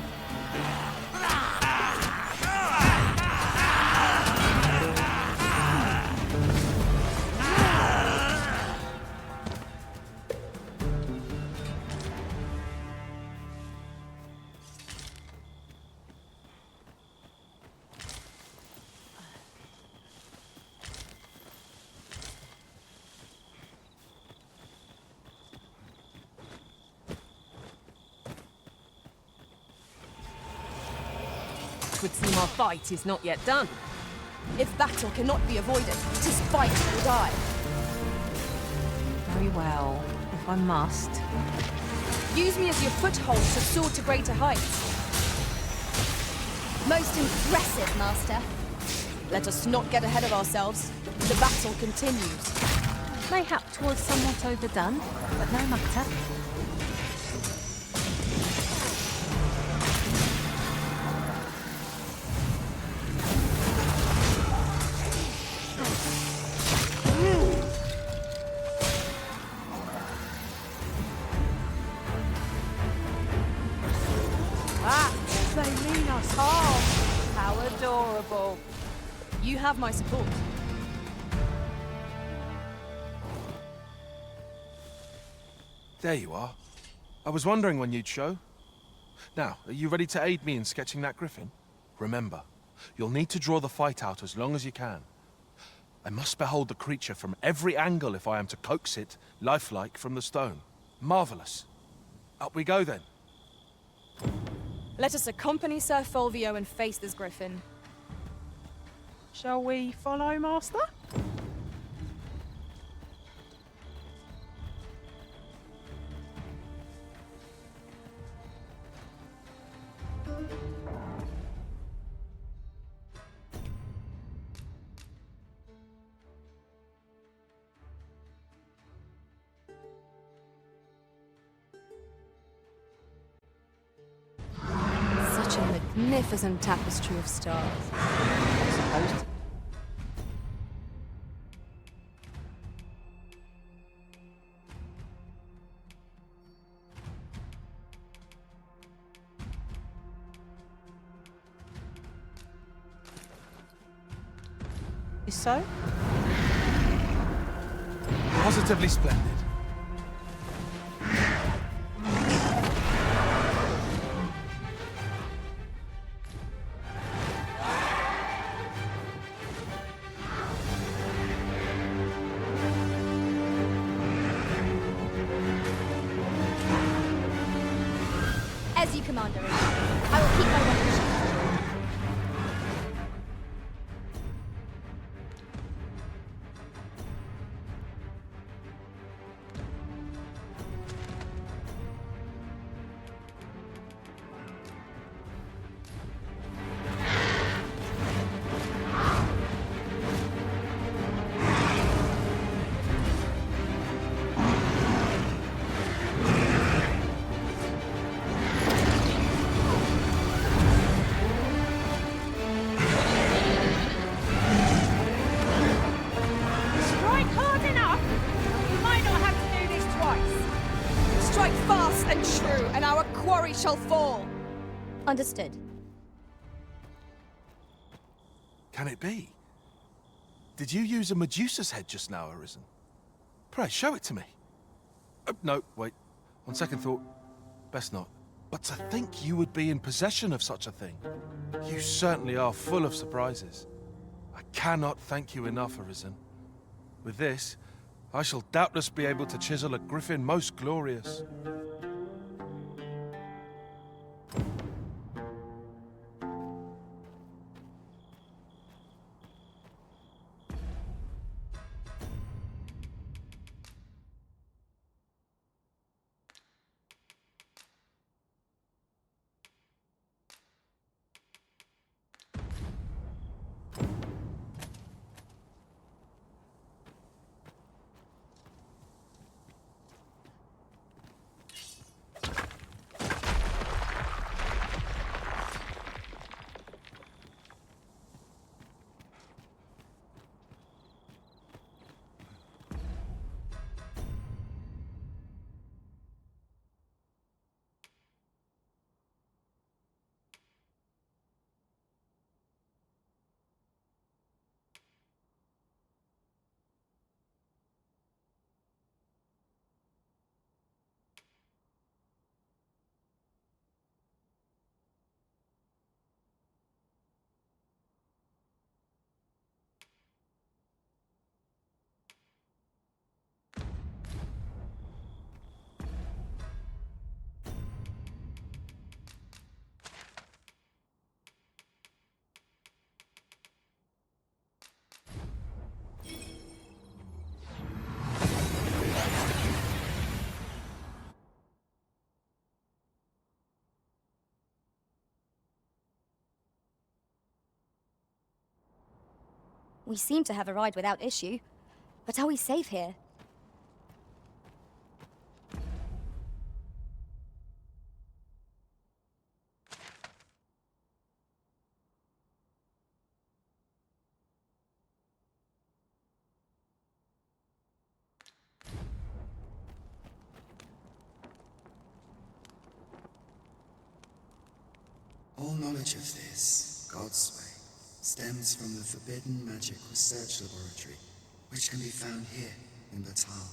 Would seem our fight is not yet done. If battle cannot be avoided, 'tis fight or die. Very well, if I must. Use me as your foothold to soar to greater heights. Most impressive, Master. Let us not get ahead of ourselves. The battle continues. Mayhap 'twas somewhat overdone, but no matter. They mean us harm. How adorable. You have my support. There you are. I was wondering when you'd show. Now, are you ready to aid me in sketching that griffin? Remember, you'll need to draw the fight out as long as you can. I must behold the creature from every angle if I am to coax it, lifelike, from the stone. Marvelous. Up we go then. Let us accompany Sir Fulvio and face this griffin. Shall we follow, Master? Such a magnificent tapestry of stars. I suppose. Is so? Positively splendid. As you command, Arisen. I will keep my weapon sharp. Strike hard enough! You might not have to do this twice. Strike fast and true, and our quarry shall fall. Understood. Can it be? Did you use a Medusa's head just now, Arisen? Pray, show it to me. Oh, no, wait. On second thought, best not. But to think you would be in possession of such a thing. You certainly are full of surprises. I cannot thank you enough, Arisen. With this, I shall doubtless be able to chisel a griffin most glorious. We seem to have arrived without issue. But are we safe here? All knowledge of this, God's way, stems from the forbidden magic research laboratory, which can be found here in Batal.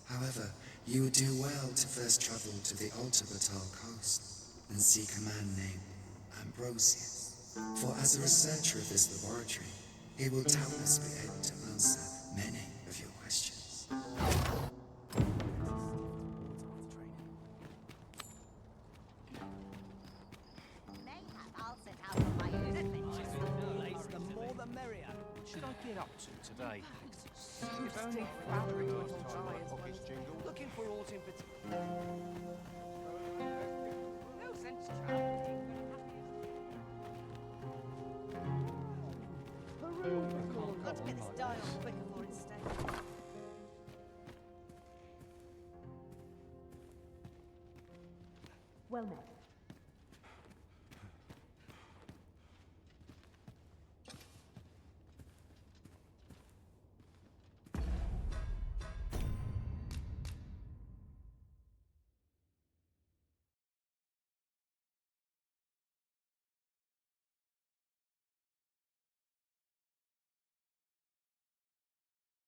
However, you would do well to first travel to the Alta Batal coast and seek a man named Ambrosius. For as a researcher of this laboratory, he will doubtless be able to answer many of your questions. The more the merrier. Should I get up to today? If only flattery would dry as pockets jingle. Looking for aught in particular. No sense traveling. Got to get this dye on quick before it stains. Well met.